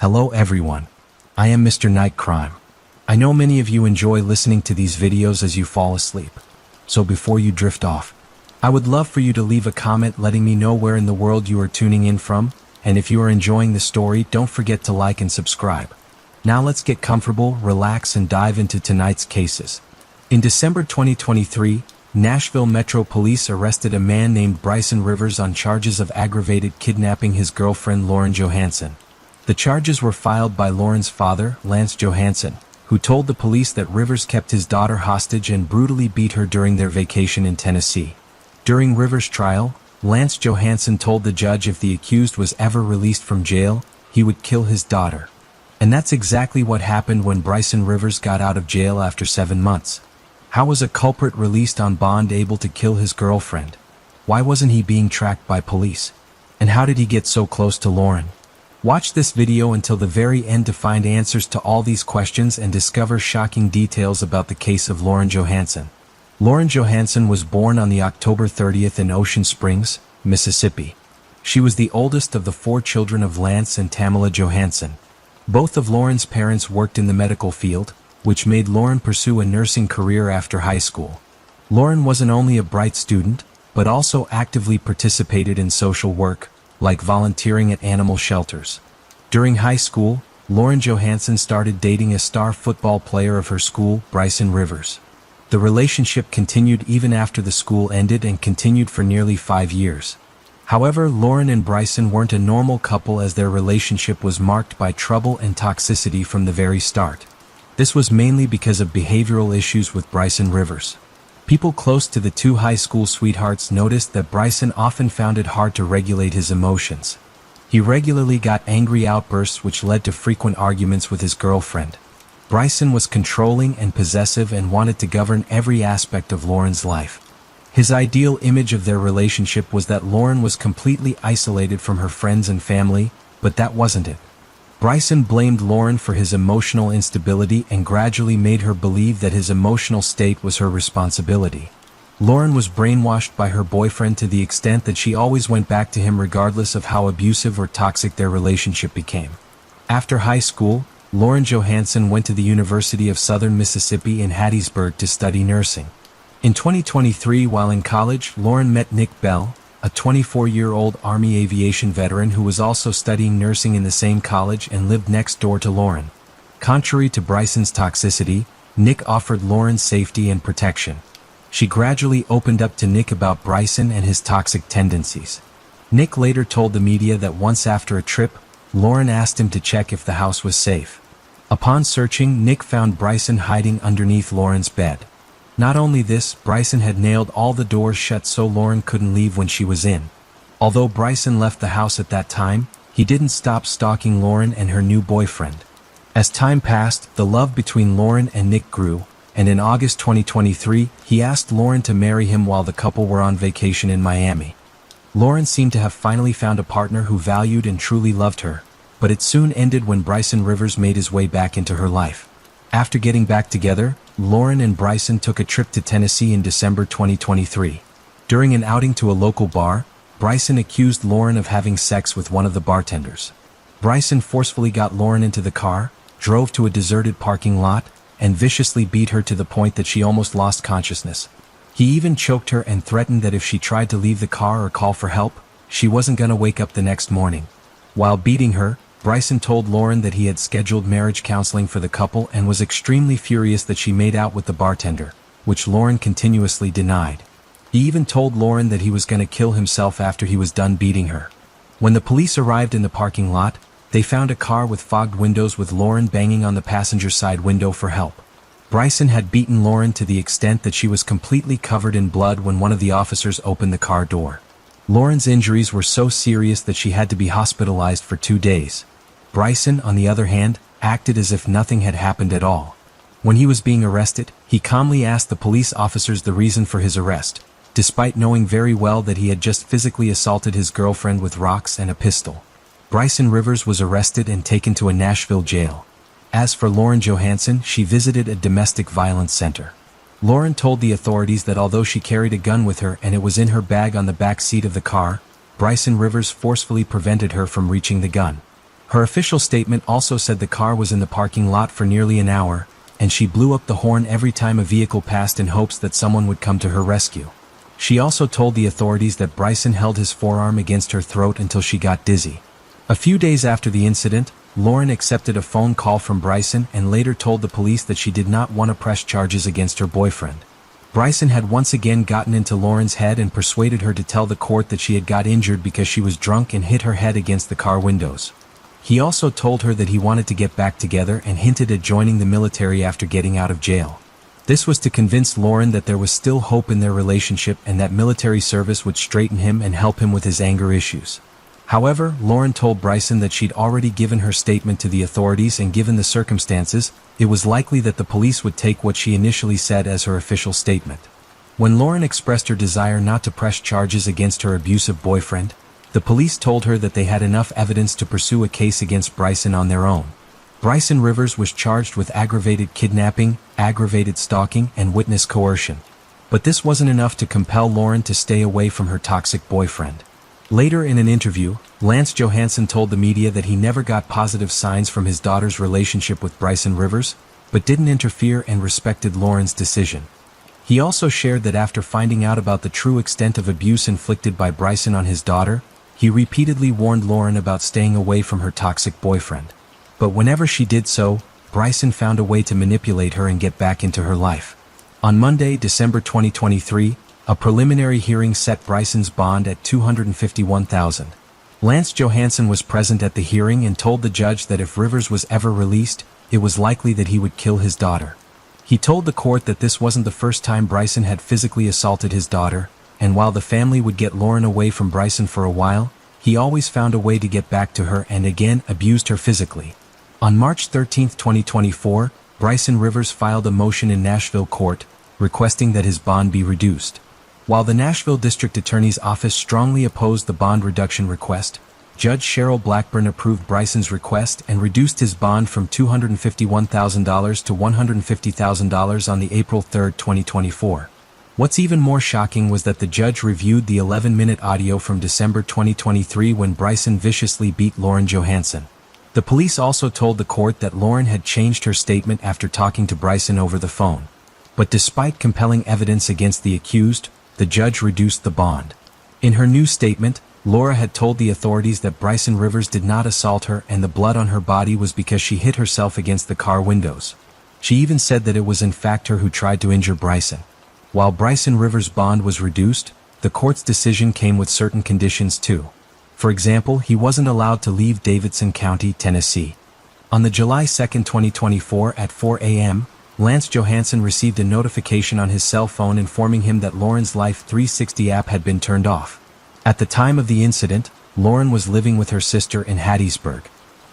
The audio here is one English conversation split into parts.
Hello everyone. I am Mr. Night Crime. I know many of you enjoy listening to these videos as you fall asleep. So before you drift off, I would love for you to leave a comment letting me know where in the world you are tuning in from, and if you are enjoying the story, don't forget to like and subscribe. Now let's get comfortable, relax, and dive into tonight's cases. In December 2023, Nashville Metro Police arrested a man named Bryson Rivers on charges of aggravated kidnapping his girlfriend Lauren Johansson. The charges were filed by Lauren's father, Lance Johansson, who told the police that Rivers kept his daughter hostage and brutally beat her during their vacation in Tennessee. During Rivers' trial, Lance Johansson told the judge if the accused was ever released from jail, he would kill his daughter. And that's exactly what happened when Bryson Rivers got out of jail after 7 months. How was a culprit released on bond able to kill his girlfriend? Why wasn't he being tracked by police? And how did he get so close to Lauren? Watch this video until the very end to find answers to all these questions and discover shocking details about the case of Lauren Johansson. Lauren Johansson was born on the October 30th in Ocean Springs, Mississippi. She was the oldest of the 4 children of Lance and Tamala Johansson. Both of Lauren's parents worked in the medical field, which made Lauren pursue a nursing career after high school. Lauren wasn't only a bright student, but also actively participated in social work, like volunteering at animal shelters. During high school, Lauren Johansson started dating a star football player of her school, Bryson Rivers. The relationship continued even after the school ended and continued for nearly 5 years. However, Lauren and Bryson weren't a normal couple as their relationship was marked by trouble and toxicity from the very start. This was mainly because of behavioral issues with Bryson Rivers. People close to the 2 high school sweethearts noticed that Bryson often found it hard to regulate his emotions. He regularly got angry outbursts which led to frequent arguments with his girlfriend. Bryson was controlling and possessive and wanted to govern every aspect of Lauren's life. His ideal image of their relationship was that Lauren was completely isolated from her friends and family, but that wasn't it. Bryson blamed Lauren for his emotional instability and gradually made her believe that his emotional state was her responsibility. Lauren was brainwashed by her boyfriend to the extent that she always went back to him regardless of how abusive or toxic their relationship became. After high school, Lauren Johansson went to the University of Southern Mississippi in Hattiesburg to study nursing. In 2023, while in college, Lauren met Nick Bell, a 24-year-old Army aviation veteran who was also studying nursing in the same college and lived next door to Lauren. Contrary to Bryson's toxicity, Nick offered Lauren safety and protection. She gradually opened up to Nick about Bryson and his toxic tendencies. Nick later told the media that once after a trip, Lauren asked him to check if the house was safe. Upon searching, Nick found Bryson hiding underneath Lauren's bed. Not only this, Bryson had nailed all the doors shut so Lauren couldn't leave when she was in. Although Bryson left the house at that time, he didn't stop stalking Lauren and her new boyfriend. As time passed, the love between Lauren and Nick grew, and in August 2023, he asked Lauren to marry him while the couple were on vacation in Miami. Lauren seemed to have finally found a partner who valued and truly loved her, but it soon ended when Bryson Rivers made his way back into her life. After getting back together, Lauren and Bryson took a trip to Tennessee in December 2023. During an outing to a local bar, Bryson accused Lauren of having sex with one of the bartenders. Bryson forcefully got Lauren into the car, drove to a deserted parking lot, and viciously beat her to the point that she almost lost consciousness. He even choked her and threatened that if she tried to leave the car or call for help, she wasn't gonna wake up the next morning. While beating her, Bryson told Lauren that he had scheduled marriage counseling for the couple and was extremely furious that she made out with the bartender, which Lauren continuously denied. He even told Lauren that he was going to kill himself after he was done beating her. When the police arrived in the parking lot, they found a car with fogged windows with Lauren banging on the passenger side window for help. Bryson had beaten Lauren to the extent that she was completely covered in blood when one of the officers opened the car door. Lauren's injuries were so serious that she had to be hospitalized for 2 days. Bryson, on the other hand, acted as if nothing had happened at all. When he was being arrested, he calmly asked the police officers the reason for his arrest, despite knowing very well that he had just physically assaulted his girlfriend with rocks and a pistol. Bryson Rivers was arrested and taken to a Nashville jail. As for Lauren Johansson, she visited a domestic violence center. Lauren told the authorities that although she carried a gun with her and it was in her bag on the back seat of the car, Bryson Rivers forcefully prevented her from reaching the gun. Her official statement also said the car was in the parking lot for nearly an hour, and she blew up the horn every time a vehicle passed in hopes that someone would come to her rescue. She also told the authorities that Bryson held his forearm against her throat until she got dizzy. A few days after the incident, Lauren accepted a phone call from Bryson and later told the police that she did not want to press charges against her boyfriend. Bryson had once again gotten into Lauren's head and persuaded her to tell the court that she had got injured because she was drunk and hit her head against the car windows. He also told her that he wanted to get back together and hinted at joining the military after getting out of jail. This was to convince Lauren that there was still hope in their relationship and that military service would straighten him and help him with his anger issues. However, Lauren told Bryson that she'd already given her statement to the authorities, and given the circumstances, it was likely that the police would take what she initially said as her official statement. When Lauren expressed her desire not to press charges against her abusive boyfriend, the police told her that they had enough evidence to pursue a case against Bryson on their own. Bryson Rivers was charged with aggravated kidnapping, aggravated stalking, and witness coercion. But this wasn't enough to compel Lauren to stay away from her toxic boyfriend. Later in an interview, Lance Johansson told the media that he never got positive signs from his daughter's relationship with Bryson Rivers, but didn't interfere and respected Lauren's decision. He also shared that after finding out about the true extent of abuse inflicted by Bryson on his daughter, he repeatedly warned Lauren about staying away from her toxic boyfriend. But whenever she did so, Bryson found a way to manipulate her and get back into her life. On Monday, December 2023, a preliminary hearing set Bryson's bond at $251,000. Lance Johansson was present at the hearing and told the judge that if Rivers was ever released, it was likely that he would kill his daughter. He told the court that this wasn't the first time Bryson had physically assaulted his daughter, and while the family would get Lauren away from Bryson for a while, he always found a way to get back to her and again abused her physically. On March 13, 2024, Bryson Rivers filed a motion in Nashville court, requesting that his bond be reduced. While the Nashville District Attorney's Office strongly opposed the bond reduction request, Judge Cheryl Blackburn approved Bryson's request and reduced his bond from $251,000 to $150,000 on the April 3, 2024. What's even more shocking was that the judge reviewed the 11-minute audio from December 2023 when Bryson viciously beat Lauren Johansson. The police also told the court that Lauren had changed her statement after talking to Bryson over the phone. But despite compelling evidence against the accused, the judge reduced the bond. In her new statement, Laura had told the authorities that Bryson Rivers did not assault her and the blood on her body was because she hit herself against the car windows. She even said that it was in fact her who tried to injure Bryson. While Bryson Rivers' bond was reduced, the court's decision came with certain conditions too. For example, he wasn't allowed to leave Davidson County, Tennessee. On the July 2, 2024 at 4 a.m., Lance Johansson received a notification on his cell phone informing him that Lauren's Life 360 app had been turned off. At the time of the incident, Lauren was living with her sister in Hattiesburg.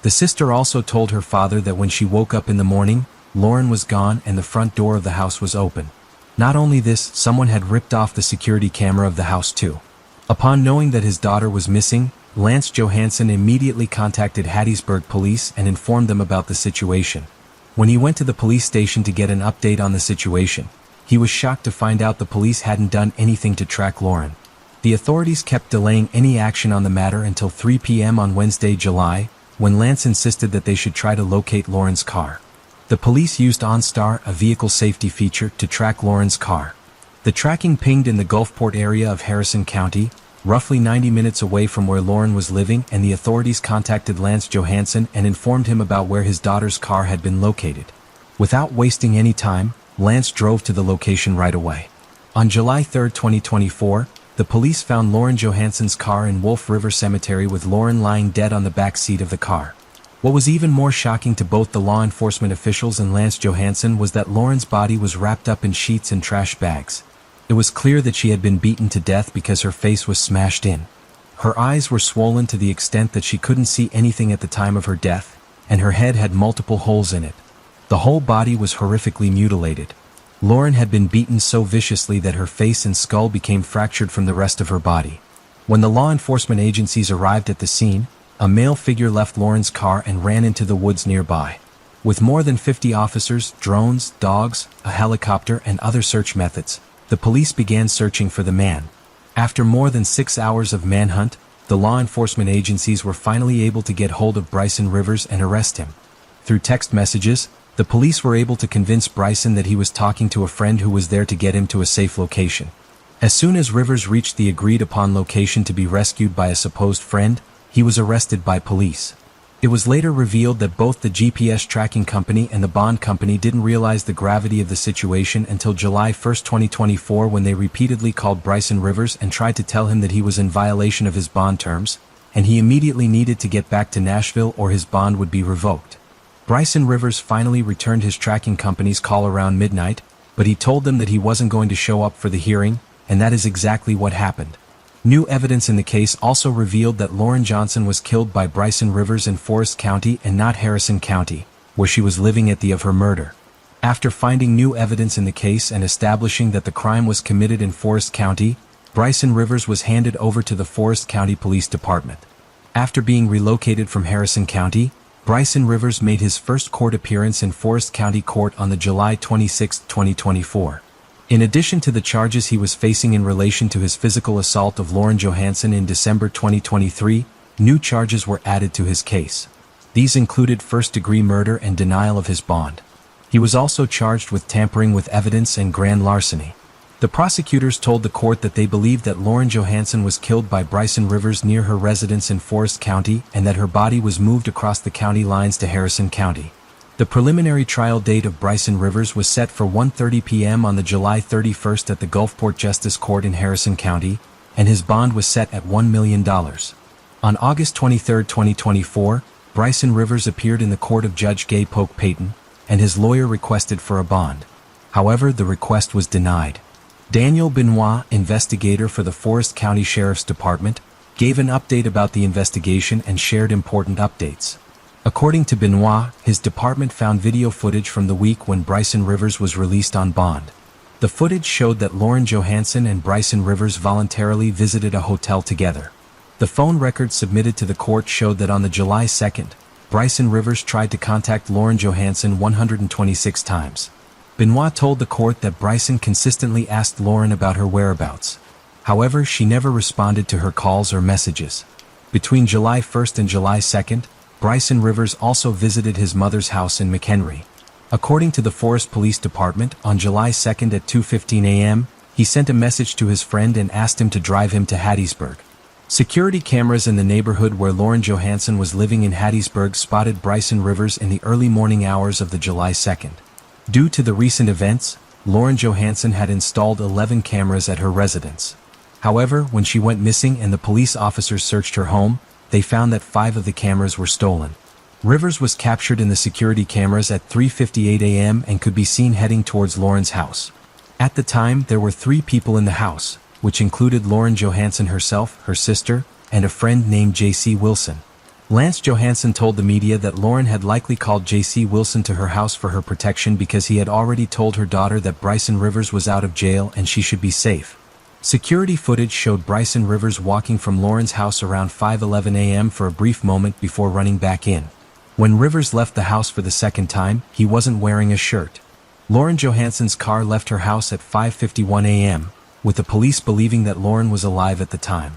The sister also told her father that when she woke up in the morning, Lauren was gone and the front door of the house was open. Not only this, someone had ripped off the security camera of the house too. Upon knowing that his daughter was missing, Lance Johansson immediately contacted Hattiesburg police and informed them about the situation. When he went to the police station to get an update on the situation, he was shocked to find out the police hadn't done anything to track Lauren. The authorities kept delaying any action on the matter until 3 p.m. on Wednesday, July, when Lance insisted that they should try to locate Lauren's car. The police used OnStar, a vehicle safety feature, to track Lauren's car. The tracking pinged in the Gulfport area of Harrison County, roughly 90 minutes away from where Lauren was living, and the authorities contacted Lance Johansson and informed him about where his daughter's car had been located. Without wasting any time, Lance drove to the location right away. On July 3, 2024, the police found Lauren Johansson's car in Wolf River Cemetery with Lauren lying dead on the back seat of the car. What was even more shocking to both the law enforcement officials and Lance Johansson was that Lauren's body was wrapped up in sheets and trash bags. It was clear that she had been beaten to death because her face was smashed in. Her eyes were swollen to the extent that she couldn't see anything at the time of her death, and her head had multiple holes in it. The whole body was horrifically mutilated. Lauren had been beaten so viciously that her face and skull became fractured from the rest of her body. When the law enforcement agencies arrived at the scene, a male figure left Lauren's car and ran into the woods nearby. With more than 50 officers, drones, dogs, a helicopter, and other search methods, the police began searching for the man. After more than 6 hours of manhunt, the law enforcement agencies were finally able to get hold of Bryson Rivers and arrest him. Through text messages, the police were able to convince Bryson that he was talking to a friend who was there to get him to a safe location. As soon as Rivers reached the agreed-upon location to be rescued by a supposed friend, he was arrested by police. It was later revealed that both the GPS tracking company and the bond company didn't realize the gravity of the situation until July 1, 2024, when they repeatedly called Bryson Rivers and tried to tell him that he was in violation of his bond terms, and he immediately needed to get back to Nashville or his bond would be revoked. Bryson Rivers finally returned his tracking company's call around midnight, but he told them that he wasn't going to show up for the hearing, and that is exactly what happened. New evidence in the case also revealed that Lauren Johnson was killed by Bryson Rivers in Forest County and not Harrison County, where she was living at the of her murder. After finding new evidence in the case and establishing that the crime was committed in Forest County, Bryson Rivers was handed over to the Forest County Police Department. After being relocated from Harrison County, Bryson Rivers made his first court appearance in Forest County Court on the July 26, 2024. In addition to the charges he was facing in relation to his physical assault of Lauren Johansson in December 2023, new charges were added to his case. These included first-degree murder and denial of his bond. He was also charged with tampering with evidence and grand larceny. The prosecutors told the court that they believed that Lauren Johansson was killed by Bryson Rivers near her residence in Forest County and that her body was moved across the county lines to Harrison County. The preliminary trial date of Bryson Rivers was set for 1:30 p.m. on the July 31st at the Gulfport Justice Court in Harrison County, and his bond was set at $1 million. On August 23, 2024, Bryson Rivers appeared in the court of Judge Gay Polk Payton, and his lawyer requested for a bond. However, the request was denied. Daniel Benoit, investigator for the Forest County Sheriff's Department, gave an update about the investigation and shared important updates. According to Benoit, his department found video footage from the week when Bryson Rivers was released on bond. The footage showed that Lauren Johansson and Bryson Rivers voluntarily visited a hotel together. The phone records submitted to the court showed that on the July 2nd, Bryson Rivers tried to contact Lauren Johansson 126 times. Benoit told the court that Bryson consistently asked Lauren about her whereabouts. However, she never responded to her calls or messages. Between July 1st and July 2nd, Bryson Rivers also visited his mother's house in McHenry. According to the Forest Police Department, on July 2nd at 2:15 a.m., he sent a message to his friend and asked him to drive him to Hattiesburg. Security cameras in the neighborhood where Lauren Johansson was living in Hattiesburg spotted Bryson Rivers in the early morning hours of the July 2nd. Due to the recent events, Lauren Johansson had installed 11 cameras at her residence. However, when she went missing and the police officers searched her home, they found that 5 of the cameras were stolen. Rivers was captured in the security cameras at 3:58 a.m. and could be seen heading towards Lauren's house. At the time, there were 3 people in the house, which included Lauren Johansson herself, her sister, and a friend named J.C. Wilson. Lance Johansson told the media that Lauren had likely called J.C. Wilson to her house for her protection because he had already told her daughter that Bryson Rivers was out of jail and she should be safe. Security footage showed Bryson Rivers walking from Lauren's house around 5:11 a.m. for a brief moment before running back in. When Rivers left the house for the second time, he wasn't wearing a shirt. Lauren Johansson's car left her house at 5:51 a.m., with the police believing that Lauren was alive at the time.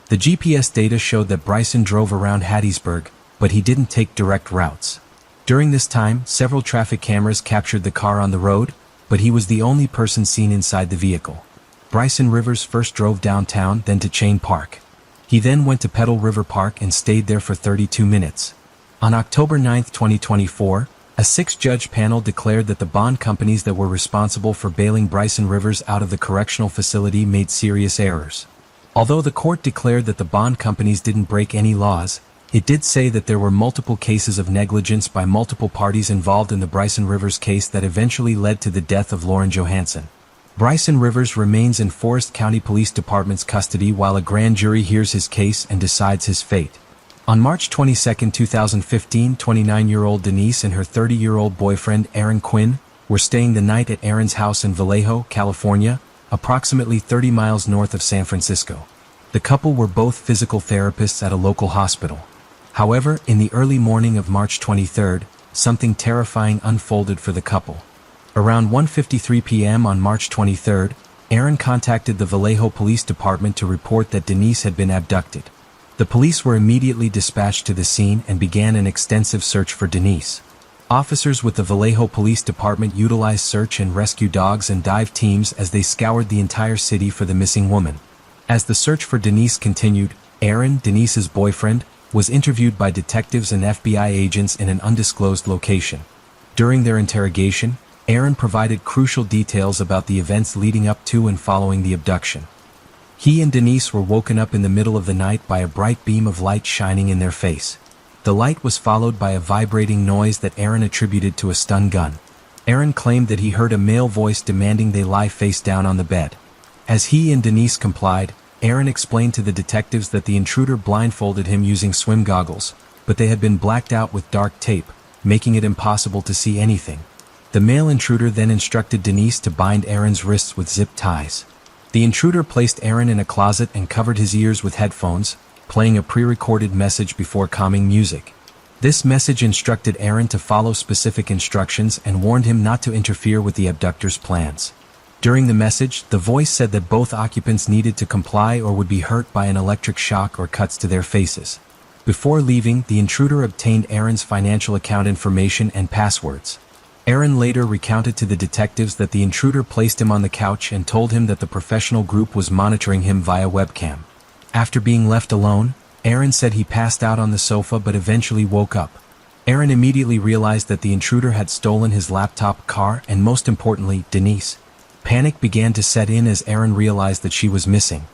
The GPS data showed that Bryson drove around Hattiesburg, but he didn't take direct routes. During this time, several traffic cameras captured the car on the road, but he was the only person seen inside the vehicle. Bryson Rivers first drove downtown, then to Chain Park. He then went to Petal River Park and stayed there for 32 minutes. On October 9, 2024, a 6-judge panel declared that the bond companies that were responsible for bailing Bryson Rivers out of the correctional facility made serious errors. Although the court declared that the bond companies didn't break any laws, it did say that there were multiple cases of negligence by multiple parties involved in the Bryson Rivers case that eventually led to the death of Lauren Johansson. Bryson Rivers remains in Forest County Police Department's custody while a grand jury hears his case and decides his fate. On March 22, 2015, 29-year-old Denise and her 30-year-old boyfriend Aaron Quinn were staying the night at Aaron's house in Vallejo, California, approximately 30 miles north of San Francisco. The couple were both physical therapists at a local hospital. However, in the early morning of March 23, something terrifying unfolded for the couple. Around 1:53 p.m. on March 23, Aaron contacted the Vallejo Police Department to report that Denise had been abducted. The police were immediately dispatched to the scene and began an extensive search for Denise. Officers with the Vallejo Police Department utilized search and rescue dogs and dive teams as they scoured the entire city for the missing woman. As the search for Denise continued, Aaron, Denise's boyfriend, was interviewed by detectives and FBI agents in an undisclosed location. During their interrogation, Aaron provided crucial details about the events leading up to and following the abduction. He and Denise were woken up in the middle of the night by a bright beam of light shining in their face. The light was followed by a vibrating noise that Aaron attributed to a stun gun. Aaron claimed that he heard a male voice demanding they lie face down on the bed. As he and Denise complied, Aaron explained to the detectives that the intruder blindfolded him using swim goggles, but they had been blacked out with dark tape, making it impossible to see anything. The male intruder then instructed Denise to bind Aaron's wrists with zip ties. The intruder placed Aaron in a closet and covered his ears with headphones, playing a pre-recorded message before calming music. This message instructed Aaron to follow specific instructions and warned him not to interfere with the abductor's plans. During the message, the voice said that both occupants needed to comply or would be hurt by an electric shock or cuts to their faces. Before leaving, the intruder obtained Aaron's financial account information and passwords. Aaron later recounted to the detectives that the intruder placed him on the couch and told him that the professional group was monitoring him via webcam. After being left alone, Aaron said he passed out on the sofa but eventually woke up. Aaron immediately realized that the intruder had stolen his laptop, car, and most importantly, Denise. Panic began to set in as Aaron realized that she was missing.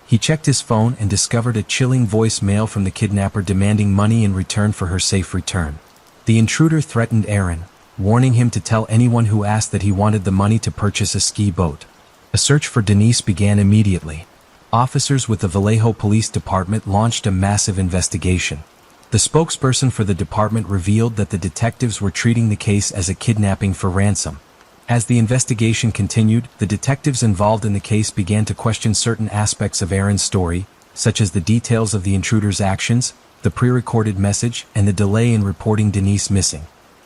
He checked his phone and discovered a chilling voicemail from the kidnapper demanding money in return for her safe return. The intruder threatened Aaron, warning him to tell anyone who asked that he wanted the money to purchase a ski boat. A search for Denise began immediately. Officers with the Vallejo Police Department launched a massive investigation. The spokesperson for the department revealed that the detectives were treating the case as a kidnapping for ransom. As the investigation continued, the detectives involved in the case began to question certain aspects of Aaron's story, such as the details of the intruder's actions, the pre-recorded message, and the delay in reporting Denise missing.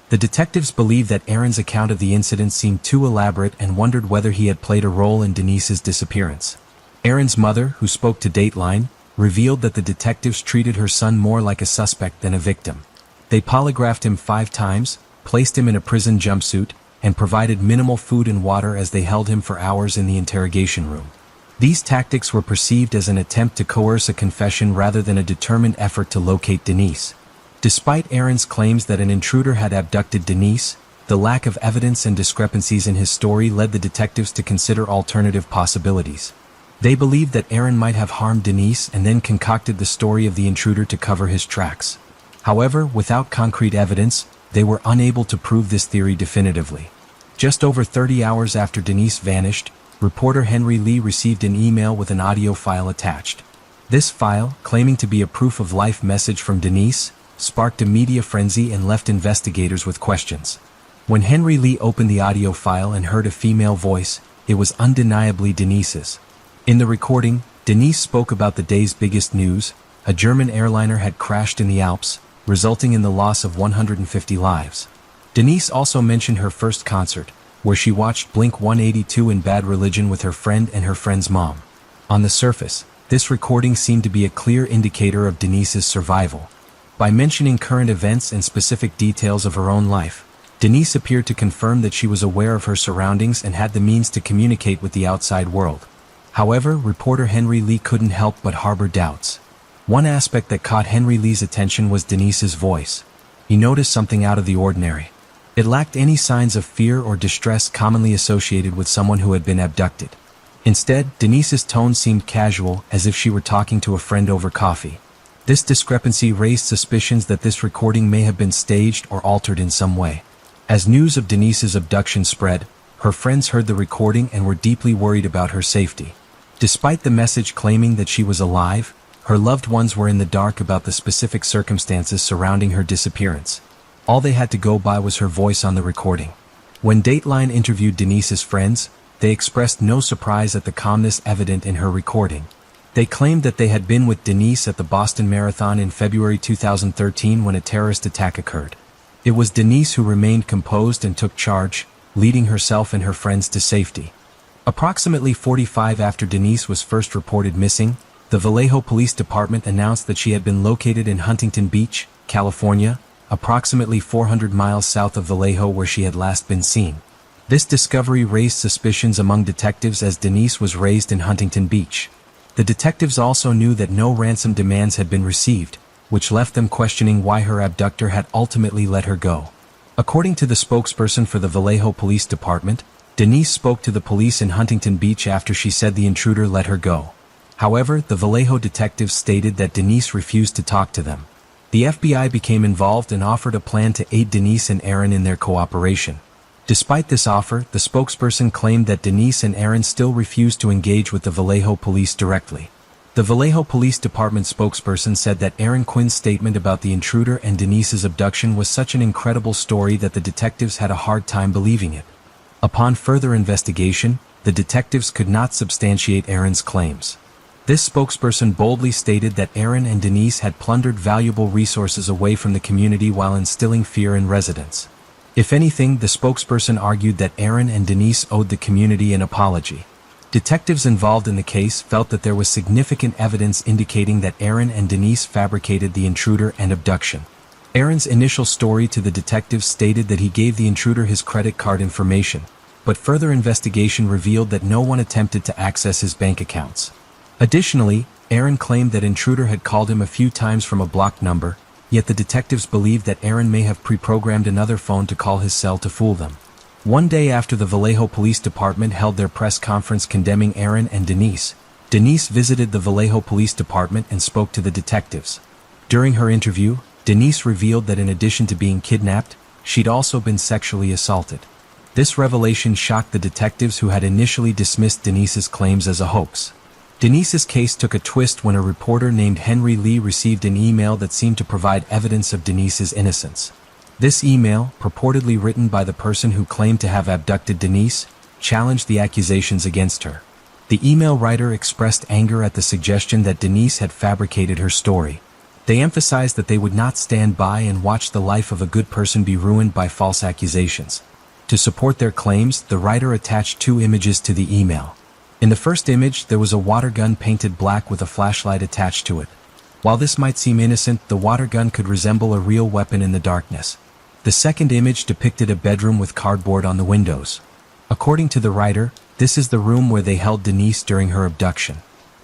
The detectives believed that Aaron's account of the incident seemed too elaborate and wondered whether he had played a role in Denise's disappearance. Aaron's mother, who spoke to Dateline, revealed that the detectives treated her son more like a suspect than a victim. They polygraphed him 5 times, placed him in a prison jumpsuit, and provided minimal food and water as they held him for hours in the interrogation room. These tactics were perceived as an attempt to coerce a confession rather than a determined effort to locate Denise. Despite Aaron's claims that an intruder had abducted Denise, the lack of evidence and discrepancies in his story led the detectives to consider alternative possibilities. They believed that Aaron might have harmed Denise and then concocted the story of the intruder to cover his tracks. However, without concrete evidence, they were unable to prove this theory definitively. Just over 30 hours after Denise vanished, reporter Henry Lee received an email with an audio file attached. This file, claiming to be a proof-of-life message from Denise, sparked a media frenzy and left investigators with questions. When Henry Lee opened the audio file and heard a female voice, it was undeniably Denise's. In the recording, Denise spoke about the day's biggest news: a German airliner had crashed in the Alps, resulting in the loss of 150 lives. Denise also mentioned her first concert, where she watched Blink-182 in Bad Religion with her friend and her friend's mom. On the surface, this recording seemed to be a clear indicator of Denise's survival. By mentioning current events and specific details of her own life, Denise appeared to confirm that she was aware of her surroundings and had the means to communicate with the outside world. However, reporter Henry Lee couldn't help but harbor doubts. One aspect that caught Henry Lee's attention was Denise's voice. He noticed something out of the ordinary. It lacked any signs of fear or distress commonly associated with someone who had been abducted. Instead, Denise's tone seemed casual, as if she were talking to a friend over coffee. This discrepancy raised suspicions that this recording may have been staged or altered in some way. As news of Denise's abduction spread, her friends heard the recording and were deeply worried about her safety. Despite the message claiming that she was alive, her loved ones were in the dark about the specific circumstances surrounding her disappearance. All they had to go by was her voice on the recording. When Dateline interviewed Denise's friends, they expressed no surprise at the calmness evident in her recording. They claimed that they had been with Denise at the Boston Marathon in February 2013 when a terrorist attack occurred. It was Denise who remained composed and took charge, leading herself and her friends to safety. Approximately 45 after Denise was first reported missing, the Vallejo Police Department announced that she had been located in Huntington Beach, California, approximately 400 miles south of Vallejo where she had last been seen. This discovery raised suspicions among detectives as Denise was raised in Huntington Beach. The detectives also knew that no ransom demands had been received, which left them questioning why her abductor had ultimately let her go. According to the spokesperson for the Vallejo Police Department, Denise spoke to the police in Huntington Beach after she said the intruder let her go. However, the Vallejo detectives stated that Denise refused to talk to them. The FBI became involved and offered a plan to aid Denise and Aaron in their cooperation. Despite this offer, the spokesperson claimed that Denise and Aaron still refused to engage with the Vallejo police directly. The Vallejo Police Department spokesperson said that Aaron Quinn's statement about the intruder and Denise's abduction was such an incredible story that the detectives had a hard time believing it. Upon further investigation, the detectives could not substantiate Aaron's claims. This spokesperson boldly stated that Aaron and Denise had plundered valuable resources away from the community while instilling fear in residents. If anything, the spokesperson argued that Aaron and Denise owed the community an apology. Detectives involved in the case felt that there was significant evidence indicating that Aaron and Denise fabricated the intruder and abduction. Aaron's initial story to the detectives stated that he gave the intruder his credit card information, but further investigation revealed that no one attempted to access his bank accounts. Additionally, Aaron claimed that intruder had called him a few times from a blocked number, yet the detectives believed that Aaron may have pre-programmed another phone to call his cell to fool them. One day after the Vallejo Police Department held their press conference condemning Aaron and Denise, Denise visited the Vallejo Police Department and spoke to the detectives. During her interview, Denise revealed that in addition to being kidnapped, she'd also been sexually assaulted. This revelation shocked the detectives who had initially dismissed Denise's claims as a hoax. Denise's case took a twist when a reporter named Henry Lee received an email that seemed to provide evidence of Denise's innocence. This email, purportedly written by the person who claimed to have abducted Denise, challenged the accusations against her. The email writer expressed anger at the suggestion that Denise had fabricated her story. They emphasized that they would not stand by and watch the life of a good person be ruined by false accusations. To support their claims, the writer attached two images to the email. In the first image, there was a water gun painted black with a flashlight attached to it. While this might seem innocent, the water gun could resemble a real weapon in the darkness. The second image depicted a bedroom with cardboard on the windows. According to the writer, this is the room where they held Denise during her abduction.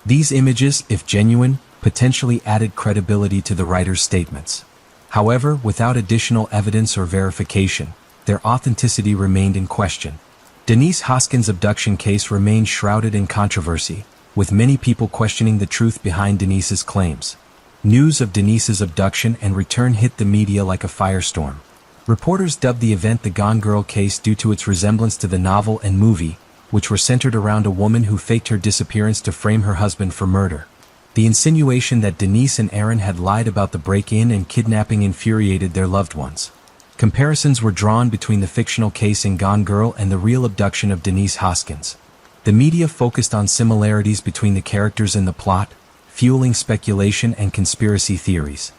These images, if genuine, potentially added credibility to the writer's statements. However, without additional evidence or verification, their authenticity remained in question. Denise Hoskins' abduction case remained shrouded in controversy, with many people questioning the truth behind Denise's claims. News of Denise's abduction and return hit the media like a firestorm. Reporters dubbed the event the Gone Girl case due to its resemblance to the novel and movie, which were centered around a woman who faked her disappearance to frame her husband for murder. The insinuation that Denise and Aaron had lied about the break-in and kidnapping infuriated their loved ones. Comparisons were drawn between the fictional case in Gone Girl and the real abduction of Denise Hoskins. The media focused on similarities between the characters in the plot, fueling speculation and conspiracy theories.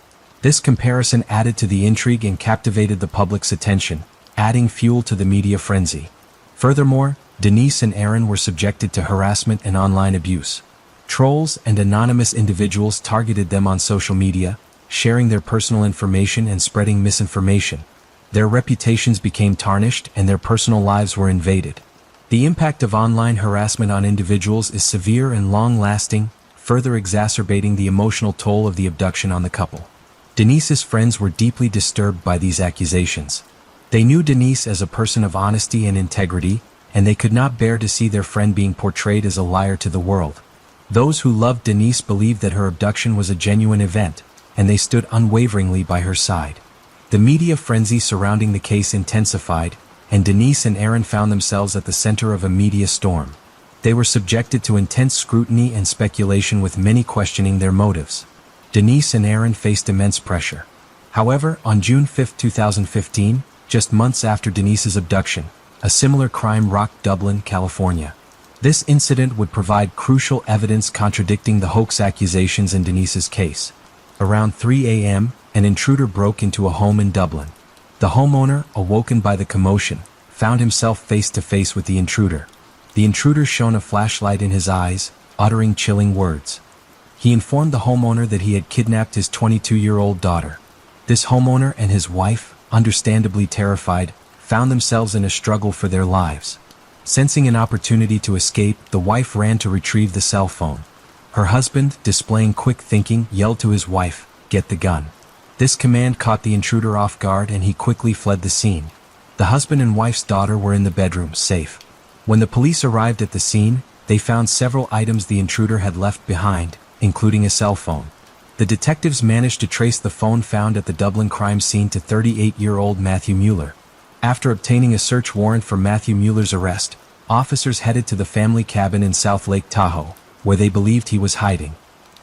This comparison added to the intrigue and captivated the public's attention, adding fuel to the media frenzy. Furthermore, Denise and Aaron were subjected to harassment and online abuse. Trolls and anonymous individuals targeted them on social media, sharing their personal information and spreading misinformation. Their reputations became tarnished and their personal lives were invaded. The impact of online harassment on individuals is severe and long-lasting, further exacerbating the emotional toll of the abduction on the couple. Denise's friends were deeply disturbed by these accusations. They knew Denise as a person of honesty and integrity, and they could not bear to see their friend being portrayed as a liar to the world. Those who loved Denise believed that her abduction was a genuine event, and they stood unwaveringly by her side. The media frenzy surrounding the case intensified, and Denise and Aaron found themselves at the center of a media storm. They were subjected to intense scrutiny and speculation, with many questioning their motives. Denise and Aaron faced immense pressure. However, on June 5, 2015, just months after Denise's abduction, a similar crime rocked Dublin, California. This incident would provide crucial evidence contradicting the hoax accusations in Denise's case. Around 3 a.m., an intruder broke into a home in Dublin. The homeowner, awoken by the commotion, found himself face to face with the intruder. The intruder shone a flashlight in his eyes, uttering chilling words. He informed the homeowner that he had kidnapped his 22-year-old daughter. This homeowner and his wife, understandably terrified, found themselves in a struggle for their lives. Sensing an opportunity to escape, the wife ran to retrieve the cell phone. Her husband, displaying quick thinking, yelled to his wife, "Get the gun." This command caught the intruder off guard and he quickly fled the scene. The husband and wife's daughter were in the bedroom, safe. When the police arrived at the scene, they found several items the intruder had left behind, including a cell phone. The detectives managed to trace the phone found at the Dublin crime scene to 38-year-old Matthew Mueller. After obtaining a search warrant for Matthew Mueller's arrest, officers headed to the family cabin in South Lake Tahoe, where they believed he was hiding.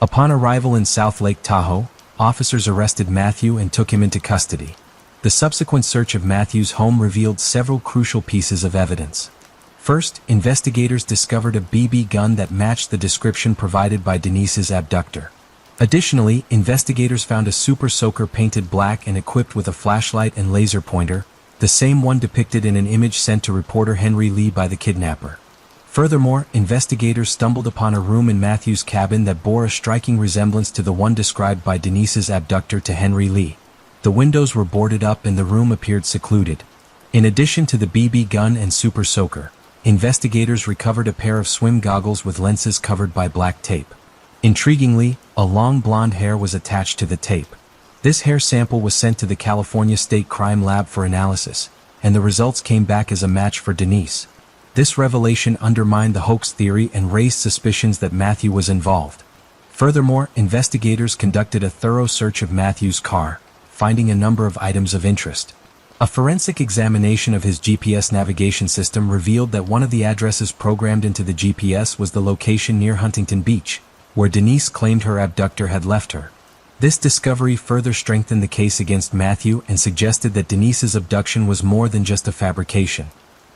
Upon arrival in South Lake Tahoe, officers arrested Matthew and took him into custody. The subsequent search of Matthew's home revealed several crucial pieces of evidence. First, investigators discovered a BB gun that matched the description provided by Denise's abductor. Additionally, investigators found a super soaker painted black and equipped with a flashlight and laser pointer, the same one depicted in an image sent to reporter Henry Lee by the kidnapper. Furthermore, investigators stumbled upon a room in Matthew's cabin that bore a striking resemblance to the one described by Denise's abductor to Henry Lee. The windows were boarded up and the room appeared secluded. In addition to the BB gun and super soaker, investigators recovered a pair of swim goggles with lenses covered by black tape. Intriguingly, a long blonde hair was attached to the tape. This hair sample was sent to the California State Crime Lab for analysis, and the results came back as a match for Denise. This revelation undermined the hoax theory and raised suspicions that Matthew was involved. Furthermore, investigators conducted a thorough search of Matthew's car, finding a number of items of interest. A forensic examination of his GPS navigation system revealed that one of the addresses programmed into the GPS was the location near Huntington Beach, where Denise claimed her abductor had left her. This discovery further strengthened the case against Matthew and suggested that Denise's abduction was more than just a fabrication.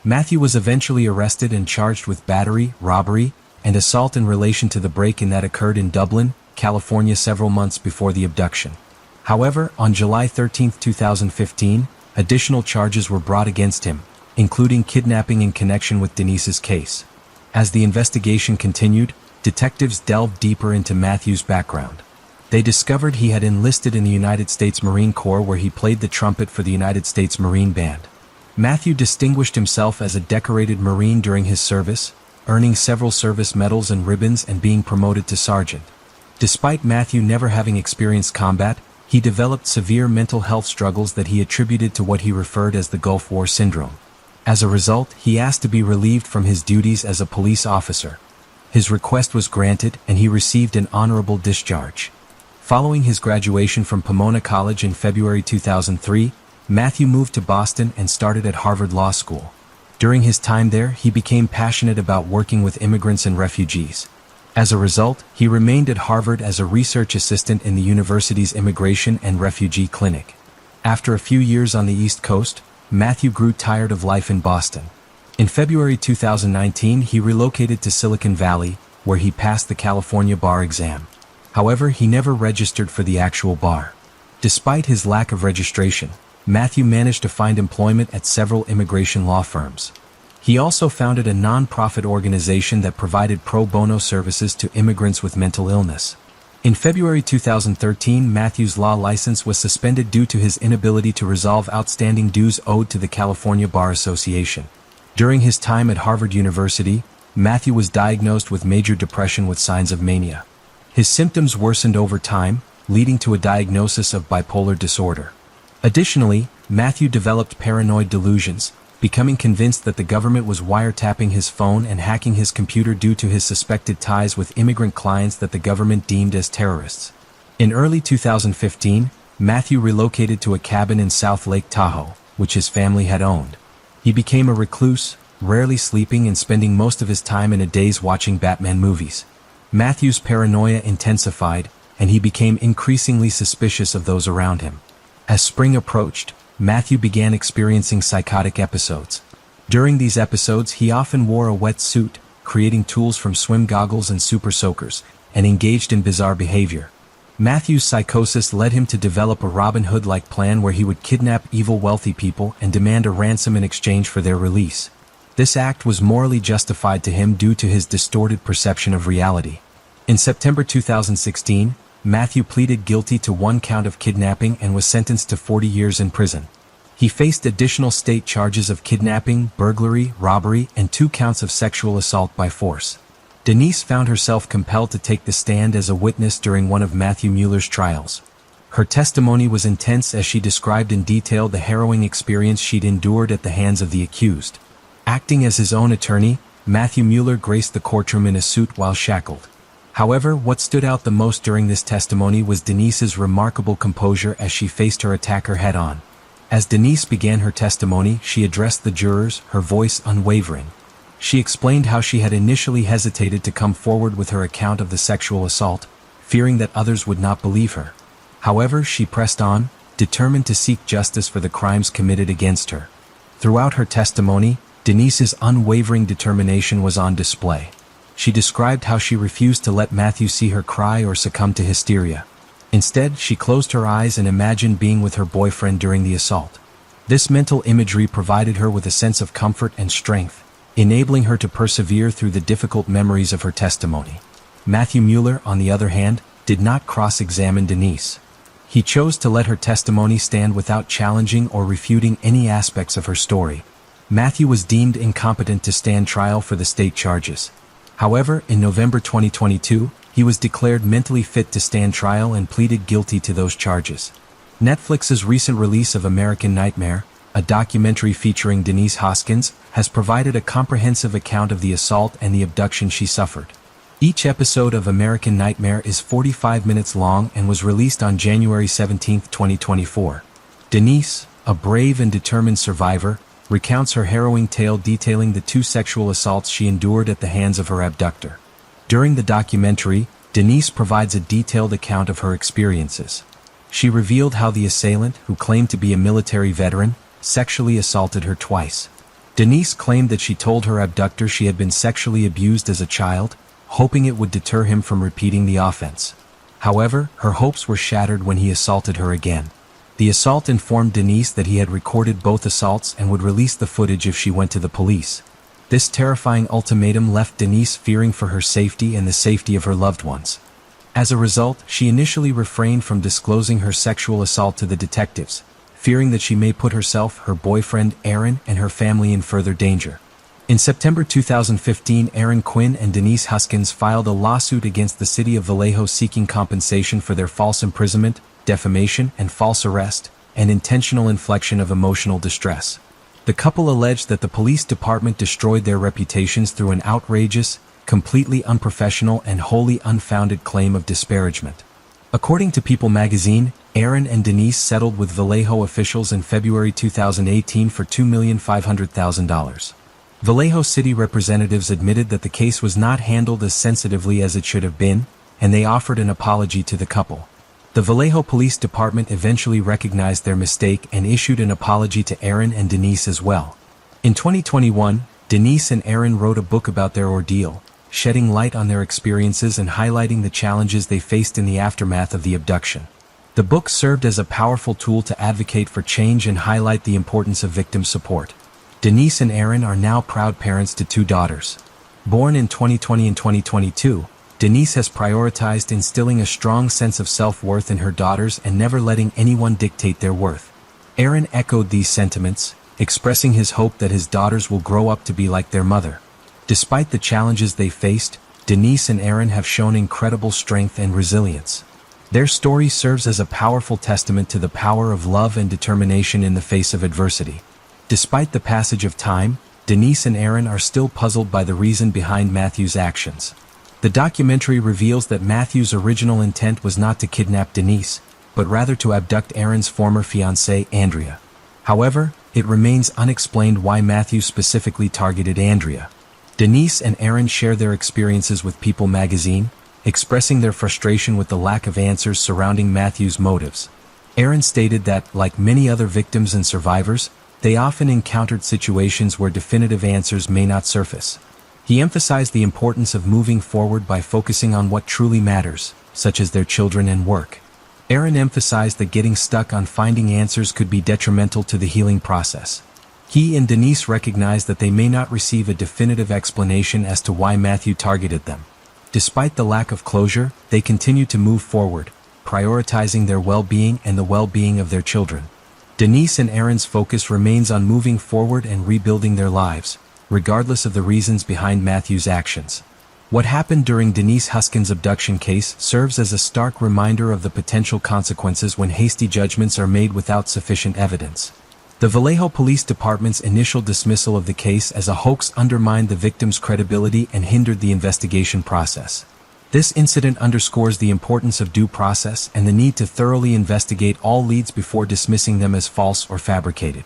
Matthew was eventually arrested and charged with battery, robbery, and assault in relation to the break-in that occurred in Dublin, California several months before the abduction. However, on July 13, 2015, additional charges were brought against him, including kidnapping in connection with Denise's case. As the investigation continued, detectives delved deeper into Matthew's background. They discovered he had enlisted in the United States Marine Corps, where he played the trumpet for the United States Marine Band. Matthew distinguished himself as a decorated Marine during his service, earning several service medals and ribbons and being promoted to sergeant. Despite Matthew never having experienced combat, he developed severe mental health struggles that he attributed to what he referred as the Gulf War syndrome. As a result, he asked to be relieved from his duties as a police officer. His request was granted and he received an honorable discharge. Following his graduation from Pomona College in February 2003, Matthew moved to Boston and started at Harvard Law School. During his time there, he became passionate about working with immigrants and refugees. As a result, he remained at Harvard as a research assistant in the university's Immigration and Refugee Clinic. After a few years on the East Coast, Matthew grew tired of life in Boston. In February 2019, he relocated to Silicon Valley, where he passed the California bar exam. However, he never registered for the actual bar. Despite his lack of registration, Matthew managed to find employment at several immigration law firms. He also founded a non-profit organization that provided pro bono services to immigrants with mental illness. In February 2013, Matthew's law license was suspended due to his inability to resolve outstanding dues owed to the California Bar Association. During his time at Harvard University, Matthew was diagnosed with major depression with signs of mania. His symptoms worsened over time, leading to a diagnosis of bipolar disorder. Additionally, Matthew developed paranoid delusions, becoming convinced that the government was wiretapping his phone and hacking his computer due to his suspected ties with immigrant clients that the government deemed as terrorists. In early 2015, Matthew relocated to a cabin in South Lake Tahoe, which his family had owned. He became a recluse, rarely sleeping and spending most of his time in a daze watching Batman movies. Matthew's paranoia intensified, and he became increasingly suspicious of those around him. As spring approached, Matthew began experiencing psychotic episodes. During these episodes, he often wore a wet suit, creating tools from swim goggles and super soakers, and engaged in bizarre behavior. Matthew's psychosis led him to develop a Robin Hood-like plan where he would kidnap evil wealthy people and demand a ransom in exchange for their release. This act was morally justified to him due to his distorted perception of reality. In September 2016, Matthew pleaded guilty to one count of kidnapping and was sentenced to 40 years in prison. He faced additional state charges of kidnapping, burglary, robbery, and 2 counts of sexual assault by force. Denise found herself compelled to take the stand as a witness during one of Matthew Mueller's trials. Her testimony was intense as she described in detail the harrowing experience she'd endured at the hands of the accused. Acting as his own attorney, Matthew Mueller graced the courtroom in a suit while shackled. However, what stood out the most during this testimony was Denise's remarkable composure as she faced her attacker head-on. As Denise began her testimony, she addressed the jurors, her voice unwavering. She explained how she had initially hesitated to come forward with her account of the sexual assault, fearing that others would not believe her. However, she pressed on, determined to seek justice for the crimes committed against her. Throughout her testimony, Denise's unwavering determination was on display. She described how she refused to let Matthew see her cry or succumb to hysteria. Instead, she closed her eyes and imagined being with her boyfriend during the assault. This mental imagery provided her with a sense of comfort and strength, enabling her to persevere through the difficult memories of her testimony. Matthew Mueller, on the other hand, did not cross-examine Denise. He chose to let her testimony stand without challenging or refuting any aspects of her story. Matthew was deemed incompetent to stand trial for the state charges. However, in November 2022, he was declared mentally fit to stand trial and pleaded guilty to those charges. Netflix's recent release of American Nightmare, a documentary featuring Denise Hoskins, has provided a comprehensive account of the assault and the abduction she suffered. Each episode of American Nightmare is 45 minutes long and was released on January 17, 2024. Denise, a brave and determined survivor, recounts her harrowing tale detailing the 2 sexual assaults she endured at the hands of her abductor. During the documentary, Denise provides a detailed account of her experiences. She revealed how the assailant, who claimed to be a military veteran, sexually assaulted her twice. Denise claimed that she told her abductor she had been sexually abused as a child, hoping it would deter him from repeating the offense. However, her hopes were shattered when he assaulted her again. The assault informed Denise that he had recorded both assaults and would release the footage if she went to the police. This terrifying ultimatum left Denise fearing for her safety and the safety of her loved ones. As a result, she initially refrained from disclosing her sexual assault to the detectives, fearing that she may put herself, her boyfriend, Aaron, and her family in further danger. In September 2015, Aaron Quinn and Denise Hoskins filed a lawsuit against the city of Vallejo seeking compensation for their false imprisonment, defamation, and false arrest, and intentional infliction of emotional distress. The couple alleged that the police department destroyed their reputations through an outrageous, completely unprofessional, and wholly unfounded claim of disparagement. According to People magazine, Aaron and Denise settled with Vallejo officials in February 2018 for $2,500,000. Vallejo city representatives admitted that the case was not handled as sensitively as it should have been, and they offered an apology to the couple. The Vallejo Police Department eventually recognized their mistake and issued an apology to Aaron and Denise as well. In 2021, Denise and Aaron wrote a book about their ordeal, shedding light on their experiences and highlighting the challenges they faced in the aftermath of the abduction. The book served as a powerful tool to advocate for change and highlight the importance of victim support. Denise and Aaron are now proud parents to 2 daughters. Born in 2020 and 2022, Denise has prioritized instilling a strong sense of self-worth in her daughters and never letting anyone dictate their worth. Aaron echoed these sentiments, expressing his hope that his daughters will grow up to be like their mother. Despite the challenges they faced, Denise and Aaron have shown incredible strength and resilience. Their story serves as a powerful testament to the power of love and determination in the face of adversity. Despite the passage of time, Denise and Aaron are still puzzled by the reason behind Matthew's actions. The documentary reveals that Matthew's original intent was not to kidnap Denise, but rather to abduct Aaron's former fiancée, Andrea. However, it remains unexplained why Matthew specifically targeted Andrea. Denise and Aaron share their experiences with People magazine, expressing their frustration with the lack of answers surrounding Matthew's motives. Aaron stated that, like many other victims and survivors, they often encountered situations where definitive answers may not surface. He emphasized the importance of moving forward by focusing on what truly matters, such as their children and work. Aaron emphasized that getting stuck on finding answers could be detrimental to the healing process. He and Denise recognized that they may not receive a definitive explanation as to why Matthew targeted them. Despite the lack of closure, they continue to move forward, prioritizing their well-being and the well-being of their children. Denise and Aaron's focus remains on moving forward and rebuilding their lives, regardless of the reasons behind Matthew's actions. What happened during Denise Huskin's abduction case serves as a stark reminder of the potential consequences when hasty judgments are made without sufficient evidence. The Vallejo Police Department's initial dismissal of the case as a hoax undermined the victim's credibility and hindered the investigation process. This incident underscores the importance of due process and the need to thoroughly investigate all leads before dismissing them as false or fabricated.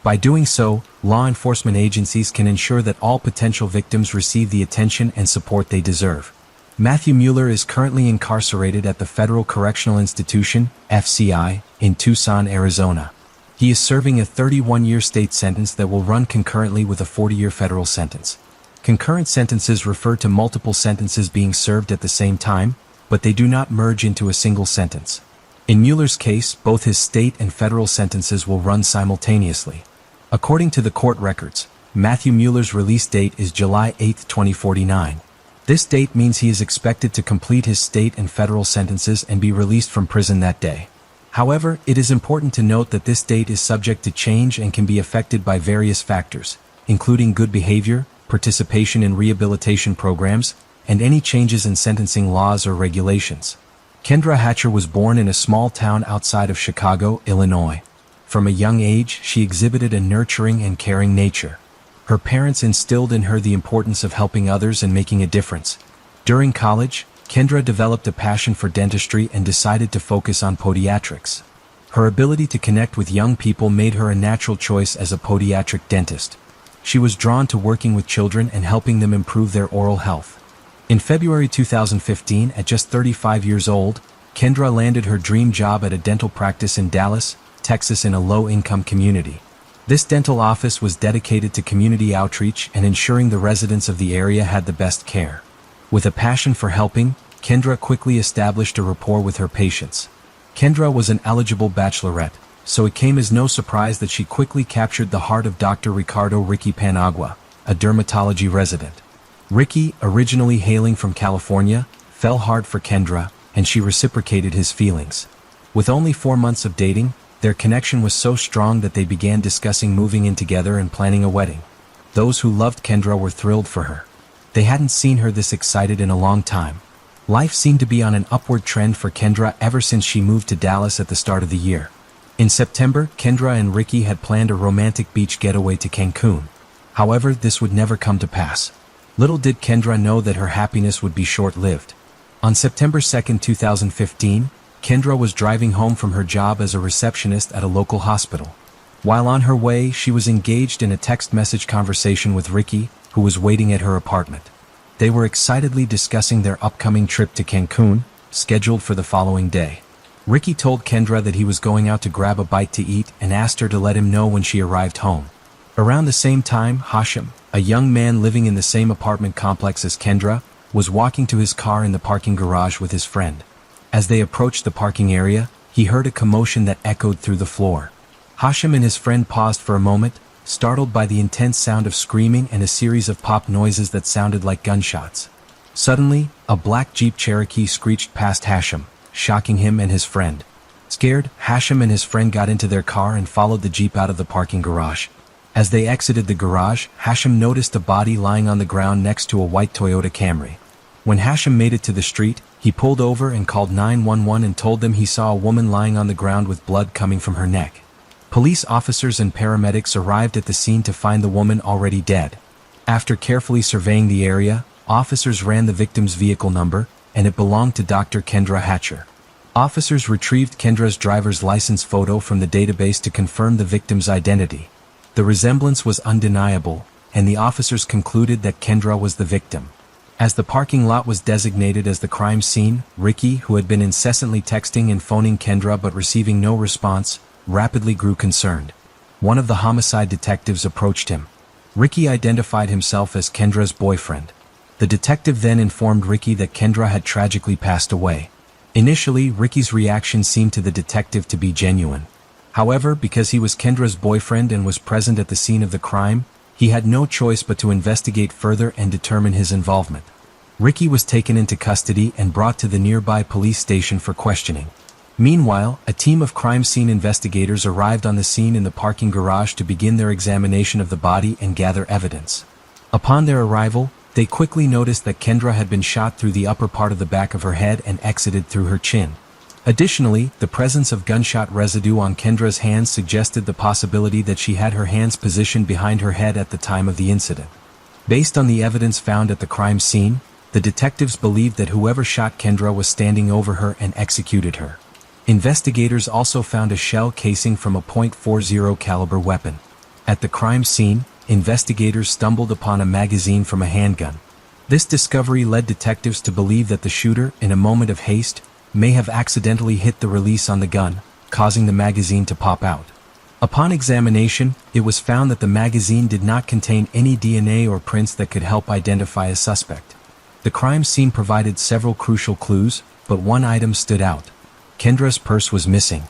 By doing so, law enforcement agencies can ensure that all potential victims receive the attention and support they deserve. Matthew Mueller is currently incarcerated at the Federal Correctional Institution, FCI, in Tucson, Arizona. He is serving a 31-year state sentence that will run concurrently with a 40-year federal sentence. Concurrent sentences refer to multiple sentences being served at the same time, but they do not merge into a single sentence. In Mueller's case, both his state and federal sentences will run simultaneously. According to the court records, Matthew Mueller's release date is July 8, 2049. This date means he is expected to complete his state and federal sentences and be released from prison that day. However, it is important to note that this date is subject to change and can be affected by various factors, including good behavior, participation in rehabilitation programs, and any changes in sentencing laws or regulations. Kendra Hatcher was born in a small town outside of Chicago, Illinois. From a young age, she exhibited a nurturing and caring nature. Her parents instilled in her the importance of helping others and making a difference. During college, Kendra developed a passion for dentistry and decided to focus on podiatrics. Her ability to connect with young people made her a natural choice as a podiatric dentist. She was drawn to working with children and helping them improve their oral health. In February 2015, at just 35 years old, Kendra landed her dream job at a dental practice in Dallas, Texas, in a low-income community. This dental office was dedicated to community outreach and ensuring the residents of the area had the best care. With a passion for helping, Kendra quickly established a rapport with her patients. Kendra was an eligible bachelorette, so it came as no surprise that she quickly captured the heart of Dr. Ricardo "Ricky" Panagua, a dermatology resident. Ricky, originally hailing from California, fell hard for Kendra, and she reciprocated his feelings. With only 4 months of dating, their connection was so strong that they began discussing moving in together and planning a wedding. Those who loved Kendra were thrilled for her. They hadn't seen her this excited in a long time. Life seemed to be on an upward trend for Kendra ever since she moved to Dallas at the start of the year. In September, Kendra and Ricky had planned a romantic beach getaway to Cancun. However, this would never come to pass. Little did Kendra know that her happiness would be short-lived. On September 2, 2015, Kendra was driving home from her job as a receptionist at a local hospital. While on her way, she was engaged in a text message conversation with Ricky, who was waiting at her apartment. They were excitedly discussing their upcoming trip to Cancun, scheduled for the following day. Ricky told Kendra that he was going out to grab a bite to eat and asked her to let him know when she arrived home. Around the same time, Hashim, a young man living in the same apartment complex as Kendra, was walking to his car in the parking garage with his friend. As they approached the parking area, he heard a commotion that echoed through the floor. Hashim and his friend paused for a moment, startled by the intense sound of screaming and a series of pop noises that sounded like gunshots. Suddenly, a black Jeep Cherokee screeched past Hashim, shocking him and his friend. Scared, Hashim and his friend got into their car and followed the Jeep out of the parking garage. As they exited the garage, Hashim noticed a body lying on the ground next to a white Toyota Camry. When Hashim made it to the street, he pulled over and called 911 and told them he saw a woman lying on the ground with blood coming from her neck. Police officers and paramedics arrived at the scene to find the woman already dead. After carefully surveying the area, officers ran the victim's vehicle number, and it belonged to Dr. Kendra Hatcher. Officers retrieved Kendra's driver's license photo from the database to confirm the victim's identity. The resemblance was undeniable, and the officers concluded that Kendra was the victim. As the parking lot was designated as the crime scene, Ricky, who had been incessantly texting and phoning Kendra but receiving no response, rapidly grew concerned. One of the homicide detectives approached him. Ricky identified himself as Kendra's boyfriend. The detective then informed Ricky that Kendra had tragically passed away. Initially, Ricky's reaction seemed to the detective to be genuine. However, because he was Kendra's boyfriend and was present at the scene of the crime, he had no choice but to investigate further and determine his involvement. Ricky was taken into custody and brought to the nearby police station for questioning. Meanwhile, a team of crime scene investigators arrived on the scene in the parking garage to begin their examination of the body and gather evidence. Upon their arrival, they quickly noticed that Kendra had been shot through the upper part of the back of her head and exited through her chin. Additionally, the presence of gunshot residue on Kendra's hands suggested the possibility that she had her hands positioned behind her head at the time of the incident. Based on the evidence found at the crime scene, the detectives believed that whoever shot Kendra was standing over her and executed her. Investigators also found a shell casing from a .40 caliber weapon. At the crime scene, investigators stumbled upon a magazine from a handgun. This discovery led detectives to believe that the shooter, in a moment of haste, may have accidentally hit the release on the gun, causing the magazine to pop out. Upon examination, it was found that the magazine did not contain any DNA or prints that could help identify a suspect. The crime scene provided several crucial clues, but one item stood out. Kendra's purse was missing.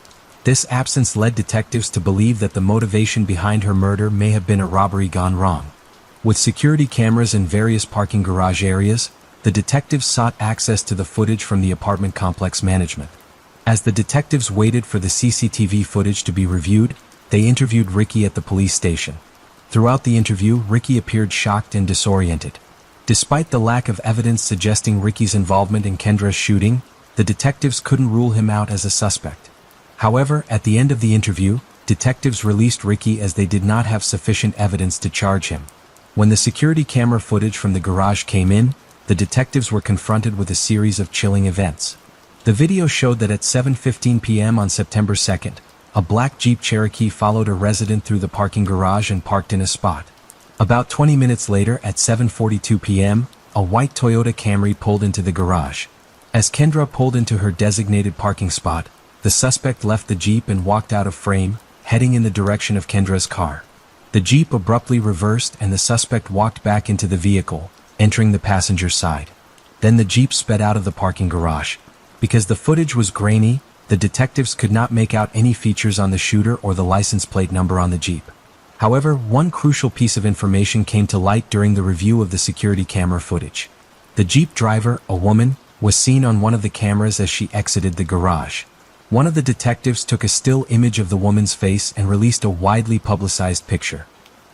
This absence led detectives to believe that the motivation behind her murder may have been a robbery gone wrong. With security cameras in various parking garage areas, the detectives sought access to the footage from the apartment complex management. As the detectives waited for the CCTV footage to be reviewed, they interviewed Ricky at the police station. Throughout the interview, Ricky appeared shocked and disoriented. Despite the lack of evidence suggesting Ricky's involvement in Kendra's shooting, the detectives couldn't rule him out as a suspect. However, at the end of the interview, detectives released Ricky as they did not have sufficient evidence to charge him. When the security camera footage from the garage came in, the detectives were confronted with a series of chilling events. The video showed that at 7:15 p.m. on September 2nd, a black Jeep Cherokee followed a resident through the parking garage and parked in a spot. About 20 minutes later, at 7:42 p.m., a white Toyota Camry pulled into the garage. As Kendra pulled into her designated parking spot, the suspect left the Jeep and walked out of frame, heading in the direction of Kendra's car. The Jeep abruptly reversed and the suspect walked back into the vehicle, entering the passenger side. Then the Jeep sped out of the parking garage. Because the footage was grainy, the detectives could not make out any features on the shooter or the license plate number on the Jeep. However, one crucial piece of information came to light during the review of the security camera footage. The Jeep driver, a woman, was seen on one of the cameras as she exited the garage. One of the detectives took a still image of the woman's face and released a widely publicized picture.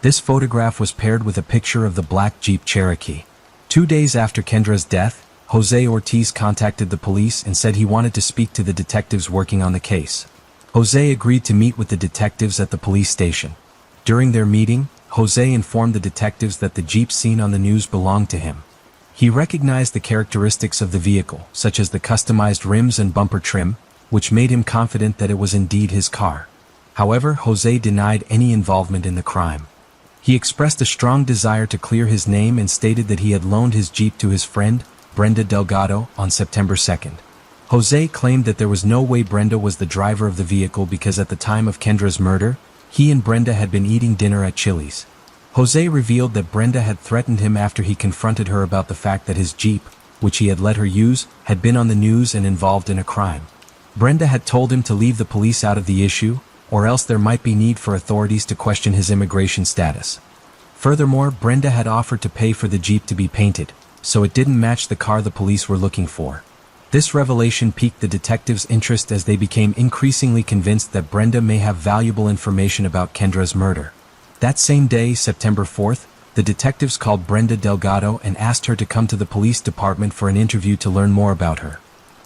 This photograph was paired with a picture of the black Jeep Cherokee. 2 days after Kendra's death, Jose Ortiz contacted the police and said he wanted to speak to the detectives working on the case. Jose agreed to meet with the detectives at the police station. During their meeting, Jose informed the detectives that the Jeep seen on the news belonged to him. He recognized the characteristics of the vehicle, such as the customized rims and bumper trim, which made him confident that it was indeed his car. However, Jose denied any involvement in the crime. He expressed a strong desire to clear his name and stated that he had loaned his Jeep to his friend, Brenda Delgado, on September 2nd. Jose claimed that there was no way Brenda was the driver of the vehicle because at the time of Kendra's murder, he and Brenda had been eating dinner at Chili's. Jose revealed that Brenda had threatened him after he confronted her about the fact that his Jeep, which he had let her use, had been on the news and involved in a crime. Brenda had told him to leave the police out of the issue, or else there might be need for authorities to question his immigration status. Furthermore, Brenda had offered to pay for the Jeep to be painted, so it didn't match the car the police were looking for. This revelation piqued the detectives' interest as they became increasingly convinced that Brenda may have valuable information about Kendra's murder. That same day, September 4th, the detectives called Brenda Delgado and asked her to come to the police department for an interview to learn more about her.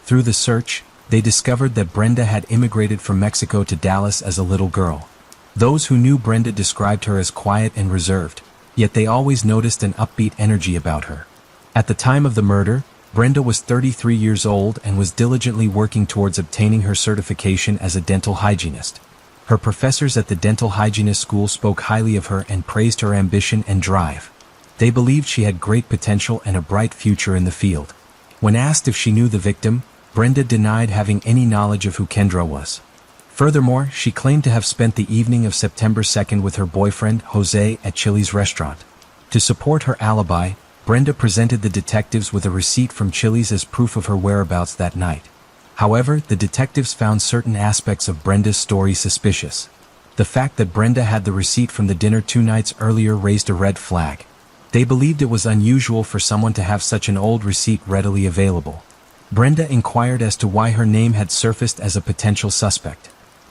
Through the search, they discovered that Brenda had immigrated from Mexico to Dallas as a little girl. Those who knew Brenda described her as quiet and reserved, yet they always noticed an upbeat energy about her. At the time of the murder, Brenda was 33 years old and was diligently working towards obtaining her certification as a dental hygienist. Her professors at the dental hygienist school spoke highly of her and praised her ambition and drive. They believed she had great potential and a bright future in the field. When asked if she knew the victim, Brenda denied having any knowledge of who Kendra was. Furthermore, she claimed to have spent the evening of September 2nd with her boyfriend, Jose, at Chili's restaurant. To support her alibi, Brenda presented the detectives with a receipt from Chili's as proof of her whereabouts that night. However, the detectives found certain aspects of Brenda's story suspicious. The fact that Brenda had the receipt from the dinner 2 nights earlier raised a red flag. They believed it was unusual for someone to have such an old receipt readily available. Brenda inquired as to why her name had surfaced as a potential suspect.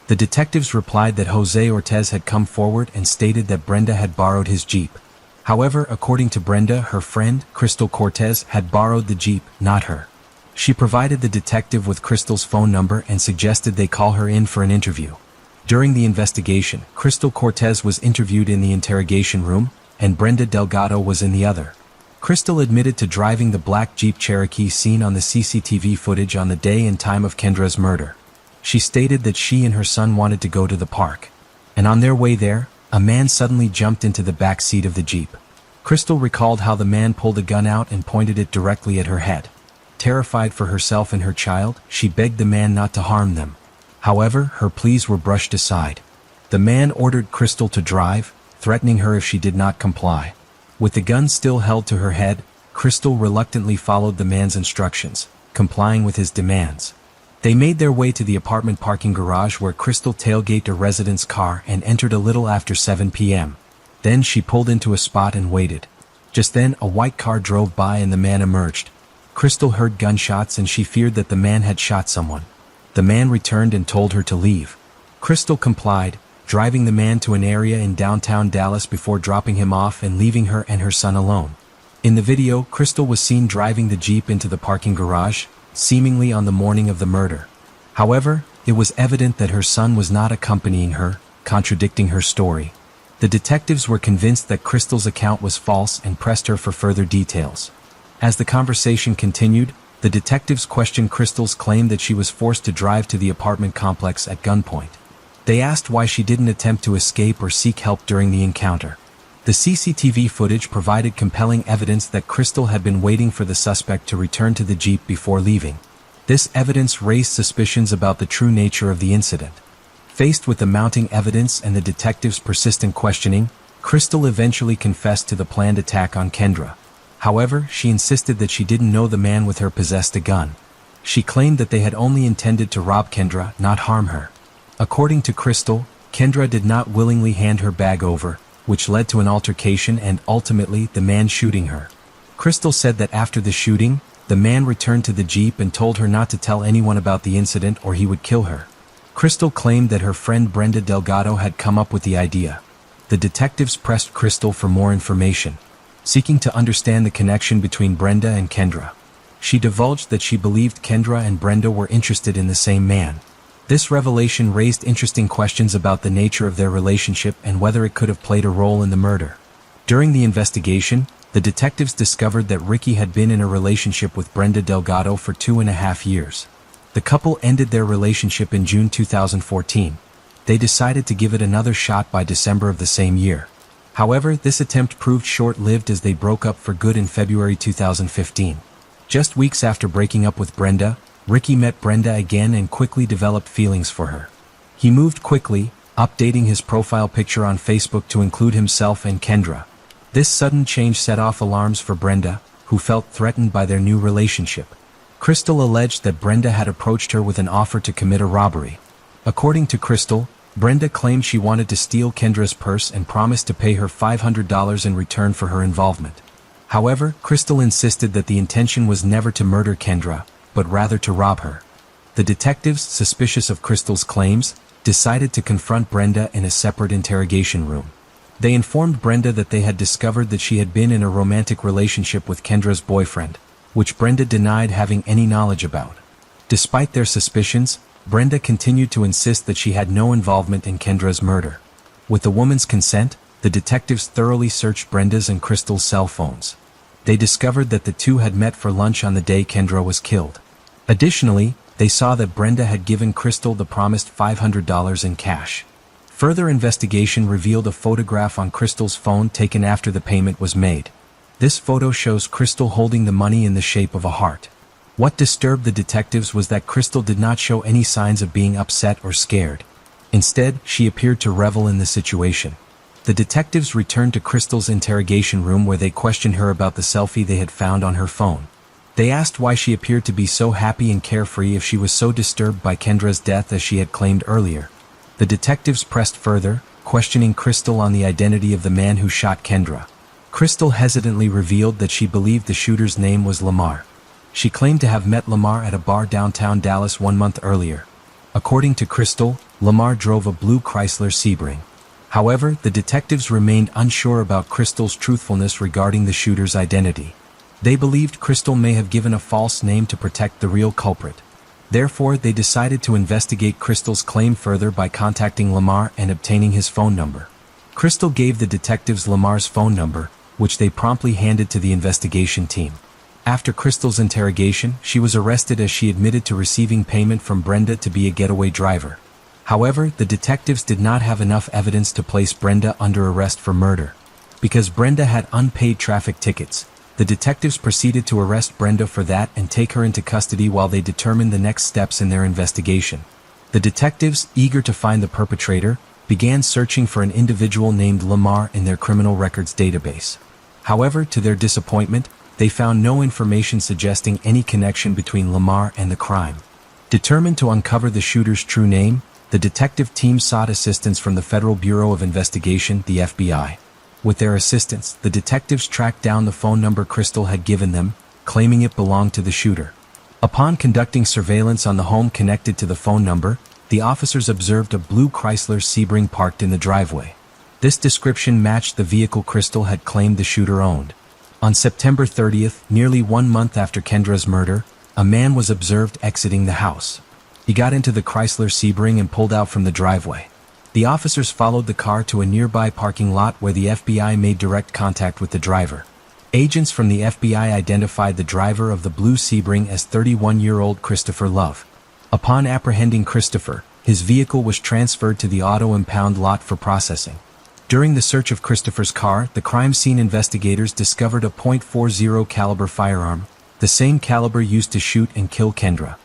The detectives replied that Jose Ortez had come forward and stated that Brenda had borrowed his Jeep. However, according to Brenda, her friend, Crystal Cortez, had borrowed the Jeep, not her. She provided the detective with Crystal's phone number and suggested they call her in for an interview. During the investigation, Crystal Cortez was interviewed in the interrogation room, and Brenda Delgado was in the other. Crystal admitted to driving the black Jeep Cherokee seen on the CCTV footage on the day and time of Kendra's murder. She stated that she and her son wanted to go to the park. And on their way there, a man suddenly jumped into the back seat of the Jeep. Crystal recalled how the man pulled a gun out and pointed it directly at her head. Terrified for herself and her child, she begged the man not to harm them. However, her pleas were brushed aside. The man ordered Crystal to drive, threatening her if she did not comply. With the gun still held to her head, Crystal reluctantly followed the man's instructions, complying with his demands. They made their way to the apartment parking garage where Crystal tailgated a resident's car and entered a little after 7 p.m. Then she pulled into a spot and waited. Just then, a white car drove by and the man emerged. Crystal heard gunshots and she feared that the man had shot someone. The man returned and told her to leave. Crystal complied, driving the man to an area in downtown Dallas before dropping him off and leaving her and her son alone. In the video, Crystal was seen driving the Jeep into the parking garage, seemingly on the morning of the murder. However, it was evident that her son was not accompanying her, contradicting her story. The detectives were convinced that Crystal's account was false and pressed her for further details. As the conversation continued, the detectives questioned Crystal's claim that she was forced to drive to the apartment complex at gunpoint. They asked why she didn't attempt to escape or seek help during the encounter. The CCTV footage provided compelling evidence that Crystal had been waiting for the suspect to return to the Jeep before leaving. This evidence raised suspicions about the true nature of the incident. Faced with the mounting evidence and the detectives' persistent questioning, Crystal eventually confessed to the planned attack on Kendra. However, she insisted that she didn't know the man with her possessed a gun. She claimed that they had only intended to rob Kendra, not harm her. According to Crystal, Kendra did not willingly hand her bag over, which led to an altercation and ultimately the man shooting her. Crystal said that after the shooting, the man returned to the Jeep and told her not to tell anyone about the incident or he would kill her. Crystal claimed that her friend Brenda Delgado had come up with the idea. The detectives pressed Crystal for more information, seeking to understand the connection between Brenda and Kendra. She divulged that she believed Kendra and Brenda were interested in the same man. This revelation raised interesting questions about the nature of their relationship and whether it could have played a role in the murder. During the investigation, the detectives discovered that Ricky had been in a relationship with Brenda Delgado for 2.5 years. The couple ended their relationship in June 2014. They decided to give it another shot by December of the same year. However, this attempt proved short-lived as they broke up for good in February 2015. Just weeks after breaking up with Brenda, Ricky met Brenda again and quickly developed feelings for her. He moved quickly, updating his profile picture on Facebook to include himself and Kendra. This sudden change set off alarms for Brenda, who felt threatened by their new relationship. Crystal alleged that Brenda had approached her with an offer to commit a robbery. According to Crystal, Brenda claimed she wanted to steal Kendra's purse and promised to pay her $500 in return for her involvement. However, Crystal insisted that the intention was never to murder Kendra, but rather to rob her. The detectives, suspicious of Crystal's claims, decided to confront Brenda in a separate interrogation room. They informed Brenda that they had discovered that she had been in a romantic relationship with Kendra's boyfriend, which Brenda denied having any knowledge about. Despite their suspicions, Brenda continued to insist that she had no involvement in Kendra's murder. With the woman's consent, the detectives thoroughly searched Brenda's and Crystal's cell phones. They discovered that the two had met for lunch on the day Kendra was killed. Additionally, they saw that Brenda had given Crystal the promised $500 in cash. Further investigation revealed a photograph on Crystal's phone taken after the payment was made. This photo shows Crystal holding the money in the shape of a heart. What disturbed the detectives was that Crystal did not show any signs of being upset or scared. Instead, she appeared to revel in the situation. The detectives returned to Crystal's interrogation room where they questioned her about the selfie they had found on her phone. They asked why she appeared to be so happy and carefree if she was so disturbed by Kendra's death as she had claimed earlier. The detectives pressed further, questioning Crystal on the identity of the man who shot Kendra. Crystal hesitantly revealed that she believed the shooter's name was Lamar. She claimed to have met Lamar at a bar downtown Dallas 1 month earlier. According to Crystal, Lamar drove a blue Chrysler Sebring. However, the detectives remained unsure about Crystal's truthfulness regarding the shooter's identity. They believed Crystal may have given a false name to protect the real culprit. Therefore, they decided to investigate Crystal's claim further by contacting Lamar and obtaining his phone number. Crystal gave the detectives Lamar's phone number, which they promptly handed to the investigation team. After Crystal's interrogation, she was arrested as she admitted to receiving payment from Brenda to be a getaway driver. However, the detectives did not have enough evidence to place Brenda under arrest for murder. Because Brenda had unpaid traffic tickets, the detectives proceeded to arrest Brenda for that and take her into custody while they determined the next steps in their investigation. The detectives, eager to find the perpetrator, began searching for an individual named Lamar in their criminal records database. However, to their disappointment, they found no information suggesting any connection between Lamar and the crime. Determined to uncover the shooter's true name, the detective team sought assistance from the Federal Bureau of Investigation, the FBI. With their assistance, the detectives tracked down the phone number Crystal had given them, claiming it belonged to the shooter. Upon conducting surveillance on the home connected to the phone number, the officers observed a blue Chrysler Sebring parked in the driveway. This description matched the vehicle Crystal had claimed the shooter owned. On September 30th, nearly 1 month after Kendra's murder, a man was observed exiting the house. He got into the Chrysler Sebring and pulled out from the driveway. The officers followed the car to a nearby parking lot where the FBI made direct contact with the driver. Agents from the FBI identified the driver of the blue Sebring as 31-year-old Christopher Love. Upon apprehending Christopher, his vehicle was transferred to the auto impound lot for processing. During the search of Christopher's car, the crime scene investigators discovered a .40 caliber firearm, the same caliber used to shoot and kill Kendra.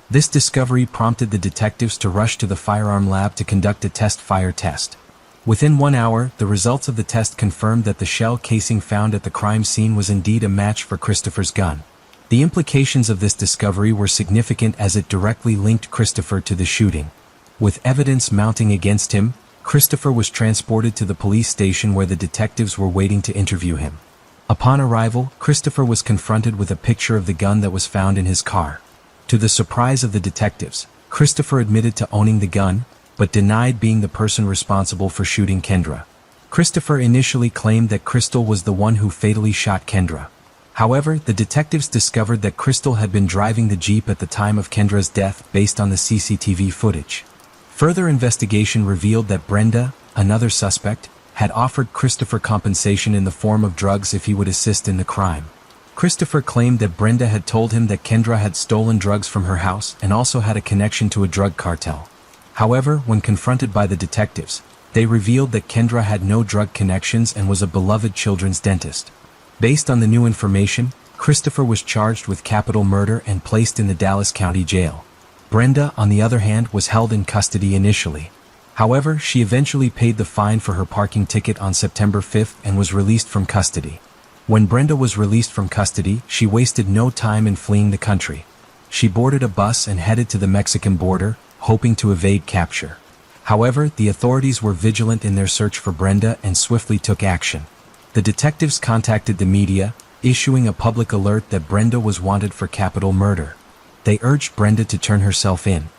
This discovery prompted the detectives to rush to the firearm lab to conduct a test-fire test. Within 1 hour, the results of the test confirmed that the shell casing found at the crime scene was indeed a match for Christopher's gun. The implications of this discovery were significant as it directly linked Christopher to the shooting. With evidence mounting against him, Christopher was transported to the police station where the detectives were waiting to interview him. Upon arrival, Christopher was confronted with a picture of the gun that was found in his car. To the surprise of the detectives, Christopher admitted to owning the gun, but denied being the person responsible for shooting Kendra. Christopher initially claimed that Crystal was the one who fatally shot Kendra. However, the detectives discovered that Crystal had been driving the Jeep at the time of Kendra's death based on the CCTV footage. Further investigation revealed that Brenda, another suspect, had offered Christopher compensation in the form of drugs if he would assist in the crime. Christopher claimed that Brenda had told him that Kendra had stolen drugs from her house and also had a connection to a drug cartel. However, when confronted by the detectives, they revealed that Kendra had no drug connections and was a beloved children's dentist. Based on the new information, Christopher was charged with capital murder and placed in the Dallas County Jail. Brenda, on the other hand, was held in custody initially. However, she eventually paid the fine for her parking ticket on September 5th and was released from custody. When Brenda was released from custody, she wasted no time in fleeing the country. She boarded a bus and headed to the Mexican border, hoping to evade capture. However, the authorities were vigilant in their search for Brenda and swiftly took action. The detectives contacted the media, issuing a public alert that Brenda was wanted for capital murder. They urged Brenda to turn herself in.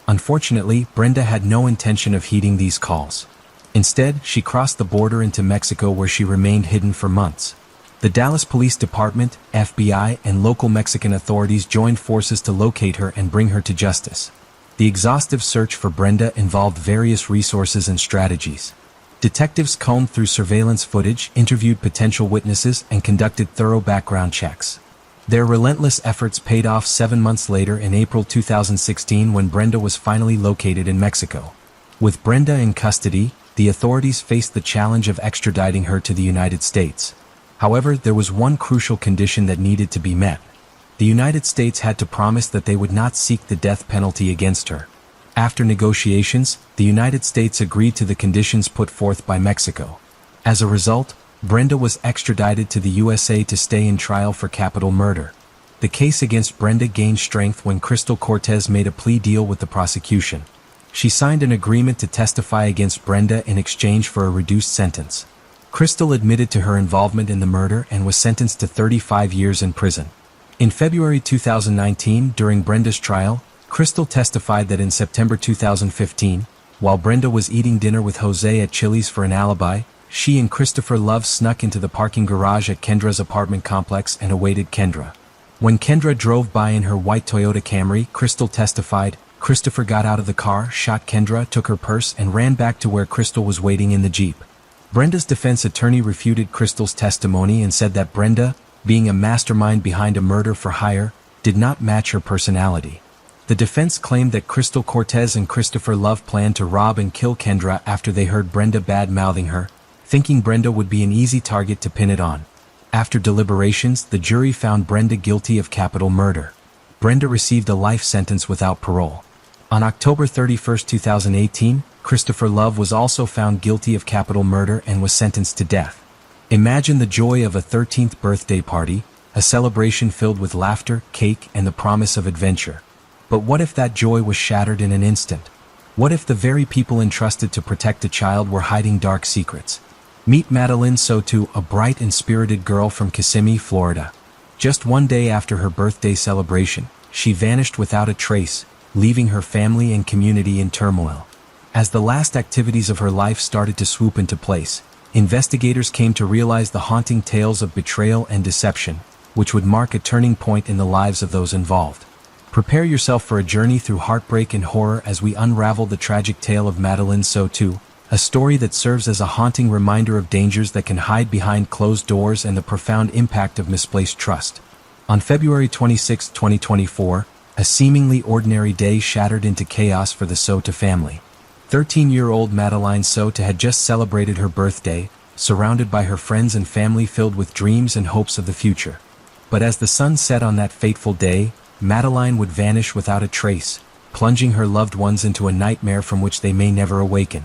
Unfortunately, Brenda had no intention of heeding these calls. Instead, she crossed the border into Mexico where she remained hidden for months. The Dallas Police Department, FBI, and local Mexican authorities joined forces to locate her and bring her to justice. The exhaustive search for Brenda involved various resources and strategies. Detectives combed through surveillance footage, interviewed potential witnesses, and conducted thorough background checks. Their relentless efforts paid off 7 months later in April 2016 when Brenda was finally located in Mexico. With Brenda in custody, the authorities faced the challenge of extraditing her to the United States. However, there was one crucial condition that needed to be met. The United States had to promise that they would not seek the death penalty against her. After negotiations, the United States agreed to the conditions put forth by Mexico. As a result, Brenda was extradited to the USA to stay in trial for capital murder. The case against Brenda gained strength when Crystal Cortez made a plea deal with the prosecution. She signed an agreement to testify against Brenda in exchange for a reduced sentence. Crystal admitted to her involvement in the murder and was sentenced to 35 years in prison. In February 2019, during Brenda's trial, Crystal testified that in September 2015, while Brenda was eating dinner with Jose at Chili's for an alibi, she and Christopher Love snuck into the parking garage at Kendra's apartment complex and awaited Kendra. When Kendra drove by in her white Toyota Camry, Crystal testified, Christopher got out of the car, shot Kendra, took her purse, and ran back to where Crystal was waiting in the Jeep. Brenda's defense attorney refuted Crystal's testimony and said that Brenda, being a mastermind behind a murder for hire, did not match her personality. The defense claimed that Crystal Cortez and Christopher Love planned to rob and kill Kendra after they heard Brenda bad-mouthing her, thinking Brenda would be an easy target to pin it on. After deliberations, the jury found Brenda guilty of capital murder. Brenda received a life sentence without parole. On October 31, 2018, Christopher Love was also found guilty of capital murder and was sentenced to death. Imagine the joy of a 13th birthday party, a celebration filled with laughter, cake, and the promise of adventure. But what if that joy was shattered in an instant? What if the very people entrusted to protect a child were hiding dark secrets? Meet Madeline Soto, a bright and spirited girl from Kissimmee, Florida. Just one day after her birthday celebration, she vanished without a trace, leaving her family and community in turmoil. As the last activities of her life started to swoop into place, investigators came to realize the haunting tales of betrayal and deception, which would mark a turning point in the lives of those involved. Prepare yourself for a journey through heartbreak and horror as we unravel the tragic tale of Madeline Soto, a story that serves as a haunting reminder of dangers that can hide behind closed doors and the profound impact of misplaced trust. On February 26, 2024, a seemingly ordinary day shattered into chaos for the Soto family. 13-year-old Madeline Soto had just celebrated her birthday, surrounded by her friends and family filled with dreams and hopes of the future. But as the sun set on that fateful day, Madeline would vanish without a trace, plunging her loved ones into a nightmare from which they may never awaken.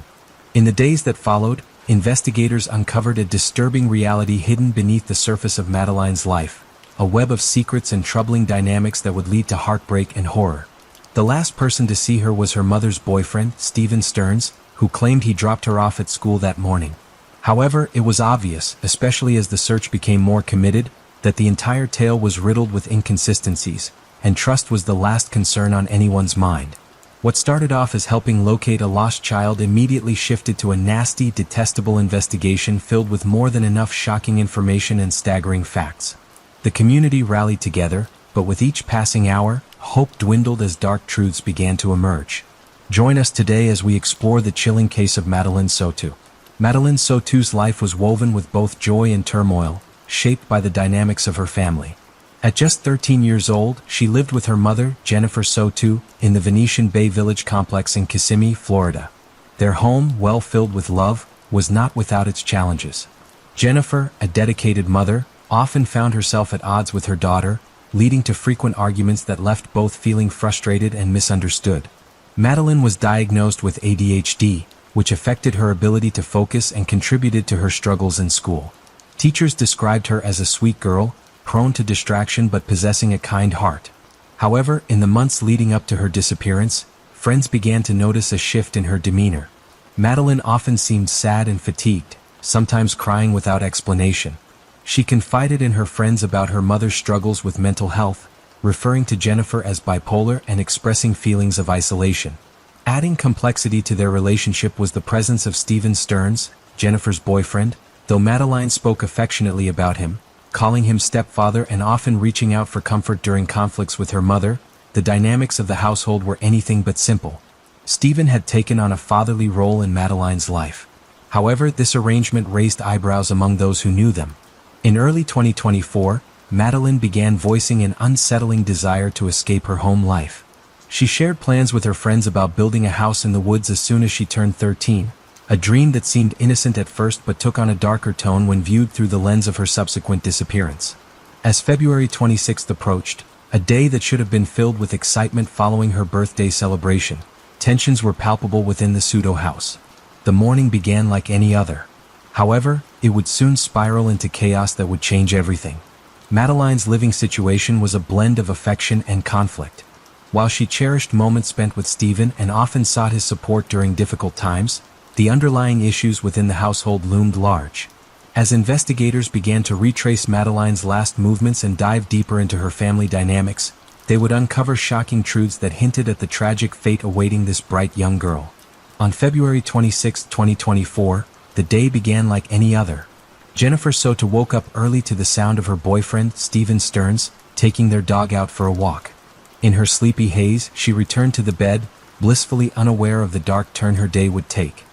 In the days that followed, investigators uncovered a disturbing reality hidden beneath the surface of Madeline's life, a web of secrets and troubling dynamics that would lead to heartbreak and horror. The last person to see her was her mother's boyfriend, Stephen Stearns, who claimed he dropped her off at school that morning. However, it was obvious, especially as the search became more committed, that the entire tale was riddled with inconsistencies, and trust was the last concern on anyone's mind. What started off as helping locate a lost child immediately shifted to a nasty, detestable investigation filled with more than enough shocking information and staggering facts. The community rallied together, but with each passing hour, hope dwindled as dark truths began to emerge. Join us today as we explore the chilling case of Madeline Soto. Madeline Soto's life was woven with both joy and turmoil, shaped by the dynamics of her family. At just 13 years old, she lived with her mother, Jennifer Soto, in the Venetian Bay Village complex in Kissimmee, Florida. Their home, well filled with love, was not without its challenges. Jennifer, a dedicated mother, often found herself at odds with her daughter, leading to frequent arguments that left both feeling frustrated and misunderstood. Madeline was diagnosed with ADHD, which affected her ability to focus and contributed to her struggles in school. Teachers described her as a sweet girl, prone to distraction but possessing a kind heart. However, in the months leading up to her disappearance, friends began to notice a shift in her demeanor. Madeline often seemed sad and fatigued, sometimes crying without explanation. She confided in her friends about her mother's struggles with mental health, referring to Jennifer as bipolar and expressing feelings of isolation. Adding complexity to their relationship was the presence of Stephen Stearns, Jennifer's boyfriend, though Madeline spoke affectionately about him, calling him stepfather and often reaching out for comfort during conflicts with her mother. The dynamics of the household were anything but simple. Stephen had taken on a fatherly role in Madeline's life. However, this arrangement raised eyebrows among those who knew them. In early 2024, Madeline began voicing an unsettling desire to escape her home life. She shared plans with her friends about building a house in the woods as soon as she turned 13, a dream that seemed innocent at first but took on a darker tone when viewed through the lens of her subsequent disappearance. As February 26th approached, a day that should have been filled with excitement following her birthday celebration, tensions were palpable within the Soto house. The morning began like any other. However, it would soon spiral into chaos that would change everything. Madeline's living situation was a blend of affection and conflict. While she cherished moments spent with Stephen and often sought his support during difficult times, the underlying issues within the household loomed large. As investigators began to retrace Madeline's last movements and dive deeper into her family dynamics, they would uncover shocking truths that hinted at the tragic fate awaiting this bright young girl. On February 26, 2024, the day began like any other. Jennifer Soto woke up early to the sound of her boyfriend, Stephen Stearns, taking their dog out for a walk. In her sleepy haze, she returned to the bed, blissfully unaware of the dark turn her day would take.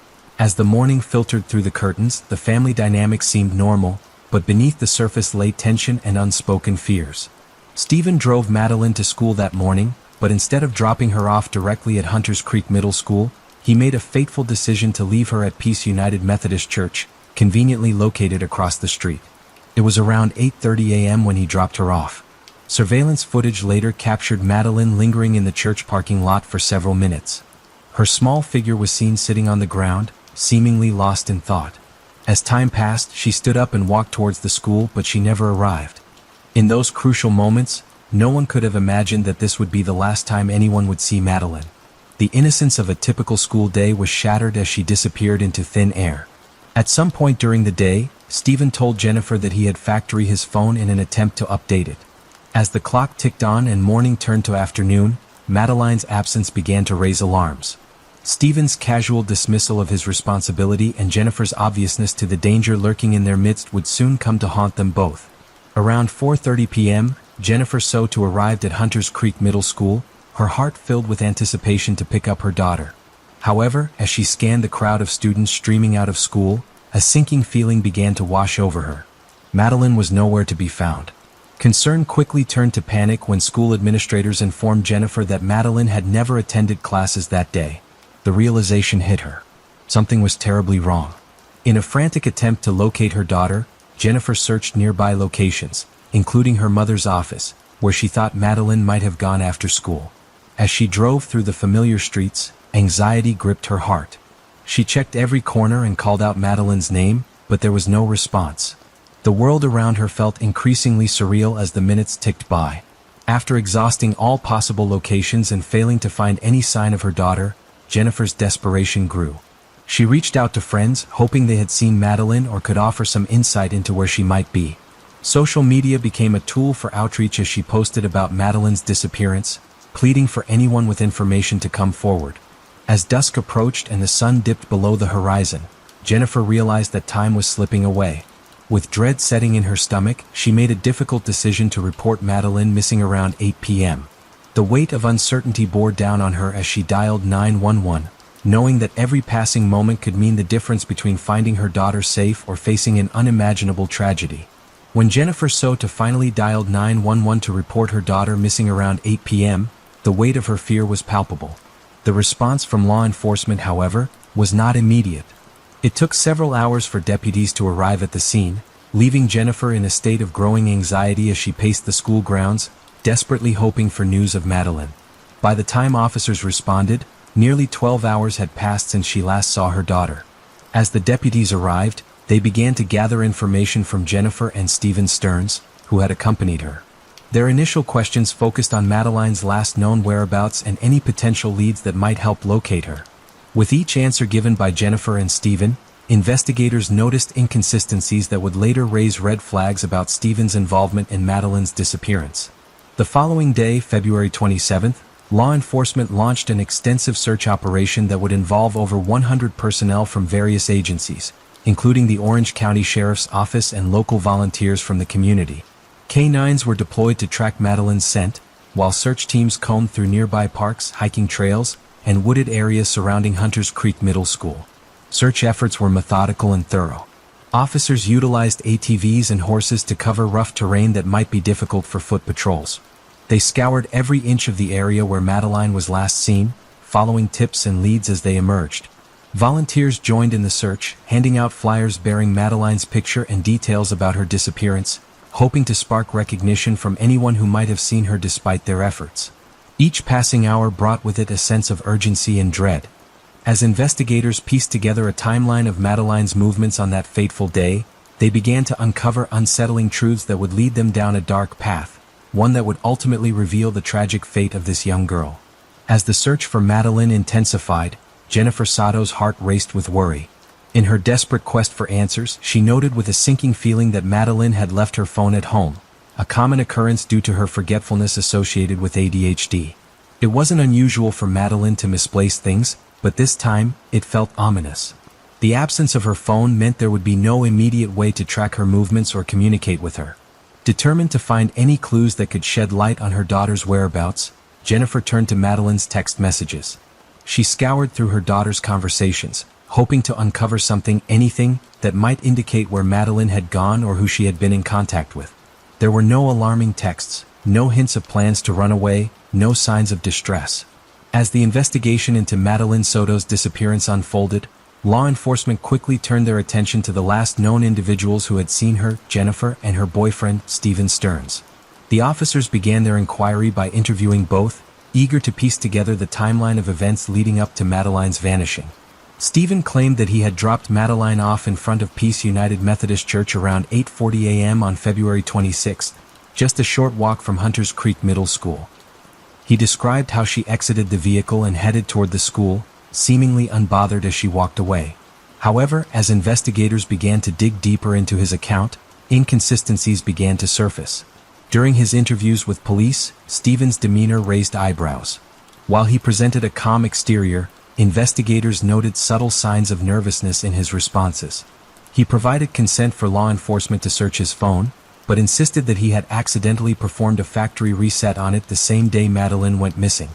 As the morning filtered through the curtains, the family dynamic seemed normal, but beneath the surface lay tension and unspoken fears. Stephen drove Madeline to school that morning, but instead of dropping her off directly at Hunters Creek Middle School, he made a fateful decision to leave her at Peace United Methodist Church, conveniently located across the street. It was around 8:30 a.m. when he dropped her off. Surveillance footage later captured Madeline lingering in the church parking lot for several minutes. Her small figure was seen sitting on the ground, seemingly lost in thought. As time passed, she stood up and walked towards the school, but she never arrived. In those crucial moments, no one could have imagined that this would be the last time anyone would see Madeline. The innocence of a typical school day was shattered as she disappeared into thin air. At some point during the day, Stephen told Jennifer that he had factory his phone in an attempt to update it. As the clock ticked on and morning turned to afternoon, Madeline's absence began to raise alarms. Stephen's casual dismissal of his responsibility and Jennifer's obviousness to the danger lurking in their midst would soon come to haunt them both. Around 4:30 p.m., Jennifer Soto arrived at Hunters Creek Middle School, her heart filled with anticipation to pick up her daughter. However, as she scanned the crowd of students streaming out of school, a sinking feeling began to wash over her. Madeline was nowhere to be found. Concern quickly turned to panic when school administrators informed Jennifer that Madeline had never attended classes that day. The realization hit her. Something was terribly wrong. In a frantic attempt to locate her daughter, Jennifer searched nearby locations, including her mother's office, where she thought Madeline might have gone after school. As she drove through the familiar streets, anxiety gripped her heart. She checked every corner and called out Madeline's name, but there was no response. The world around her felt increasingly surreal as the minutes ticked by. After exhausting all possible locations and failing to find any sign of her daughter, Jennifer's desperation grew. She reached out to friends, hoping they had seen Madeline or could offer some insight into where she might be. Social media became a tool for outreach as she posted about Madeline's disappearance, pleading for anyone with information to come forward. As dusk approached and the sun dipped below the horizon, Jennifer realized that time was slipping away. With dread setting in her stomach, she made a difficult decision to report Madeline missing around 8 p.m. The weight of uncertainty bore down on her as she dialed 911, knowing that every passing moment could mean the difference between finding her daughter safe or facing an unimaginable tragedy. When Jennifer Soto finally dialed 911 to report her daughter missing around 8 p.m., the weight of her fear was palpable. The response from law enforcement, however, was not immediate. It took several hours for deputies to arrive at the scene, leaving Jennifer in a state of growing anxiety as she paced the school grounds, desperately hoping for news of Madeline. By the time officers responded, nearly 12 hours had passed since she last saw her daughter. As the deputies arrived, they began to gather information from Jennifer and Stephen Stearns, who had accompanied her. Their initial questions focused on Madeline's last known whereabouts and any potential leads that might help locate her. With each answer given by Jennifer and Stephen, investigators noticed inconsistencies that would later raise red flags about Stephen's involvement in Madeline's disappearance. The following day, February 27th, law enforcement launched an extensive search operation that would involve over 100 personnel from various agencies, including the Orange County Sheriff's Office and local volunteers from the community. K-9s were deployed to track Madeline's scent, while search teams combed through nearby parks, hiking trails, and wooded areas surrounding Hunters Creek Middle School. Search efforts were methodical and thorough. Officers utilized ATVs and horses to cover rough terrain that might be difficult for foot patrols. They scoured every inch of the area where Madeline was last seen, following tips and leads as they emerged. Volunteers joined in the search, handing out flyers bearing Madeline's picture and details about her disappearance, hoping to spark recognition from anyone who might have seen her despite their efforts. Each passing hour brought with it a sense of urgency and dread. As investigators pieced together a timeline of Madeline's movements on that fateful day, they began to uncover unsettling truths that would lead them down a dark path, one that would ultimately reveal the tragic fate of this young girl. As the search for Madeline intensified, Jennifer Soto's heart raced with worry. In her desperate quest for answers, she noted with a sinking feeling that Madeline had left her phone at home, a common occurrence due to her forgetfulness associated with ADHD. It wasn't unusual for Madeline to misplace things, but this time, it felt ominous. The absence of her phone meant there would be no immediate way to track her movements or communicate with her. Determined to find any clues that could shed light on her daughter's whereabouts, Jennifer turned to Madeline's text messages. She scoured through her daughter's conversations, hoping to uncover anything that might indicate where Madeline had gone or who she had been in contact with. There were no alarming texts, no hints of plans to run away, no signs of distress. As the investigation into Madeline Soto's disappearance unfolded, law enforcement quickly turned their attention to the last known individuals who had seen her, Jennifer, and her boyfriend, Stephen Stearns. The officers began their inquiry by interviewing both, eager to piece together the timeline of events leading up to Madeline's vanishing. Stephen claimed that he had dropped Madeline off in front of Peace United Methodist Church around 8:40 a.m. on February 26, just a short walk from Hunters Creek Middle School. He described how she exited the vehicle and headed toward the school, seemingly unbothered as she walked away. However, as investigators began to dig deeper into his account, inconsistencies began to surface. During his interviews with police, Stephen's demeanor raised eyebrows. While he presented a calm exterior, investigators noted subtle signs of nervousness in his responses. He provided consent for law enforcement to search his phone, but insisted that he had accidentally performed a factory reset on it the same day Madeline went missing.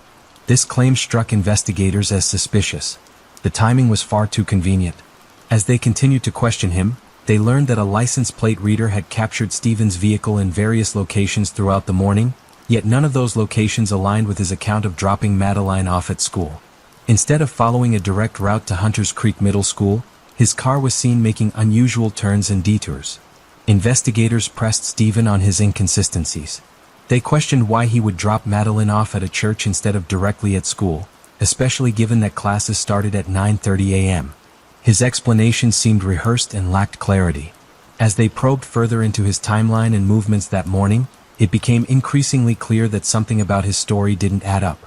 This claim struck investigators as suspicious. The timing was far too convenient. As they continued to question him, they learned that a license plate reader had captured Stephen's vehicle in various locations throughout the morning, yet none of those locations aligned with his account of dropping Madeline off at school. Instead of following a direct route to Hunters Creek Middle School, his car was seen making unusual turns and detours. Investigators pressed Stephen on his inconsistencies. They questioned why he would drop Madeline off at a church instead of directly at school, especially given that classes started at 9:30 a.m. His explanation seemed rehearsed and lacked clarity. As they probed further into his timeline and movements that morning, it became increasingly clear that something about his story didn't add up.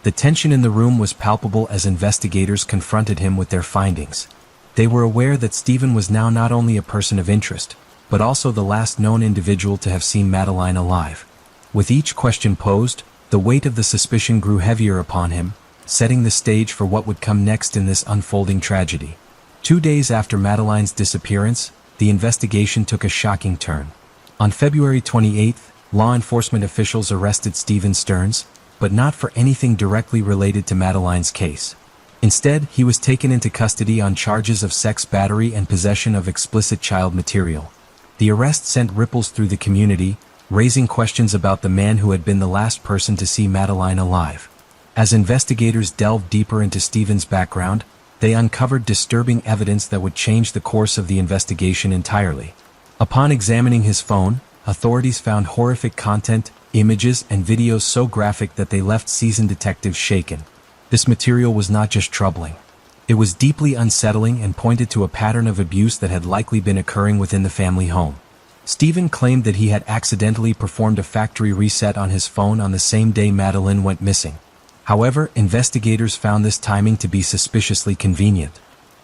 The tension in the room was palpable as investigators confronted him with their findings. They were aware that Stephen was now not only a person of interest, but also the last known individual to have seen Madeline alive. With each question posed, the weight of the suspicion grew heavier upon him, setting the stage for what would come next in this unfolding tragedy. 2 days after Madeline's disappearance, the investigation took a shocking turn. On February 28, law enforcement officials arrested Stephen Stearns, but not for anything directly related to Madeline's case. Instead, he was taken into custody on charges of sex battery and possession of explicit child material. The arrest sent ripples through the community, raising questions about the man who had been the last person to see Madeline alive. As investigators delved deeper into Stephen's background, they uncovered disturbing evidence that would change the course of the investigation entirely. Upon examining his phone, authorities found horrific content, images, and videos so graphic that they left seasoned detectives shaken. This material was not just troubling. It was deeply unsettling and pointed to a pattern of abuse that had likely been occurring within the family home. Stephen claimed that he had accidentally performed a factory reset on his phone on the same day Madeline went missing. However, investigators found this timing to be suspiciously convenient.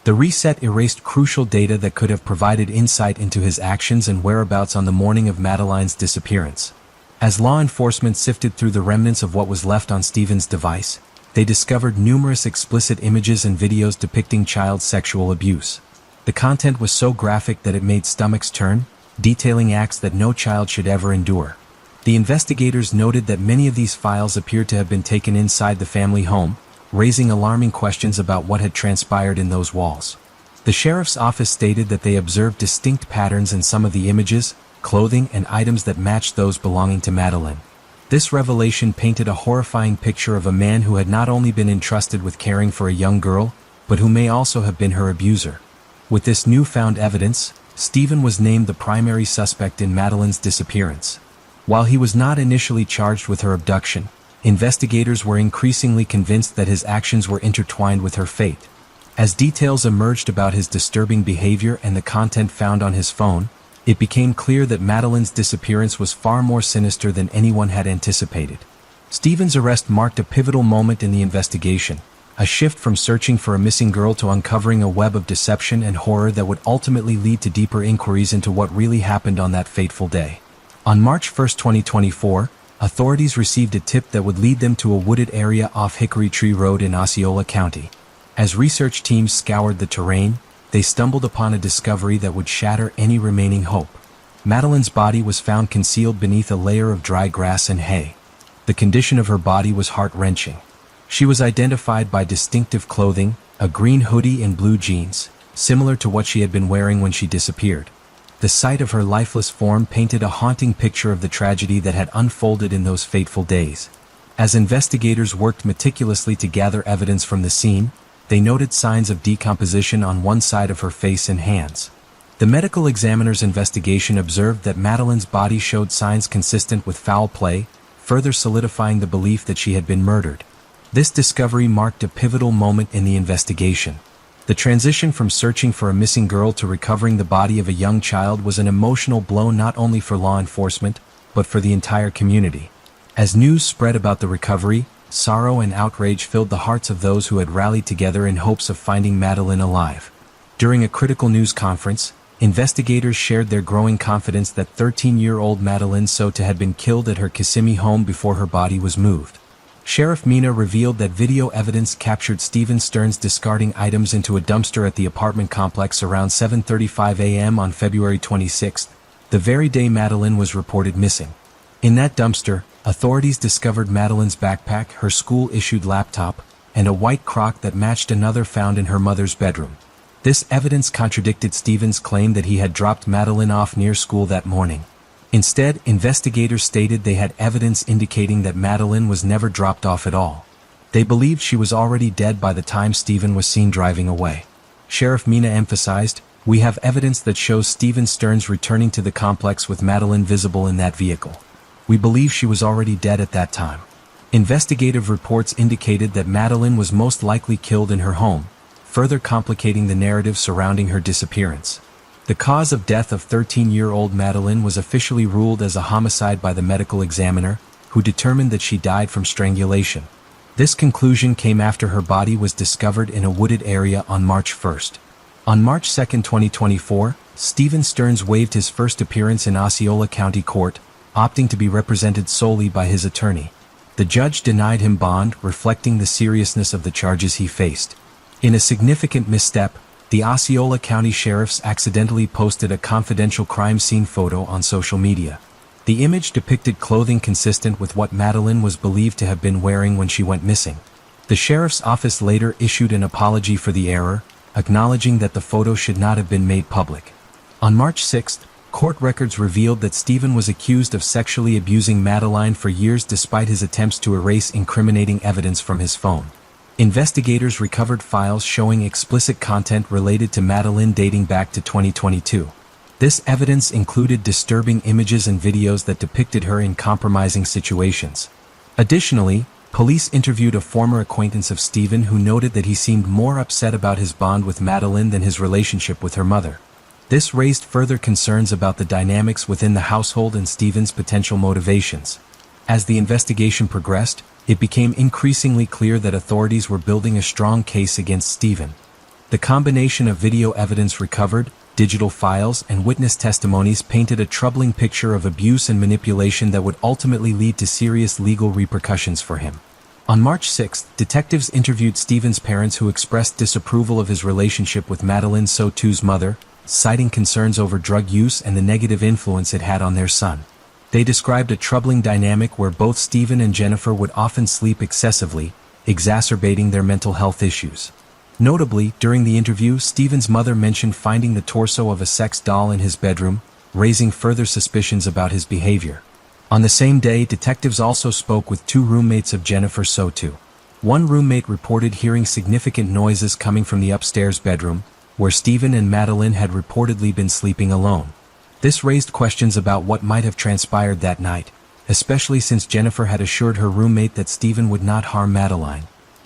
The reset erased crucial data that could have provided insight into his actions and whereabouts on the morning of Madeline's disappearance. As law enforcement sifted through the remnants of what was left on Stephen's device, they discovered numerous explicit images and videos depicting child sexual abuse. The content was so graphic that it made stomachs turn, detailing acts that no child should ever endure. The investigators noted that many of these files appeared to have been taken inside the family home, raising alarming questions about what had transpired in those walls. The sheriff's office stated that they observed distinct patterns in some of the images, clothing, and items that matched those belonging to Madeline. This revelation painted a horrifying picture of a man who had not only been entrusted with caring for a young girl, but who may also have been her abuser. With this newfound evidence, Stephen was named the primary suspect in Madeline's disappearance. While he was not initially charged with her abduction, investigators were increasingly convinced that his actions were intertwined with her fate. As details emerged about his disturbing behavior and the content found on his phone, it became clear that Madeline's disappearance was far more sinister than anyone had anticipated. Stephen's arrest marked a pivotal moment in the investigation, a shift from searching for a missing girl to uncovering a web of deception and horror that would ultimately lead to deeper inquiries into what really happened on that fateful day. On March 1, 2024, authorities received a tip that would lead them to a wooded area off Hickory Tree Road in Osceola County. As research teams scoured the terrain, they stumbled upon a discovery that would shatter any remaining hope. Madeline's body was found concealed beneath a layer of dry grass and hay. The condition of her body was heart-wrenching. She was identified by distinctive clothing, a green hoodie and blue jeans, similar to what she had been wearing when she disappeared. The sight of her lifeless form painted a haunting picture of the tragedy that had unfolded in those fateful days. As investigators worked meticulously to gather evidence from the scene, they noted signs of decomposition on one side of her face and hands. The medical examiner's investigation observed that Madeline's body showed signs consistent with foul play, further solidifying the belief that she had been murdered. This discovery marked a pivotal moment in the investigation. The transition from searching for a missing girl to recovering the body of a young child was an emotional blow not only for law enforcement, but for the entire community. As news spread about the recovery, sorrow and outrage filled the hearts of those who had rallied together in hopes of finding Madeline alive. During a critical news conference, investigators shared their growing confidence that 13-year-old Madeline Soto had been killed at her Kissimmee home before her body was moved. Sheriff Mina revealed that video evidence captured Stephen Stearns discarding items into a dumpster at the apartment complex around 7:35 a.m. on February 26, the very day Madeline was reported missing. In that dumpster, authorities discovered Madeline's backpack, her school-issued laptop, and a white crock that matched another found in her mother's bedroom. This evidence contradicted Stephen's claim that he had dropped Madeline off near school that morning. Instead, investigators stated they had evidence indicating that Madeline was never dropped off at all. They believed she was already dead by the time Stephen was seen driving away. Sheriff Mina emphasized, "We have evidence that shows Stephen Stearns returning to the complex with Madeline visible in that vehicle. We believe she was already dead at that time." Investigative reports indicated that Madeline was most likely killed in her home, further complicating the narrative surrounding her disappearance. The cause of death of 13-year-old Madeline was officially ruled as a homicide by the medical examiner, who determined that she died from strangulation. This conclusion came after her body was discovered in a wooded area on March 1. On March 2, 2024, Stephen Stearns waived his first appearance in Osceola County Court, opting to be represented solely by his attorney. The judge denied him bond, reflecting the seriousness of the charges he faced. In a significant misstep, the Osceola County Sheriff's accidentally posted a confidential crime scene photo on social media. The image depicted clothing consistent with what Madeline was believed to have been wearing when she went missing. The sheriff's office later issued an apology for the error, acknowledging that the photo should not have been made public. On March 6, court records revealed that Stephen was accused of sexually abusing Madeline for years despite his attempts to erase incriminating evidence from his phone. Investigators recovered files showing explicit content related to Madeline dating back to 2022. This evidence included disturbing images and videos that depicted her in compromising situations. Additionally, police interviewed a former acquaintance of Stephen who noted that he seemed more upset about his bond with Madeline than his relationship with her mother. This raised further concerns about the dynamics within the household and Stephen's potential motivations. As the investigation progressed, it became increasingly clear that authorities were building a strong case against Stephen. The combination of video evidence recovered, digital files, and witness testimonies painted a troubling picture of abuse and manipulation that would ultimately lead to serious legal repercussions for him. On March 6, detectives interviewed Stephen's parents who expressed disapproval of his relationship with Madeline Soto's mother, citing concerns over drug use and the negative influence it had on their son. They described a troubling dynamic where both Stephen and Jennifer would often sleep excessively, exacerbating their mental health issues. Notably, during the interview, Stephen's mother mentioned finding the torso of a sex doll in his bedroom, raising further suspicions about his behavior. On the same day, detectives also spoke with two roommates of Jennifer Soto. One roommate reported hearing significant noises coming from the upstairs bedroom, where Stephen and Madeline had reportedly been sleeping alone. This raised questions about what might have transpired that night, especially since Jennifer had assured her roommate that Stephen would not harm Madeline.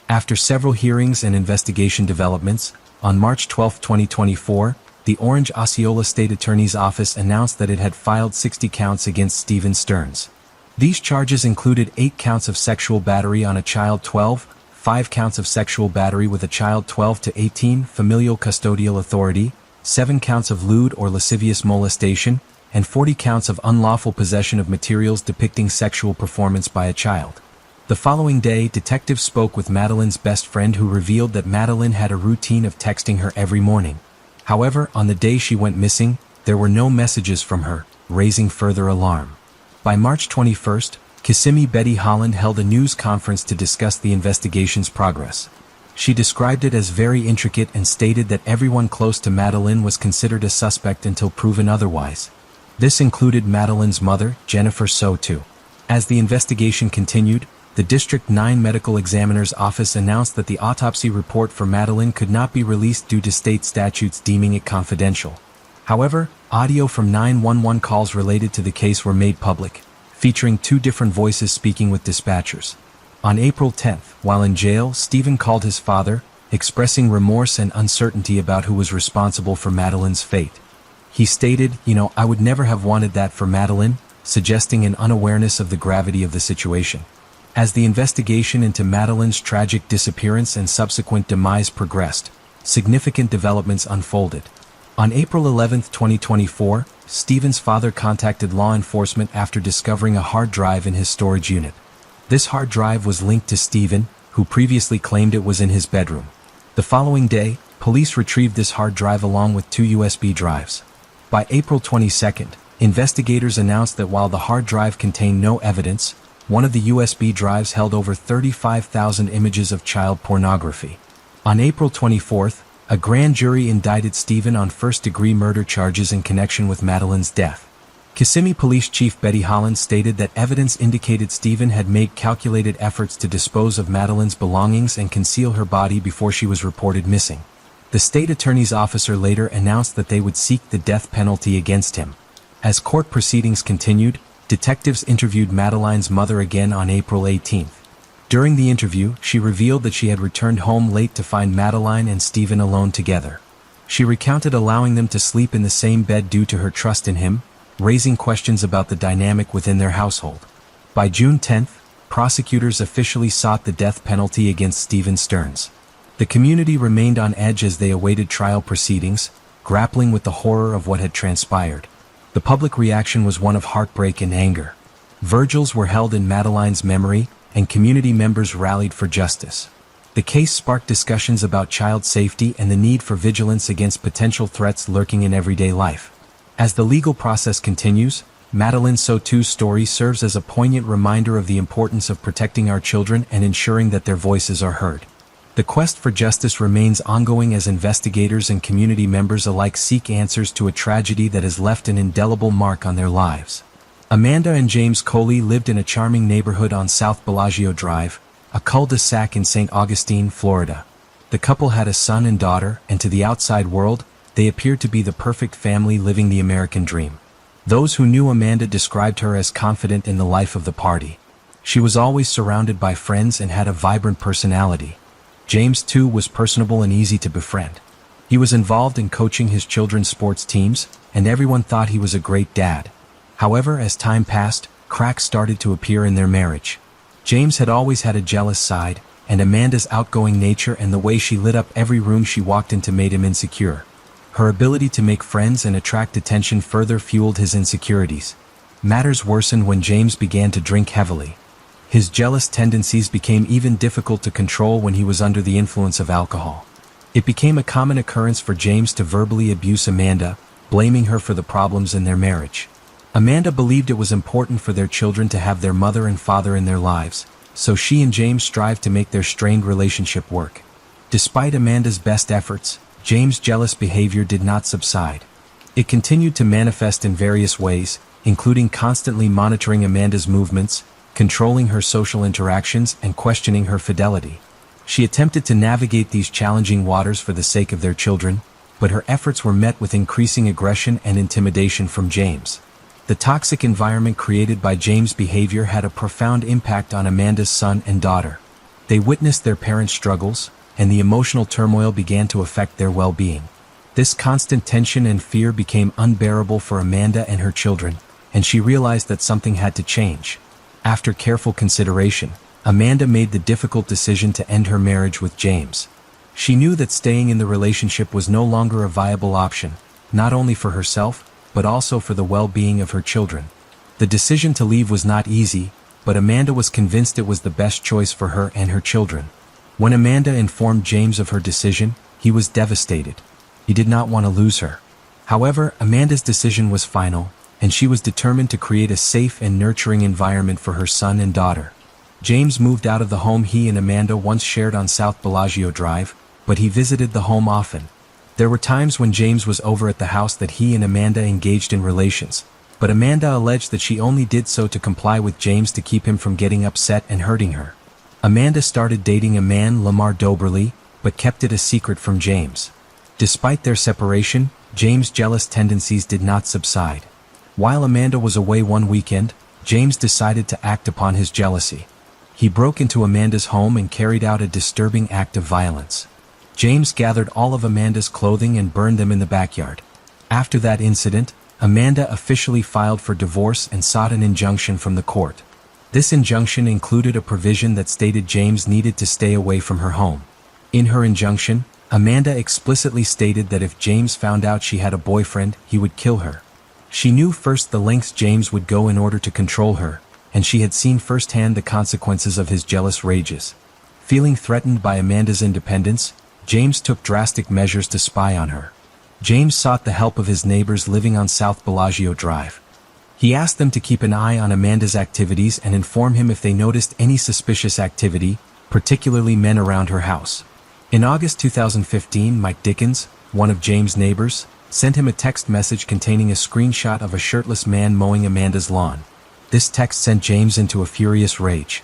After several hearings and investigation developments, on March 12, 2024, the Orange Osceola State Attorney's Office announced that it had filed 60 counts against Stephen Stearns. These charges included 8 counts of sexual battery on a child 12, 5 counts of sexual battery with a child 12 to 18, familial custodial authority, 7 counts of lewd or lascivious molestation, and 40 counts of unlawful possession of materials depicting sexual performance by a child. The following day, detectives spoke with Madeline's best friend, who revealed that Madeline had a routine of texting her every morning. However, on the day she went missing, there were no messages from her, raising further alarm. By March 21st, Kissimmee Betty Holland held a news conference to discuss the investigation's progress. She described it as very intricate and stated that everyone close to Madeline was considered a suspect until proven otherwise. This included Madeline's mother, Jennifer Soto. As the investigation continued, the District 9 Medical Examiner's Office announced that the autopsy report for Madeline could not be released due to state statutes deeming it confidential. However, audio from 911 calls related to the case were made public, featuring 2 different voices speaking with dispatchers. On April 10th, while in jail, Stephen called his father, expressing remorse and uncertainty about who was responsible for Madeline's fate. He stated, "I would never have wanted that for Madeline," suggesting an unawareness of the gravity of the situation. As the investigation into Madeline's tragic disappearance and subsequent demise progressed, significant developments unfolded. On April 11, 2024, Stephen's father contacted law enforcement after discovering a hard drive in his storage unit. This hard drive was linked to Stephen, who previously claimed it was in his bedroom. The following day, police retrieved this hard drive along with 2 USB drives. By April 22nd, investigators announced that while the hard drive contained no evidence, one of the USB drives held over 35,000 images of child pornography. On April 24th, a grand jury indicted Stephen on first-degree murder charges in connection with Madeline's death. Kissimmee Police Chief Betty Holland stated that evidence indicated Stephen had made calculated efforts to dispose of Madeline's belongings and conceal her body before she was reported missing. The state attorney's officer later announced that they would seek the death penalty against him. As court proceedings continued, detectives interviewed Madeline's mother again on April 18th. During the interview, she revealed that she had returned home late to find Madeline and Stephen alone together. She recounted allowing them to sleep in the same bed due to her trust in him, raising questions about the dynamic within their household. By June 10th, prosecutors officially sought the death penalty against Stephen Stearns. The community remained on edge as they awaited trial proceedings, grappling with the horror of what had transpired. The public reaction was one of heartbreak and anger. Vigils were held in Madeline's memory, and community members rallied for justice. The case sparked discussions about child safety and the need for vigilance against potential threats lurking in everyday life. As the legal process continues, Madeline Soto's story serves as a poignant reminder of the importance of protecting our children and ensuring that their voices are heard. The quest for justice remains ongoing as investigators and community members alike seek answers to a tragedy that has left an indelible mark on their lives. Amanda and James Coley lived in a charming neighborhood on South Bellagio Drive, a cul-de-sac in St. Augustine, Florida. The couple had a son and daughter, and to the outside world, they appeared to be the perfect family living the American dream. Those who knew Amanda described her as confident in the life of the party. She was always surrounded by friends and had a vibrant personality. James, too, was personable and easy to befriend. He was involved in coaching his children's sports teams, and everyone thought he was a great dad. However, as time passed, cracks started to appear in their marriage. James had always had a jealous side, and Amanda's outgoing nature and the way she lit up every room she walked into made him insecure. Her ability to make friends and attract attention further fueled his insecurities. Matters worsened when James began to drink heavily. His jealous tendencies became even difficult to control when he was under the influence of alcohol. It became a common occurrence for James to verbally abuse Amanda, blaming her for the problems in their marriage. Amanda believed it was important for their children to have their mother and father in their lives, so she and James strived to make their strained relationship work. Despite Amanda's best efforts, James' jealous behavior did not subside. It continued to manifest in various ways, including constantly monitoring Amanda's movements, controlling her social interactions, and questioning her fidelity. She attempted to navigate these challenging waters for the sake of their children, but her efforts were met with increasing aggression and intimidation from James. The toxic environment created by James' behavior had a profound impact on Amanda's son and daughter. They witnessed their parents' struggles, and the emotional turmoil began to affect their well-being. This constant tension and fear became unbearable for Amanda and her children, and she realized that something had to change. After careful consideration, Amanda made the difficult decision to end her marriage with James. She knew that staying in the relationship was no longer a viable option, not only for herself, but also for the well-being of her children. The decision to leave was not easy, but Amanda was convinced it was the best choice for her and her children. When Amanda informed James of her decision, he was devastated. He did not want to lose her. However, Amanda's decision was final, and she was determined to create a safe and nurturing environment for her son and daughter. James moved out of the home he and Amanda once shared on South Bellagio Drive, but he visited the home often. There were times when James was over at the house that he and Amanda engaged in relations, but Amanda alleged that she only did so to comply with James to keep him from getting upset and hurting her. Amanda started dating a man, Lamar Doberly, but kept it a secret from James. Despite their separation, James' jealous tendencies did not subside. While Amanda was away one weekend, James decided to act upon his jealousy. He broke into Amanda's home and carried out a disturbing act of violence. James gathered all of Amanda's clothing and burned them in the backyard. After that incident, Amanda officially filed for divorce and sought an injunction from the court. This injunction included a provision that stated James needed to stay away from her home. In her injunction, Amanda explicitly stated that if James found out she had a boyfriend, he would kill her. She knew first the lengths James would go in order to control her, and she had seen firsthand the consequences of his jealous rages. Feeling threatened by Amanda's independence, James took drastic measures to spy on her. James sought the help of his neighbors living on South Bellagio Drive. He asked them to keep an eye on Amanda's activities and inform him if they noticed any suspicious activity, particularly men around her house. In August 2015, Mike Dickens, one of James' neighbors, sent him a text message containing a screenshot of a shirtless man mowing Amanda's lawn. This text sent James into a furious rage.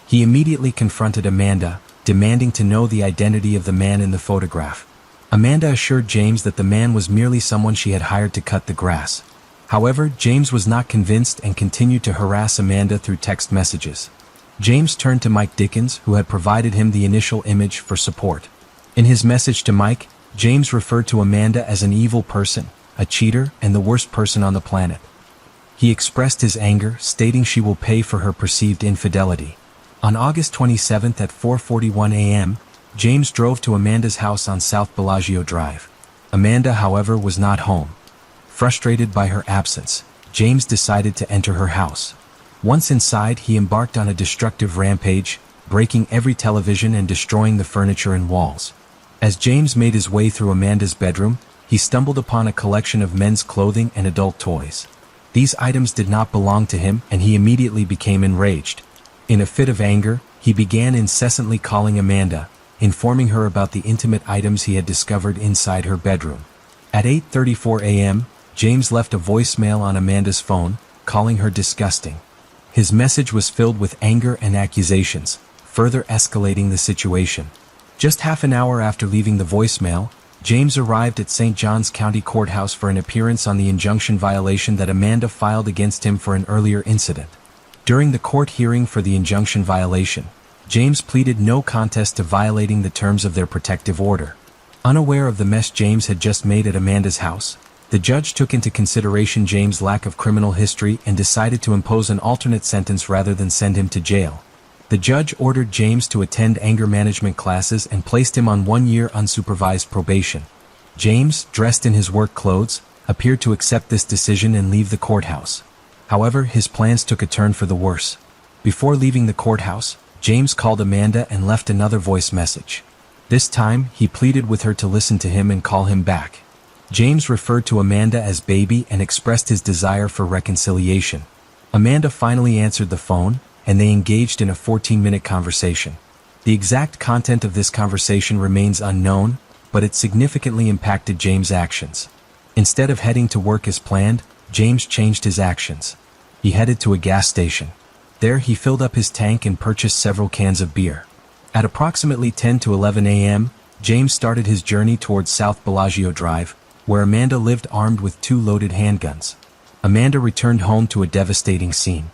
He immediately confronted Amanda, demanding to know the identity of the man in the photograph. Amanda assured James that the man was merely someone she had hired to cut the grass. However, James was not convinced and continued to harass Amanda through text messages. James turned to Mike Dickens, who had provided him the initial image, for support. In his message to Mike, James referred to Amanda as an evil person, a cheater, and the worst person on the planet. He expressed his anger, stating she will pay for her perceived infidelity. On August 27 at 4:41 a.m., James drove to Amanda's house on South Bellagio Drive. Amanda, however, was not home. Frustrated by her absence, James decided to enter her house. Once inside, he embarked on a destructive rampage, breaking every television and destroying the furniture and walls. As James made his way through Amanda's bedroom, he stumbled upon a collection of men's clothing and adult toys. These items did not belong to him, and he immediately became enraged. In a fit of anger, he began incessantly calling Amanda, informing her about the intimate items he had discovered inside her bedroom. At 8:34 a.m., James left a voicemail on Amanda's phone, calling her disgusting. His message was filled with anger and accusations, further escalating the situation. Just half an hour after leaving the voicemail, James arrived at St. Johns County Courthouse for an appearance on the injunction violation that Amanda filed against him for an earlier incident. During the court hearing for the injunction violation, James pleaded no contest to violating the terms of their protective order. Unaware of the mess James had just made at Amanda's house, the judge took into consideration James' lack of criminal history and decided to impose an alternate sentence rather than send him to jail. The judge ordered James to attend anger management classes and placed him on 1 year unsupervised probation. James, dressed in his work clothes, appeared to accept this decision and leave the courthouse. However, his plans took a turn for the worse. Before leaving the courthouse, James called Amanda and left another voice message. This time, he pleaded with her to listen to him and call him back. James referred to Amanda as baby and expressed his desire for reconciliation. Amanda finally answered the phone, and they engaged in a 14-minute conversation. The exact content of this conversation remains unknown, but it significantly impacted James' actions. Instead of heading to work as planned, James changed his actions. He headed to a gas station. There he filled up his tank and purchased several cans of beer. At approximately 10 to 11 a.m., James started his journey towards South Bellagio Drive, where Amanda lived armed with 2 loaded handguns. Amanda returned home to a devastating scene.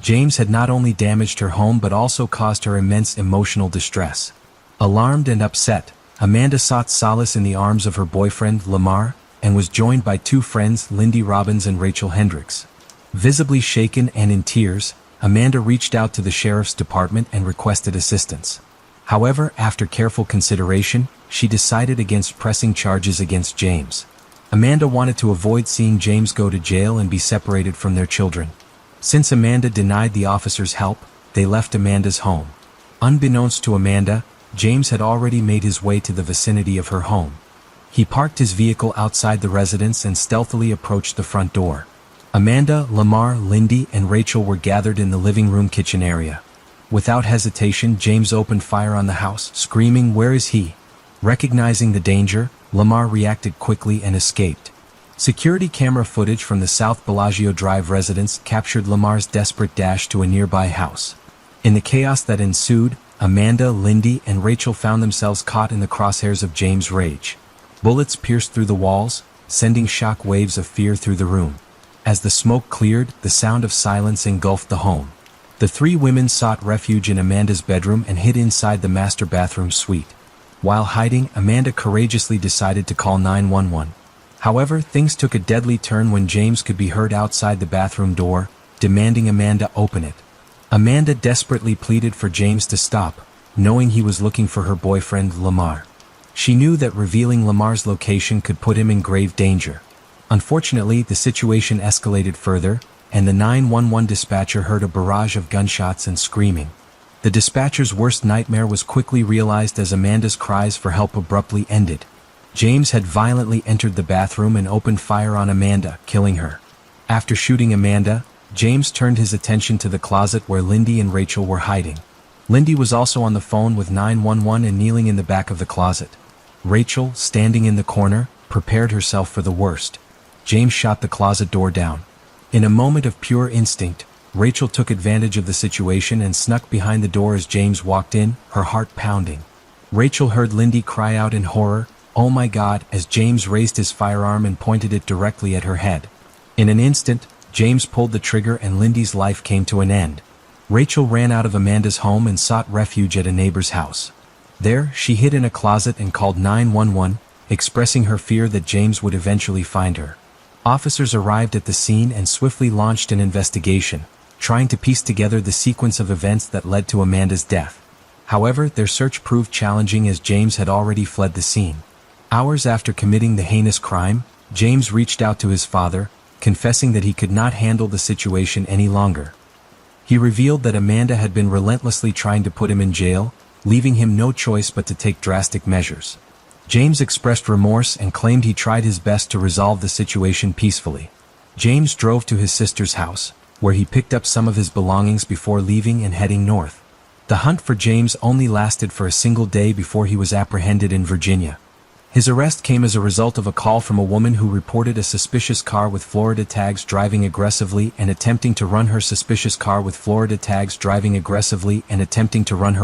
James had not only damaged her home but also caused her immense emotional distress. Alarmed and upset, Amanda sought solace in the arms of her boyfriend, Lamar, and was joined by 2 friends, Lindy Robbins and Rachel Hendricks. Visibly shaken and in tears, Amanda reached out to the sheriff's department and requested assistance. However, after careful consideration, she decided against pressing charges against James. Amanda wanted to avoid seeing James go to jail and be separated from their children. Since Amanda denied the officers help, they left Amanda's home. Unbeknownst to Amanda, James had already made his way to the vicinity of her home. He parked his vehicle outside the residence and stealthily approached the front door. Amanda, Lamar, Lindy, and Rachel were gathered in the living room kitchen area. Without hesitation, James opened fire on the house, screaming, "Where is he?" Recognizing the danger, Lamar reacted quickly and escaped. Security camera footage from the South Bellagio Drive residence captured Lamar's desperate dash to a nearby house. In the chaos that ensued, Amanda, Lindy, and Rachel found themselves caught in the crosshairs of James' rage. Bullets pierced through the walls, sending shock waves of fear through the room. As the smoke cleared, the sound of silence engulfed the home. The three women sought refuge in Amanda's bedroom and hid inside the master bathroom suite. While hiding, Amanda courageously decided to call 911. However, things took a deadly turn when James could be heard outside the bathroom door, demanding Amanda open it. Amanda desperately pleaded for James to stop, knowing he was looking for her boyfriend Lamar. She knew that revealing Lamar's location could put him in grave danger. Unfortunately, the situation escalated further, and the 911 dispatcher heard a barrage of gunshots and screaming. The dispatcher's worst nightmare was quickly realized as Amanda's cries for help abruptly ended. James had violently entered the bathroom and opened fire on Amanda, killing her. After shooting Amanda, James turned his attention to the closet where Lindy and Rachel were hiding. Lindy was also on the phone with 911 and kneeling in the back of the closet. Rachel, standing in the corner, prepared herself for the worst. James shot the closet door down. In a moment of pure instinct, Rachel took advantage of the situation and snuck behind the door as James walked in, her heart pounding. Rachel heard Lindy cry out in horror, "Oh my God," as James raised his firearm and pointed it directly at her head. In an instant, James pulled the trigger and Lindy's life came to an end. Rachel ran out of Amanda's home and sought refuge at a neighbor's house. There, she hid in a closet and called 911, expressing her fear that James would eventually find her. Officers arrived at the scene and swiftly launched an investigation, trying to piece together the sequence of events that led to Amanda's death. However, their search proved challenging as James had already fled the scene. Hours after committing the heinous crime, James reached out to his father, confessing that he could not handle the situation any longer. He revealed that Amanda had been relentlessly trying to put him in jail, leaving him no choice but to take drastic measures. James expressed remorse and claimed he tried his best to resolve the situation peacefully. James drove to his sister's house, where he picked up some of his belongings before leaving and heading north. The hunt for James only lasted for a single day before he was apprehended in Virginia. His arrest came as a result of a call from a woman who reported a suspicious car with Florida tags driving aggressively and attempting to run her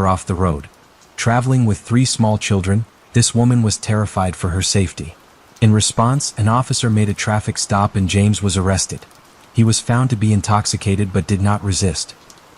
off the road. Traveling with 3 small children, this woman was terrified for her safety. In response, an officer made a traffic stop and James was arrested. He was found to be intoxicated but did not resist.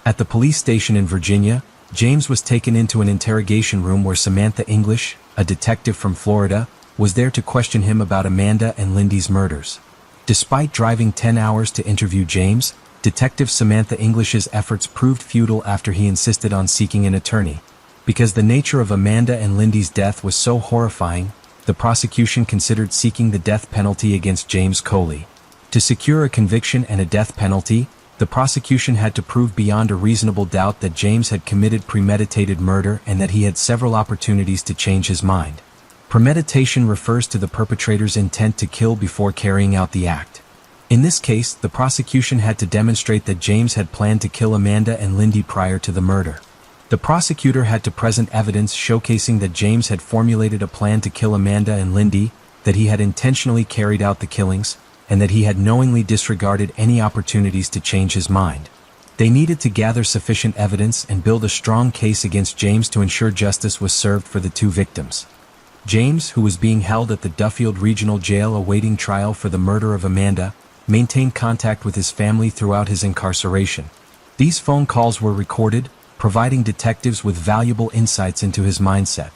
At the police station in Virginia, James was taken into an interrogation room where Samantha English, a detective from Florida, was there to question him about Amanda and Lindy's murders. Despite driving 10 hours to interview James, Detective Samantha English's efforts proved futile after he insisted on seeking an attorney. Because the nature of Amanda and Lindy's death was so horrifying, the prosecution considered seeking the death penalty against James Coley. To secure a conviction and a death penalty, the prosecution had to prove beyond a reasonable doubt that James had committed premeditated murder and that he had several opportunities to change his mind. Premeditation refers to the perpetrator's intent to kill before carrying out the act. In this case, the prosecution had to demonstrate that James had planned to kill Amanda and Lindy prior to the murder. The prosecutor had to present evidence showcasing that James had formulated a plan to kill Amanda and Lindy, that he had intentionally carried out the killings, and that he had knowingly disregarded any opportunities to change his mind. They needed to gather sufficient evidence and build a strong case against James to ensure justice was served for the 2 victims. James, who was being held at the Duffield Regional Jail awaiting trial for the murder of Amanda, maintained contact with his family throughout his incarceration. These phone calls were recorded, providing detectives with valuable insights into his mindset.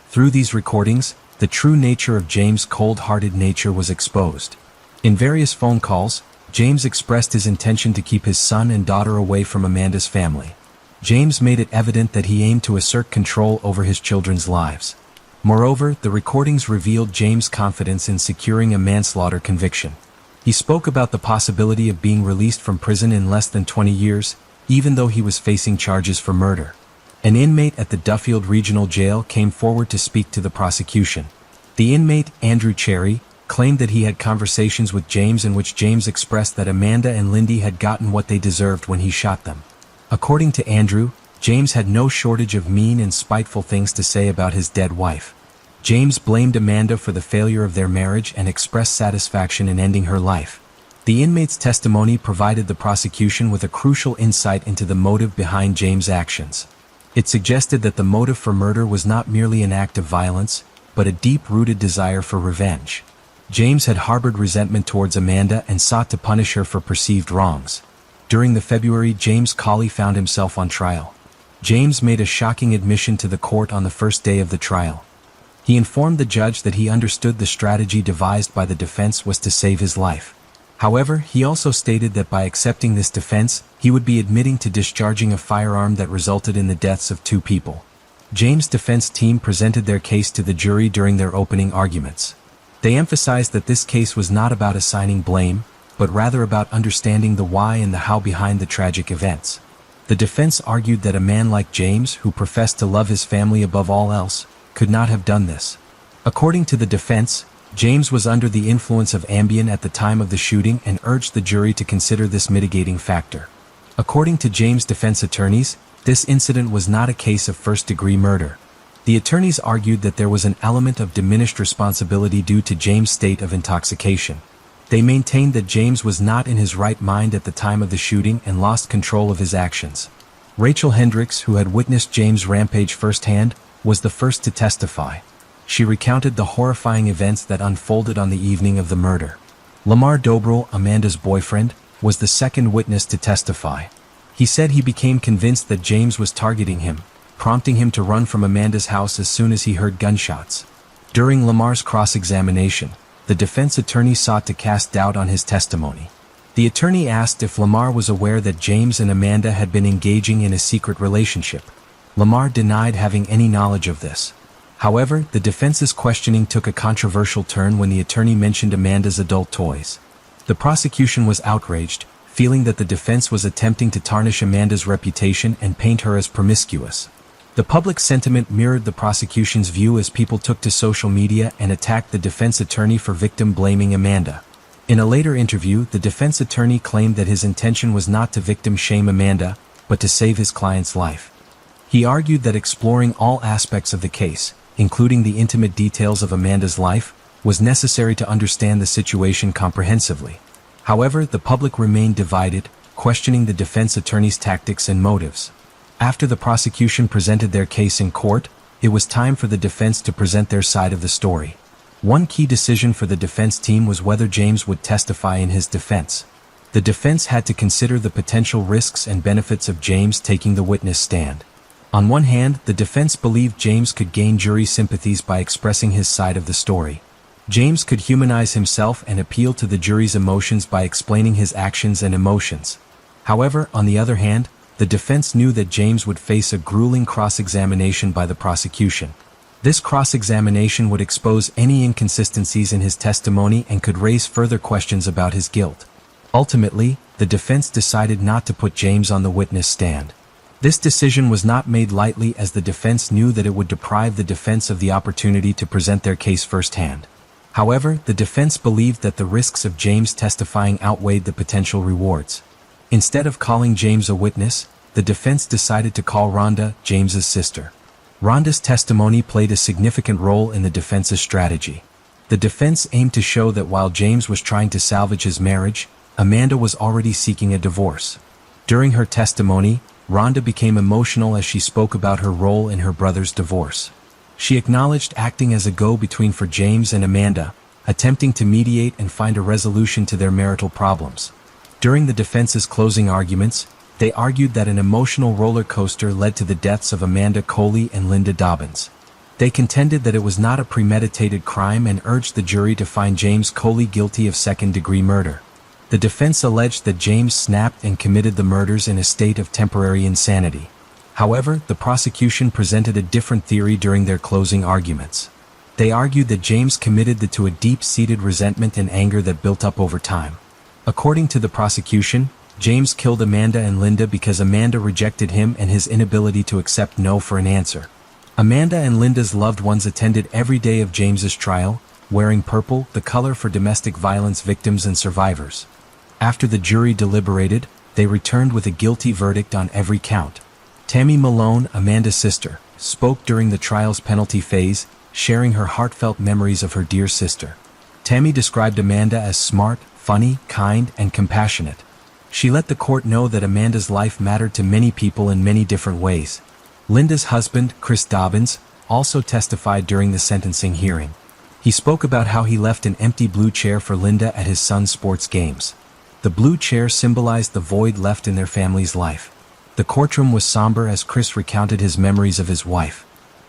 Through these recordings, the true nature of James' cold-hearted nature was exposed. In various phone calls, James expressed his intention to keep his son and daughter away from Amanda's family. James made it evident that he aimed to assert control over his children's lives. Moreover, the recordings revealed James' confidence in securing a manslaughter conviction. He spoke about the possibility of being released from prison in less than 20 years, even though he was facing charges for murder. An inmate at the Duffield Regional Jail came forward to speak to the prosecution. The inmate, Andrew Cherry, claimed that he had conversations with James in which James expressed that Amanda and Lindy had gotten what they deserved when he shot them. According to Andrew, James had no shortage of mean and spiteful things to say about his dead wife. James blamed Amanda for the failure of their marriage and expressed satisfaction in ending her life. The inmate's testimony provided the prosecution with a crucial insight into the motive behind James' actions. It suggested that the motive for murder was not merely an act of violence, but a deep-rooted desire for revenge. James had harbored resentment towards Amanda and sought to punish her for perceived wrongs. During the February James Colley found himself on trial. James made a shocking admission to the court on the first day of the trial. He informed the judge that he understood the strategy devised by the defense was to save his life. However, he also stated that by accepting this defense, he would be admitting to discharging a firearm that resulted in the deaths of 2 people. James' defense team presented their case to the jury during their opening arguments. They emphasized that this case was not about assigning blame, but rather about understanding the why and the how behind the tragic events. The defense argued that a man like James, who professed to love his family above all else, could not have done this. According to the defense, James was under the influence of Ambien at the time of the shooting and urged the jury to consider this mitigating factor. According to James' defense attorneys, this incident was not a case of first-degree murder. The attorneys argued that there was an element of diminished responsibility due to James' state of intoxication. They maintained that James was not in his right mind at the time of the shooting and lost control of his actions. Rachel Hendricks, who had witnessed James' rampage firsthand, was the first to testify. She recounted the horrifying events that unfolded on the evening of the murder. Lamar Dobrel, Amanda's boyfriend, was the second witness to testify. He said he became convinced that James was targeting him, prompting him to run from Amanda's house as soon as he heard gunshots. During Lamar's cross-examination, the defense attorney sought to cast doubt on his testimony. The attorney asked if Lamar was aware that James and Amanda had been engaging in a secret relationship. Lamar denied having any knowledge of this. However, the defense's questioning took a controversial turn when the attorney mentioned Amanda's adult toys. The prosecution was outraged, feeling that the defense was attempting to tarnish Amanda's reputation and paint her as promiscuous. The public sentiment mirrored the prosecution's view as people took to social media and attacked the defense attorney for victim-blaming Amanda. In a later interview, the defense attorney claimed that his intention was not to victim-shame Amanda, but to save his client's life. He argued that exploring all aspects of the case, including the intimate details of Amanda's life, was necessary to understand the situation comprehensively. However, the public remained divided, questioning the defense attorney's tactics and motives. After the prosecution presented their case in court, it was time for the defense to present their side of the story. One key decision for the defense team was whether James would testify in his defense. The defense had to consider the potential risks and benefits of James taking the witness stand. On one hand, the defense believed James could gain jury sympathies by expressing his side of the story. James could humanize himself and appeal to the jury's emotions by explaining his actions and emotions. However, on the other hand, the defense knew that James would face a grueling cross-examination by the prosecution. This cross-examination would expose any inconsistencies in his testimony and could raise further questions about his guilt. Ultimately, the defense decided not to put James on the witness stand. This decision was not made lightly, as the defense knew that it would deprive the defense of the opportunity to present their case firsthand. However, the defense believed that the risks of James testifying outweighed the potential rewards. Instead of calling James a witness, the defense decided to call Rhonda, James's sister. Rhonda's testimony played a significant role in the defense's strategy. The defense aimed to show that while James was trying to salvage his marriage, Amanda was already seeking a divorce. During her testimony, Rhonda became emotional as she spoke about her role in her brother's divorce. She acknowledged acting as a go-between for James and Amanda, attempting to mediate and find a resolution to their marital problems. During the defense's closing arguments, they argued that an emotional roller coaster led to the deaths of Amanda Coley and Linda Dobbins. They contended that it was not a premeditated crime and urged the jury to find James Coley guilty of second-degree murder. The defense alleged that James snapped and committed the murders in a state of temporary insanity. However, the prosecution presented a different theory during their closing arguments. They argued that James committed the to a deep-seated resentment and anger that built up over time. According to the prosecution, James killed Amanda and Linda because Amanda rejected him and his inability to accept no for an answer. Amanda and Linda's loved ones attended every day of James's trial, wearing purple, the color for domestic violence victims and survivors. After the jury deliberated, they returned with a guilty verdict on every count. Tammy Malone, Amanda's sister, spoke during the trial's penalty phase, sharing her heartfelt memories of her dear sister. Tammy described Amanda as smart, funny, kind, and compassionate. She let the court know that Amanda's life mattered to many people in many different ways. Linda's husband, Chris Dobbins, also testified during the sentencing hearing. He spoke about how he left an empty blue chair for Linda at his son's sports games. The blue chair symbolized the void left in their family's life. The courtroom was somber as Chris recounted his memories of his wife.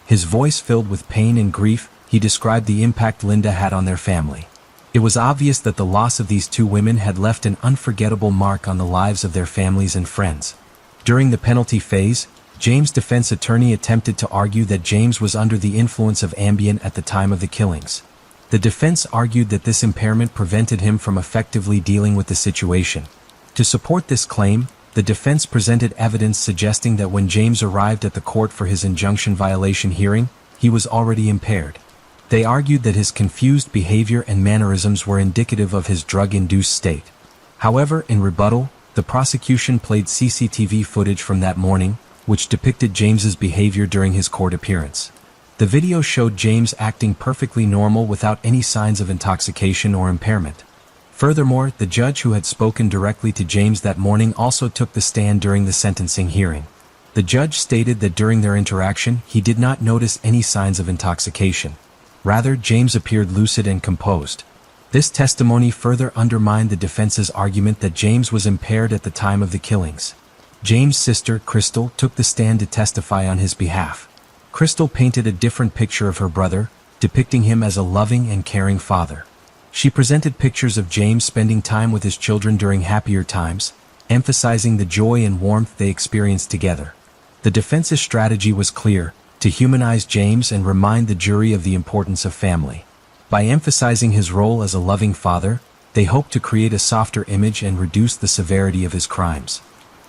His voice filled with pain and grief, he described the impact Linda had on their family. It was obvious that the loss of these two women had left an unforgettable mark on the lives of their families and friends. During the penalty phase, James' defense attorney attempted to argue that James was under the influence of Ambien at the time of the killings. The defense argued that this impairment prevented him from effectively dealing with the situation. To support this claim, the defense presented evidence suggesting that when James arrived at the court for his injunction violation hearing, he was already impaired. They argued that his confused behavior and mannerisms were indicative of his drug-induced state. However, in rebuttal, the prosecution played CCTV footage from that morning, which depicted James's behavior during his court appearance. The video showed James acting perfectly normal without any signs of intoxication or impairment. Furthermore, the judge who had spoken directly to James that morning also took the stand during the sentencing hearing. The judge stated that during their interaction, he did not notice any signs of intoxication. Rather, James appeared lucid and composed. This testimony further undermined the defense's argument that James was impaired at the time of the killings. James' sister, Crystal, took the stand to testify on his behalf. Crystal painted a different picture of her brother, depicting him as a loving and caring father. She presented pictures of James spending time with his children during happier times, emphasizing the joy and warmth they experienced together. The defense's strategy was clear: to humanize James and remind the jury of the importance of family. By emphasizing his role as a loving father, they hoped to create a softer image and reduce the severity of his crimes.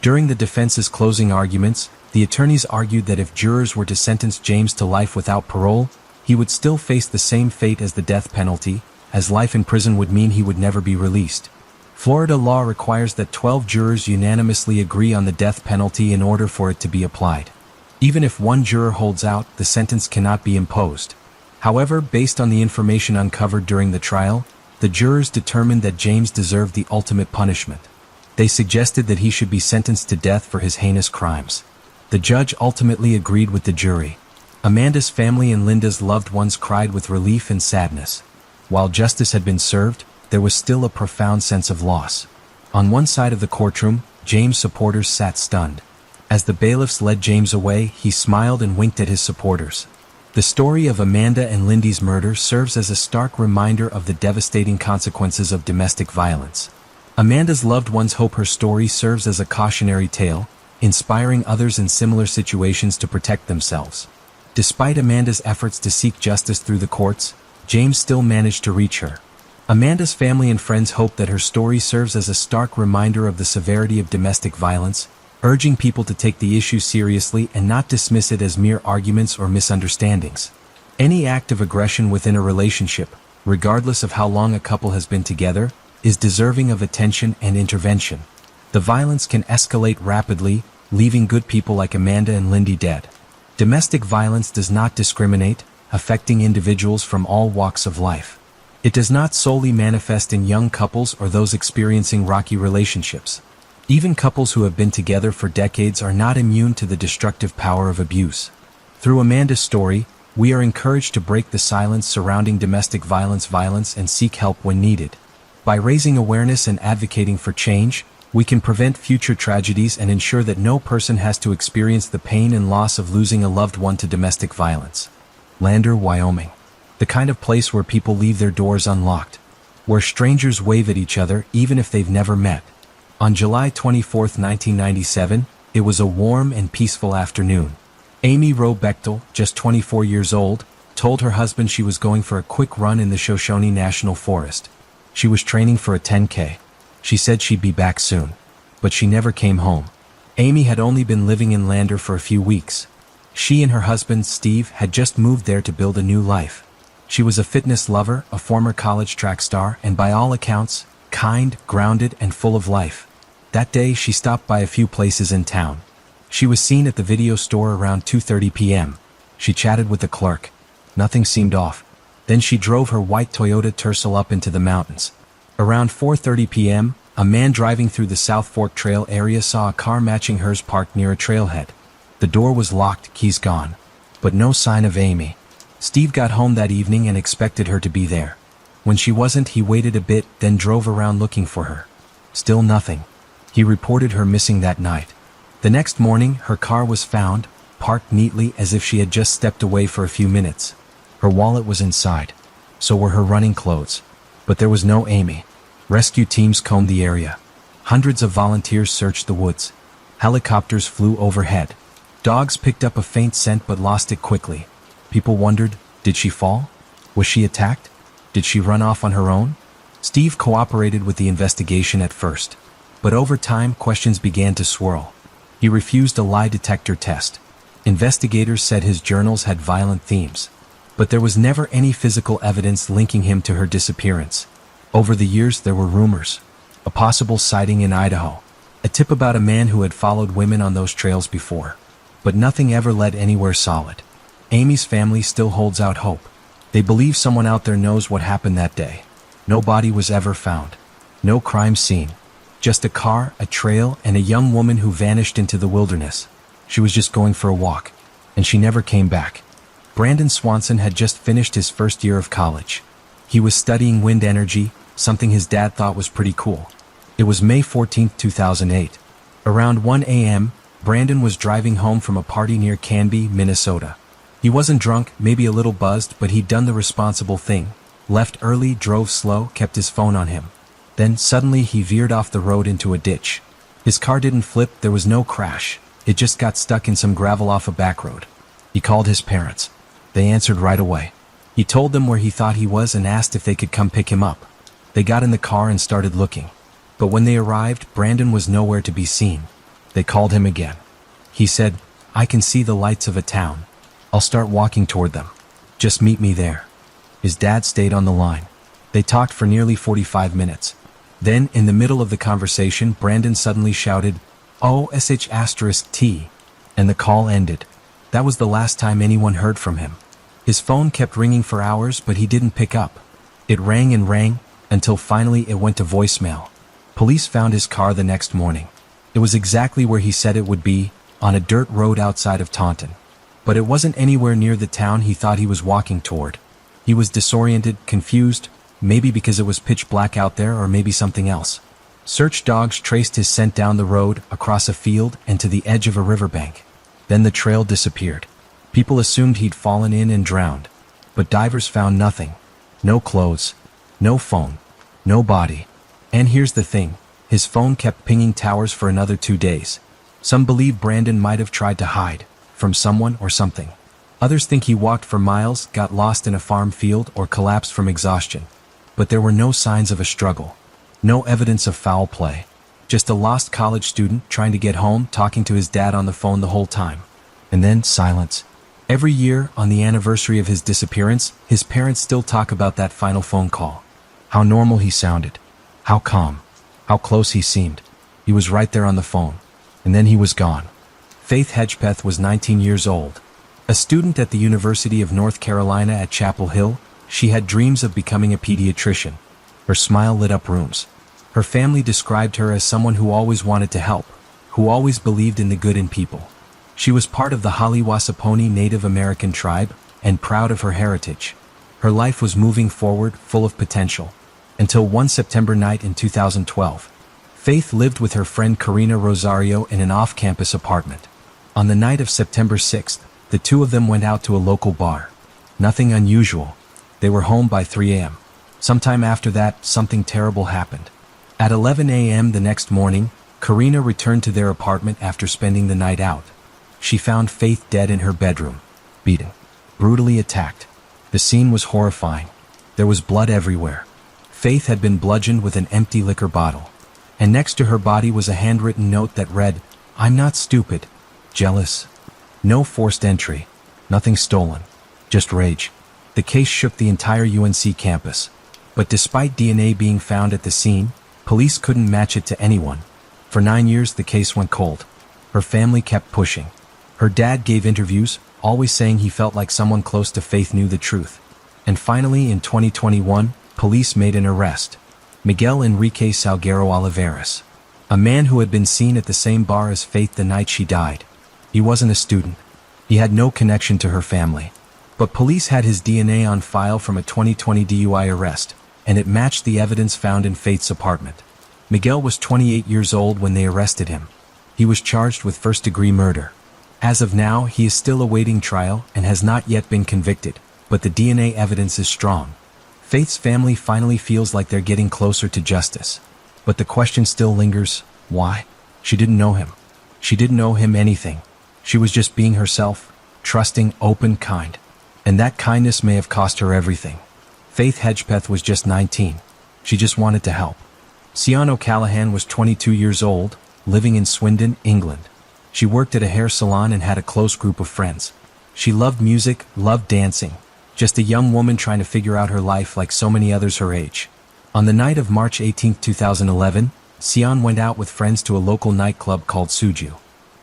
During the defense's closing arguments, the attorneys argued that if jurors were to sentence James to life without parole, he would still face the same fate as the death penalty, as life in prison would mean he would never be released. Florida law requires that 12 jurors unanimously agree on the death penalty in order for it to be applied. Even if one juror holds out, the sentence cannot be imposed. However, based on the information uncovered during the trial, the jurors determined that James deserved the ultimate punishment. They suggested that he should be sentenced to death for his heinous crimes. The judge ultimately agreed with the jury. Amanda's family and Linda's loved ones cried with relief and sadness. While justice had been served, there was still a profound sense of loss. On one side of the courtroom, James' supporters sat stunned. As the bailiffs led James away, he smiled and winked at his supporters. The story of Amanda and Lindy's murder serves as a stark reminder of the devastating consequences of domestic violence. Amanda's loved ones hope her story serves as a cautionary tale, inspiring others in similar situations to protect themselves. Despite Amanda's efforts to seek justice through the courts, James still managed to reach her. Amanda's family and friends hope that her story serves as a stark reminder of the severity of domestic violence, urging people to take the issue seriously and not dismiss it as mere arguments or misunderstandings. Any act of aggression within a relationship, regardless of how long a couple has been together, is deserving of attention and intervention. The violence can escalate rapidly, leaving good people like Amanda and Lindy dead. Domestic violence does not discriminate, affecting individuals from all walks of life. It does not solely manifest in young couples or those experiencing rocky relationships. Even couples who have been together for decades are not immune to the destructive power of abuse. Through Amanda's story, we are encouraged to break the silence surrounding domestic violence and seek help when needed. By raising awareness and advocating for change, we can prevent future tragedies and ensure that no person has to experience the pain and loss of losing a loved one to domestic violence. Lander, Wyoming. The kind of place where people leave their doors unlocked. where strangers wave at each other even if they've never met. On July 24, 1997, it was a warm and peaceful afternoon. Amy Roe Bechtel, just 24 years old, told her husband she was going for a quick run in the Shoshone National Forest. She was training for a 10K. She said she'd be back soon. But she never came home. Amy had only been living in Lander for a few weeks. She and her husband, Steve, had just moved there to build a new life. She was a fitness lover, a former college track star, and by all accounts, kind, grounded, and full of life. That day, she stopped by a few places in town. She was seen at the video store around 2:30 p.m. She chatted with the clerk. Nothing seemed off. Then she drove her white Toyota Tercel up into the mountains. Around 4:30 p.m., a man driving through the South Fork Trail area saw a car matching hers parked near a trailhead. The door was locked, keys gone. But no sign of Amy. Steve got home that evening and expected her to be there. When she wasn't, he waited a bit, then drove around looking for her. Still nothing. He reported her missing that night. The next morning, her car was found, parked neatly as if she had just stepped away for a few minutes. Her wallet was inside. So were her running clothes. But there was no Amy. Rescue teams combed the area. Hundreds of volunteers searched the woods. Helicopters flew overhead. Dogs picked up a faint scent but lost it quickly. People wondered, did she fall? Was she attacked? Did she run off on her own? Steve cooperated with the investigation at first. But over time, questions began to swirl. He refused a lie detector test. Investigators said his journals had violent themes. But there was never any physical evidence linking him to her disappearance. Over the years, there were rumors. A possible sighting in Idaho. A tip about a man who had followed women on those trails before. But nothing ever led anywhere solid. Amy's family still holds out hope. They believe someone out there knows what happened that day. No body was ever found. No crime scene. Just a car, a trail, and a young woman who vanished into the wilderness. She was just going for a walk. And she never came back. Brandon Swanson had just finished his first year of college. He was studying wind energy, something his dad thought was pretty cool. It was May 14, 2008. Around 1 a.m., Brandon was driving home from a party near Canby, Minnesota. He wasn't drunk, maybe a little buzzed, but he'd done the responsible thing. Left early, drove slow, kept his phone on him. Then suddenly he veered off the road into a ditch. His car didn't flip, there was no crash. It just got stuck in some gravel off a back road. He called his parents. They answered right away. He told them where he thought he was and asked if they could come pick him up. They got in the car and started looking. But when they arrived, Brandon was nowhere to be seen. They called him again. He said, "I can see the lights of a town. I'll start walking toward them. Just meet me there." His dad stayed on the line. They talked for nearly 45 minutes. Then, in the middle of the conversation, Brandon suddenly shouted, "OSH*T," and the call ended. That was the last time anyone heard from him. His phone kept ringing for hours, but he didn't pick up. It rang and rang, until finally it went to voicemail. Police found his car the next morning. It was exactly where he said it would be, on a dirt road outside of Taunton. But it wasn't anywhere near the town he thought he was walking toward. He was disoriented, confused, maybe because it was pitch black out there or maybe something else. Search dogs traced his scent down the road, across a field, and to the edge of a riverbank. Then the trail disappeared. People assumed he'd fallen in and drowned. But divers found nothing. No clothes. No phone. No body. And here's the thing. His phone kept pinging towers for another 2 days. Some believe Brandon might have tried to hide. From someone or something. Others think he walked for miles, got lost in a farm field, or collapsed from exhaustion. But there were no signs of a struggle. No evidence of foul play. Just a lost college student trying to get home, talking to his dad on the phone the whole time. And then silence. Every year, on the anniversary of his disappearance, his parents still talk about that final phone call. How normal he sounded. How calm. How close he seemed. He was right there on the phone. And then he was gone. Faith Hedgepeth was 19 years old. A student at the University of North Carolina at Chapel Hill, she had dreams of becoming a pediatrician. Her smile lit up rooms. Her family described her as someone who always wanted to help, who always believed in the good in people. She was part of the Holly-Wasaponi Native American tribe, and proud of her heritage. Her life was moving forward, full of potential. Until one September night in 2012. Faith lived with her friend Karina Rosario in an off-campus apartment. On the night of September 6th, the two of them went out to a local bar. Nothing unusual. They were home by 3 a.m. Sometime after that, something terrible happened. At 11 a.m. the next morning, Karina returned to their apartment after spending the night out. She found Faith dead in her bedroom, beaten, brutally attacked. The scene was horrifying. There was blood everywhere. Faith had been bludgeoned with an empty liquor bottle. And next to her body was a handwritten note that read, "I'm not stupid, jealous. No forced entry. Nothing stolen. Just rage." The case shook the entire UNC campus. But despite DNA being found at the scene, police couldn't match it to anyone. For 9 years the case went cold. Her family kept pushing. Her dad gave interviews, always saying he felt like someone close to Faith knew the truth. And finally, in 2021, police made an arrest. Miguel Enrique Salguero Olivares, a man who had been seen at the same bar as Faith the night she died. He wasn't a student. He had no connection to her family. But police had his DNA on file from a 2020 DUI arrest, and it matched the evidence found in Faith's apartment. Miguel was 28 years old when they arrested him. He was charged with first-degree murder. As of now, he is still awaiting trial and has not yet been convicted, but the DNA evidence is strong. Faith's family finally feels like they're getting closer to justice. But the question still lingers, why? She didn't know him. She didn't owe him anything. She was just being herself, trusting, open, kind. And that kindness may have cost her everything. Faith Hedgepeth was just 19. She just wanted to help. Sian O'Callaghan was 22 years old, living in Swindon, England. She worked at a hair salon and had a close group of friends. She loved music, loved dancing. Just a young woman trying to figure out her life like so many others her age. On the night of March 18, 2011, Sian went out with friends to a local nightclub called Suju.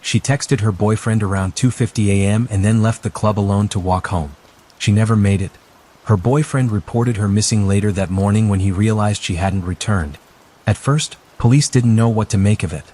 She texted her boyfriend around 2:50 a.m. and then left the club alone to walk home. She never made it. Her boyfriend reported her missing later that morning when he realized she hadn't returned. At first, police didn't know what to make of it.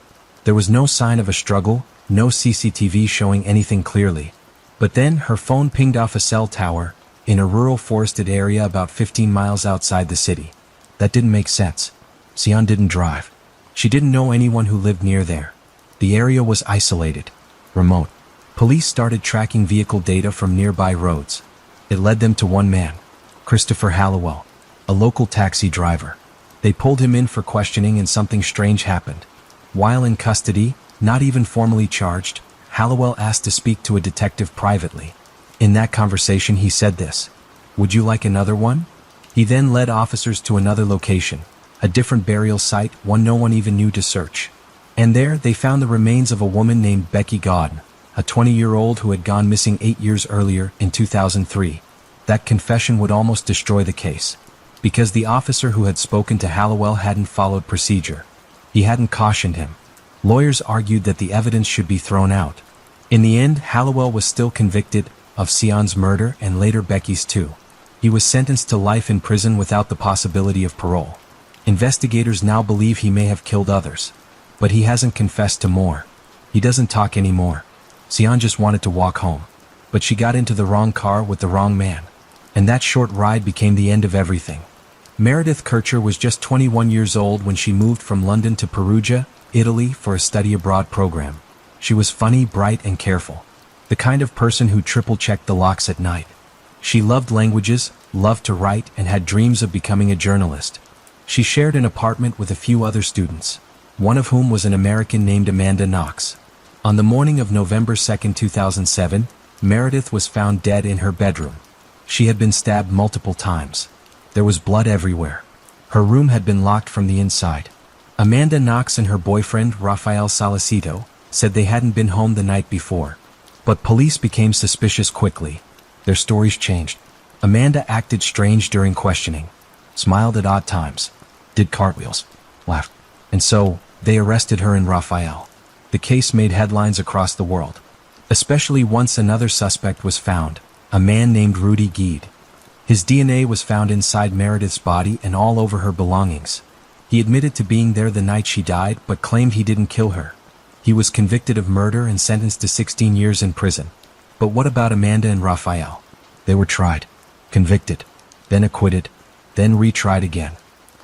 There was no sign of a struggle, no CCTV showing anything clearly. But then her phone pinged off a cell tower in a rural forested area about 15 miles outside the city. That didn't make sense. Sian didn't drive. She didn't know anyone who lived near there. The area was isolated, remote. Police started tracking vehicle data from nearby roads. It led them to one man, Christopher Hallowell, a local taxi driver. They pulled him in for questioning and something strange happened. While in custody, not even formally charged, Hallowell asked to speak to a detective privately. In that conversation he said this, "Would you like another one?" He then led officers to another location, a different burial site, one no one even knew to search. And there they found the remains of a woman named Becky Godden, a 20-year-old who had gone missing 8 years earlier in 2003. That confession would almost destroy the case, because the officer who had spoken to Hallowell hadn't followed procedure. He hadn't cautioned him. Lawyers argued that the evidence should be thrown out. In the end, Hallowell was still convicted of Sian's murder and later Becky's too. He was sentenced to life in prison without the possibility of parole. Investigators now believe he may have killed others. But he hasn't confessed to more. He doesn't talk anymore. Sian just wanted to walk home. But she got into the wrong car with the wrong man. And that short ride became the end of everything. Meredith Kircher was just 21 years old when she moved from London to Perugia, Italy for a study abroad program. She was funny, bright, and careful. The kind of person who triple-checked the locks at night. She loved languages, loved to write, and had dreams of becoming a journalist. She shared an apartment with a few other students, one of whom was an American named Amanda Knox. On the morning of November 2, 2007, Meredith was found dead in her bedroom. She had been stabbed multiple times. There was blood everywhere. Her room had been locked from the inside. Amanda Knox and her boyfriend, Rafael Salicito, said they hadn't been home the night before. But police became suspicious quickly. Their stories changed. Amanda acted strange during questioning, smiled at odd times, did cartwheels, laughed. And so, they arrested her and Rafael. The case made headlines across the world, especially once another suspect was found, a man named Rudy Geed. His DNA was found inside Meredith's body and all over her belongings. He admitted to being there the night she died, but claimed he didn't kill her. He was convicted of murder and sentenced to 16 years in prison. But what about Amanda and Rafael? They were tried, convicted, then acquitted, then retried again.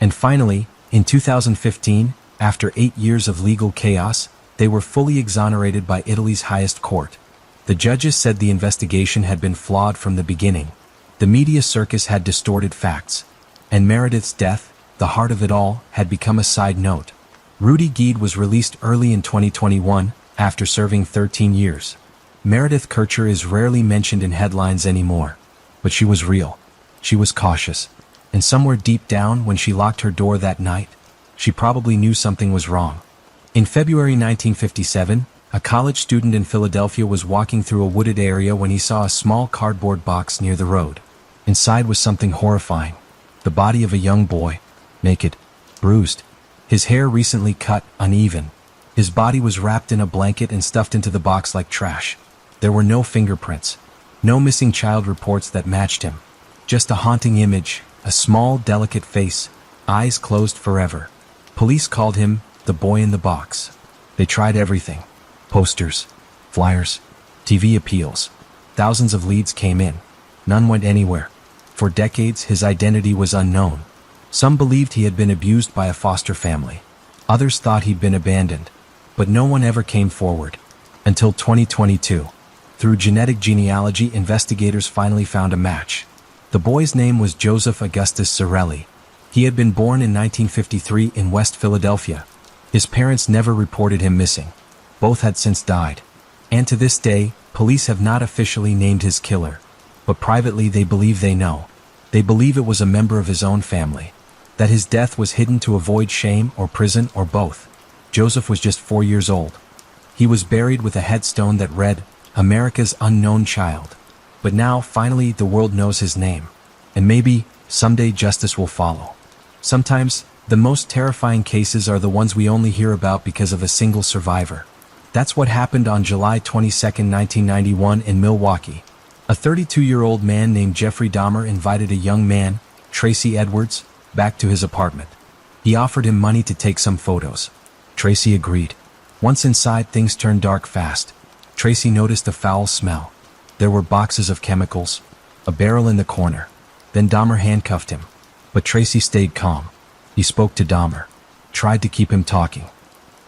And finally, in 2015, after 8 years of legal chaos, they were fully exonerated by Italy's highest court. The judges said the investigation had been flawed from the beginning. The media circus had distorted facts. And Meredith's death, the heart of it all, had become a side note. Rudy Geed was released early in 2021, after serving 13 years. Meredith Kircher is rarely mentioned in headlines anymore. But she was real. She was cautious. And somewhere deep down, when she locked her door that night, she probably knew something was wrong. In February 1957, a college student in Philadelphia was walking through a wooded area when he saw a small cardboard box near the road. Inside was something horrifying. The body of a young boy, naked, bruised. His hair recently cut, uneven. His body was wrapped in a blanket and stuffed into the box like trash. There were no fingerprints, no missing child reports that matched him. Just a haunting image, a small, delicate face, eyes closed forever. Police called him the boy in the box. They tried everything. Posters, flyers, TV appeals. Thousands of leads came in. None went anywhere. For decades, his identity was unknown. Some believed he had been abused by a foster family. Others thought he'd been abandoned. But no one ever came forward. Until 2022. Through genetic genealogy, investigators finally found a match. The boy's name was Joseph Augustus Sorelli. He had been born in 1953 in West Philadelphia. His parents never reported him missing. Both had since died. And to this day, police have not officially named his killer. But privately they believe they know. They believe it was a member of his own family. That his death was hidden to avoid shame or prison or both. Joseph was just 4 years old. He was buried with a headstone that read, America's Unknown Child. But now, finally, the world knows his name. And maybe, someday justice will follow. Sometimes, the most terrifying cases are the ones we only hear about because of a single survivor. That's what happened on July 22, 1991 in Milwaukee. A 32-year-old man named Jeffrey Dahmer invited a young man, Tracy Edwards, back to his apartment. He offered him money to take some photos. Tracy agreed. Once inside, things turned dark fast. Tracy noticed a foul smell. There were boxes of chemicals, a barrel in the corner. Then Dahmer handcuffed him. But Tracy stayed calm. He spoke to Dahmer, tried to keep him talking.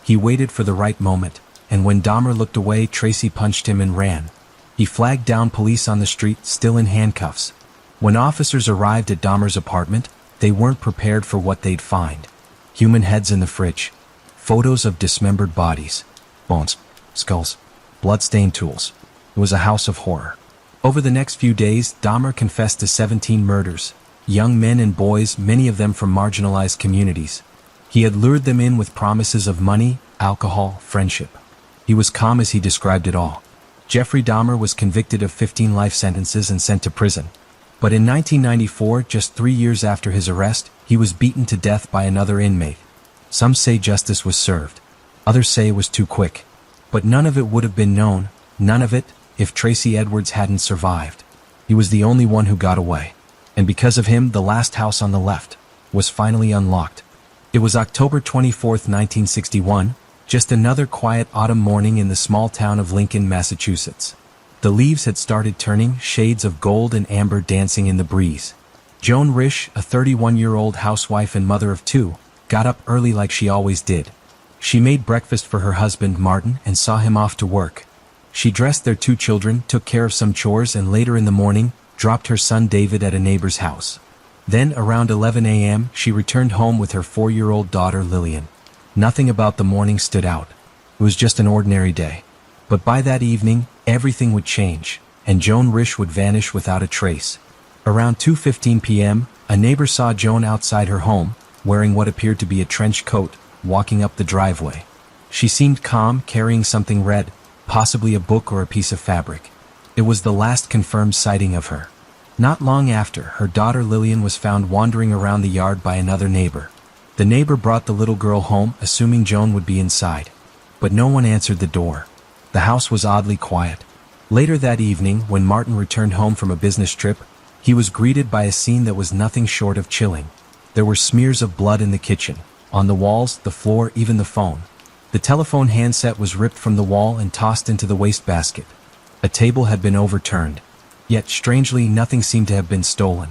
He waited for the right moment, and when Dahmer looked away, Tracy punched him and ran. He flagged down police on the street, still in handcuffs. When officers arrived at Dahmer's apartment, they weren't prepared for what they'd find. Human heads in the fridge, photos of dismembered bodies, bones, skulls, blood-stained tools. It was a house of horror. Over the next few days, Dahmer confessed to 17 murders, young men and boys, many of them from marginalized communities. He had lured them in with promises of money, alcohol, friendship. He was calm as he described it all. Jeffrey Dahmer was convicted of 15 life sentences and sent to prison. But in 1994, just 3 years after his arrest, he was beaten to death by another inmate. Some say justice was served. Others say it was too quick. But none of it would have been known, none of it, if Tracy Edwards hadn't survived. He was the only one who got away. And because of him, the last house on the left was finally unlocked. It was October 24, 1961, just another quiet autumn morning in the small town of Lincoln, Massachusetts. The leaves had started turning, shades of gold and amber dancing in the breeze. Joan Risch, a 31-year-old housewife and mother of 2, got up early like she always did. She made breakfast for her husband, Martin, and saw him off to work. She dressed their 2 children, took care of some chores, and later in the morning, dropped her son David at a neighbor's house. Then, around 11 a.m., she returned home with her 4-year-old daughter Lillian. Nothing about the morning stood out. It was just an ordinary day. But by that evening, everything would change, and Joan Risch would vanish without a trace. Around 2:15 p.m., a neighbor saw Joan outside her home, wearing what appeared to be a trench coat, walking up the driveway. She seemed calm, carrying something red, possibly a book or a piece of fabric. It was the last confirmed sighting of her. Not long after, her daughter Lillian was found wandering around the yard by another neighbor. The neighbor brought the little girl home, assuming Joan would be inside. But no one answered the door. The house was oddly quiet. Later that evening, when Martin returned home from a business trip, he was greeted by a scene that was nothing short of chilling. There were smears of blood in the kitchen, on the walls, the floor, even the phone. The telephone handset was ripped from the wall and tossed into the wastebasket. A table had been overturned. Yet, strangely, nothing seemed to have been stolen.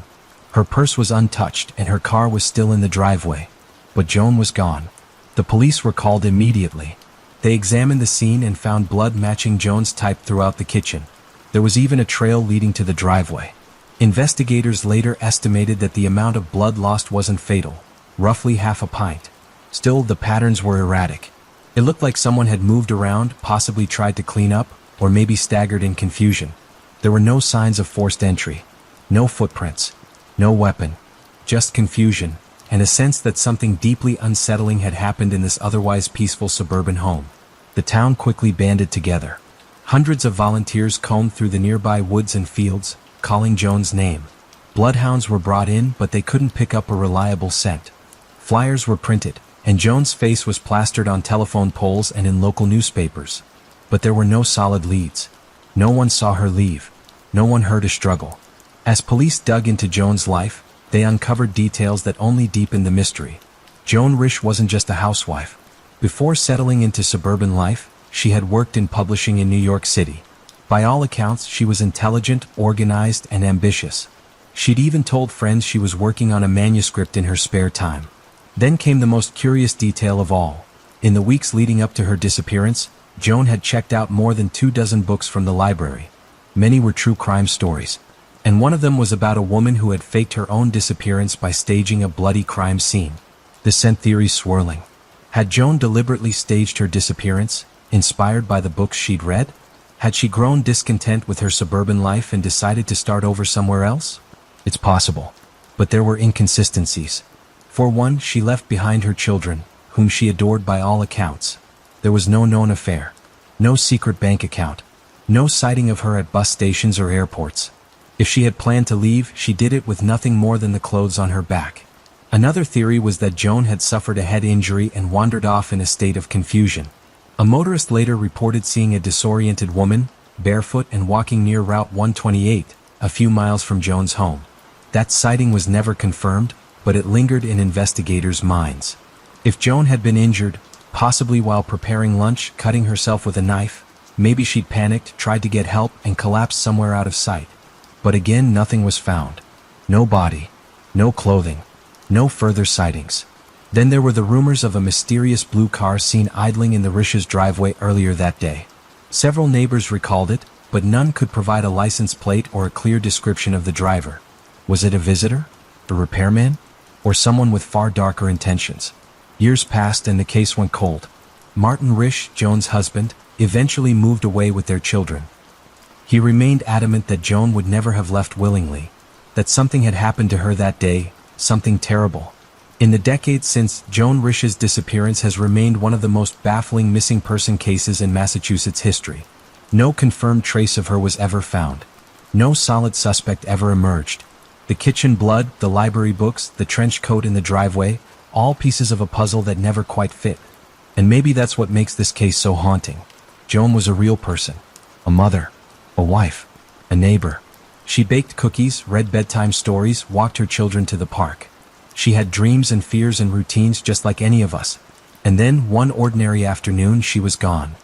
Her purse was untouched and her car was still in the driveway. But Joan was gone. The police were called immediately. They examined the scene and found blood matching Joan's type throughout the kitchen. There was even a trail leading to the driveway. Investigators later estimated that the amount of blood lost wasn't fatal, roughly half a pint. Still, the patterns were erratic. It looked like someone had moved around, possibly tried to clean up, or maybe staggered in confusion. There were no signs of forced entry, no footprints, no weapon, just confusion, and a sense that something deeply unsettling had happened in this otherwise peaceful suburban home. The town quickly banded together. Hundreds of volunteers combed through the nearby woods and fields, calling Joan's name. Bloodhounds were brought in, but they couldn't pick up a reliable scent. Flyers were printed, and Joan's face was plastered on telephone poles and in local newspapers. But there were no solid leads. No one saw her leave. No one heard a struggle. As police dug into Joan's life, they uncovered details that only deepened the mystery. Joan Risch wasn't just a housewife. Before settling into suburban life, she had worked in publishing in New York City. By all accounts, she was intelligent, organized, and ambitious. She'd even told friends she was working on a manuscript in her spare time. Then came the most curious detail of all. In the weeks leading up to her disappearance, Joan had checked out more than 24 books from the library. Many were true crime stories, and one of them was about a woman who had faked her own disappearance by staging a bloody crime scene. This sent theories swirling. Had Joan deliberately staged her disappearance, inspired by the books she'd read? Had she grown discontent with her suburban life and decided to start over somewhere else? It's possible. But there were inconsistencies. For one, she left behind her children, whom she adored by all accounts. There was no known affair, no secret bank account, no sighting of her at bus stations or airports. If she had planned to leave, she did it with nothing more than the clothes on her back. Another theory was that Joan had suffered a head injury and wandered off in a state of confusion. A motorist later reported seeing a disoriented woman, barefoot and walking near Route 128, a few miles from Joan's home. That sighting was never confirmed, but it lingered in investigators' minds. If Joan had been injured, possibly while preparing lunch, cutting herself with a knife, maybe she'd panicked, tried to get help, and collapsed somewhere out of sight. But again, nothing was found. No body, no clothing, no further sightings. Then there were the rumors of a mysterious blue car seen idling in the Risch's driveway earlier that day. Several neighbors recalled it, but none could provide a license plate or a clear description of the driver. Was it a visitor? A repairman? Or someone with far darker intentions? Years passed and the case went cold. Martin Risch, Joan's husband, eventually moved away with their children. He remained adamant that Joan would never have left willingly, that something had happened to her that day, something terrible. In the decades since, Joan Risch's disappearance has remained one of the most baffling missing person cases in Massachusetts history. No confirmed trace of her was ever found. No solid suspect ever emerged. The kitchen blood, the library books, the trench coat in the driveway, all pieces of a puzzle that never quite fit. And maybe that's what makes this case so haunting. Joan was a real person. A mother. A wife. A neighbor. She baked cookies, read bedtime stories, walked her children to the park. She had dreams and fears and routines just like any of us. And then, one ordinary afternoon, she was gone.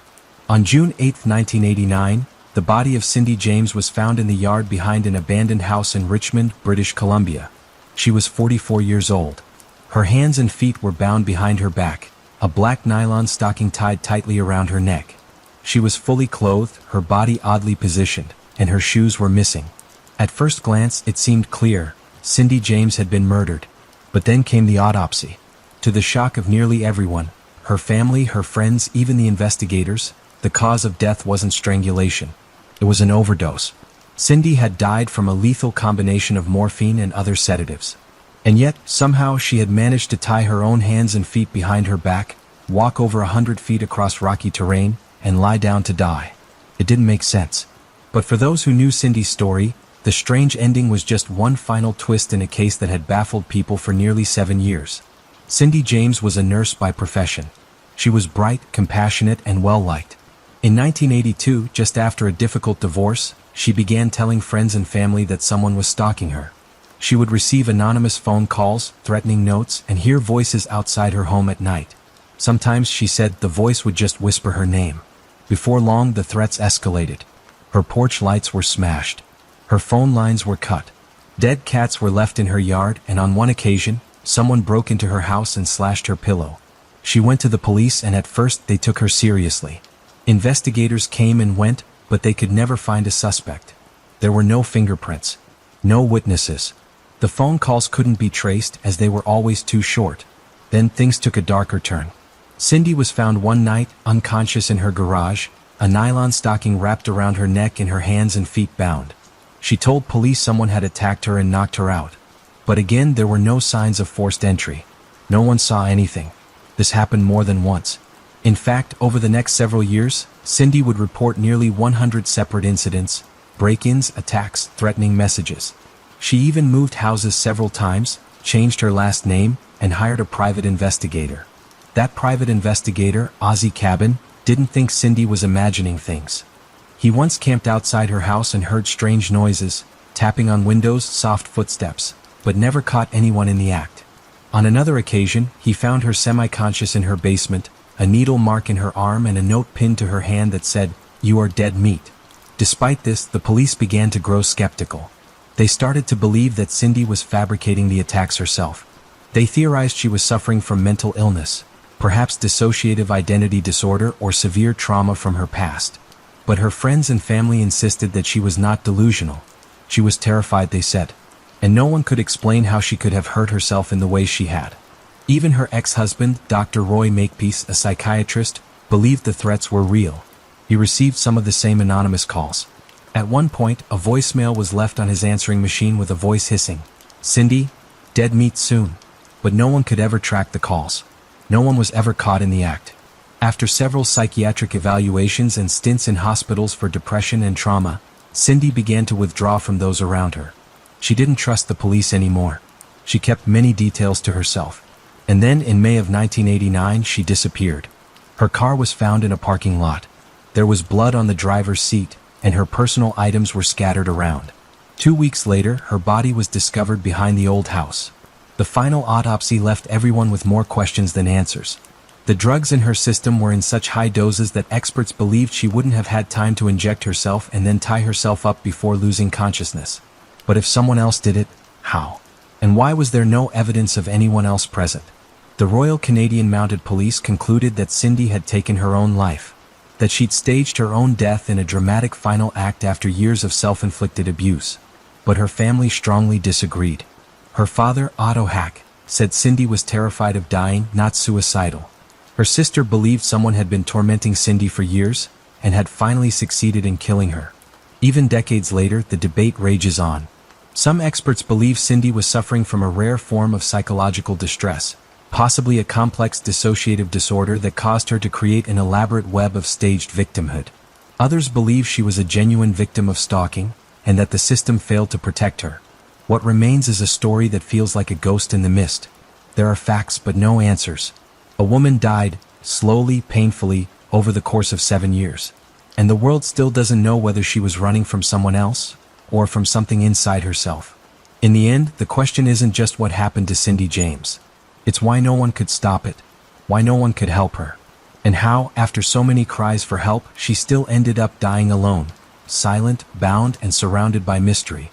On June 8, 1989, the body of Cindy James was found in the yard behind an abandoned house in Richmond, British Columbia. She was 44 years old. Her hands and feet were bound behind her back, a black nylon stocking tied tightly around her neck. She was fully clothed, her body oddly positioned, and her shoes were missing. At first glance, it seemed clear. Cindy James had been murdered. But then came the autopsy. To the shock of nearly everyone, her family, her friends, even the investigators, the cause of death wasn't strangulation. It was an overdose. Cindy had died from a lethal combination of morphine and other sedatives. And yet, somehow, she had managed to tie her own hands and feet behind her back, walk over 100 feet across rocky terrain, and lie down to die. It didn't make sense. But for those who knew Cindy's story, the strange ending was just one final twist in a case that had baffled people for nearly 7 years. Cindy James was a nurse by profession. She was bright, compassionate, and well-liked. In 1982, just after a difficult divorce, she began telling friends and family that someone was stalking her. She would receive anonymous phone calls, threatening notes, and hear voices outside her home at night. Sometimes, she said, the voice would just whisper her name. Before long, the threats escalated. Her porch lights were smashed. Her phone lines were cut. Dead cats were left in her yard, and on one occasion, someone broke into her house and slashed her pillow. She went to the police, and at first they took her seriously. Investigators came and went, but they could never find a suspect. There were no fingerprints. No witnesses. The phone calls couldn't be traced as they were always too short. Then things took a darker turn. Cindy was found one night, unconscious in her garage, a nylon stocking wrapped around her neck and her hands and feet bound. She told police someone had attacked her and knocked her out. But again, there were no signs of forced entry. No one saw anything. This happened more than once. In fact, over the next several years, Cindy would report nearly 100 separate incidents, break-ins, attacks, threatening messages. She even moved houses several times, changed her last name, and hired a private investigator. That private investigator, Ozzy Cabin, didn't think Cindy was imagining things. He once camped outside her house and heard strange noises, tapping on windows, soft footsteps, but never caught anyone in the act. On another occasion, he found her semi-conscious in her basement, a needle mark in her arm and a note pinned to her hand that said, "You are dead meat." Despite this, the police began to grow skeptical. They started to believe that Cindy was fabricating the attacks herself. They theorized she was suffering from mental illness, perhaps dissociative identity disorder or severe trauma from her past. But her friends and family insisted that she was not delusional. She was terrified, they said. And no one could explain how she could have hurt herself in the way she had. Even her ex-husband, Dr. Roy Makepeace, a psychiatrist, believed the threats were real. He received some of the same anonymous calls. At one point, a voicemail was left on his answering machine with a voice hissing, "Cindy, dead meat soon." But no one could ever track the calls. No one was ever caught in the act. After several psychiatric evaluations and stints in hospitals for depression and trauma, Cindy began to withdraw from those around her. She didn't trust the police anymore. She kept many details to herself. And then, in May of 1989, she disappeared. Her car was found in a parking lot. There was blood on the driver's seat, and her personal items were scattered around. 2 weeks later, her body was discovered behind the old house. The final autopsy left everyone with more questions than answers. The drugs in her system were in such high doses that experts believed she wouldn't have had time to inject herself and then tie herself up before losing consciousness. But if someone else did it, how? And why was there no evidence of anyone else present? The Royal Canadian Mounted Police concluded that Cindy had taken her own life, that she'd staged her own death in a dramatic final act after years of self-inflicted abuse. But her family strongly disagreed. Her father, Otto Hack, said Cindy was terrified of dying, not suicidal. Her sister believed someone had been tormenting Cindy for years and had finally succeeded in killing her. Even decades later, the debate rages on. Some experts believe Cindy was suffering from a rare form of psychological distress, possibly a complex dissociative disorder that caused her to create an elaborate web of staged victimhood. Others believe she was a genuine victim of stalking and that the system failed to protect her. What remains is a story that feels like a ghost in the mist. There are facts but no answers. A woman died, slowly, painfully, over the course of 7 years. And the world still doesn't know whether she was running from someone else or from something inside herself. In the end, the question isn't just what happened to Cindy James. It's why no one could stop it, why no one could help her, and how, after so many cries for help, she still ended up dying alone, silent, bound, and surrounded by mystery.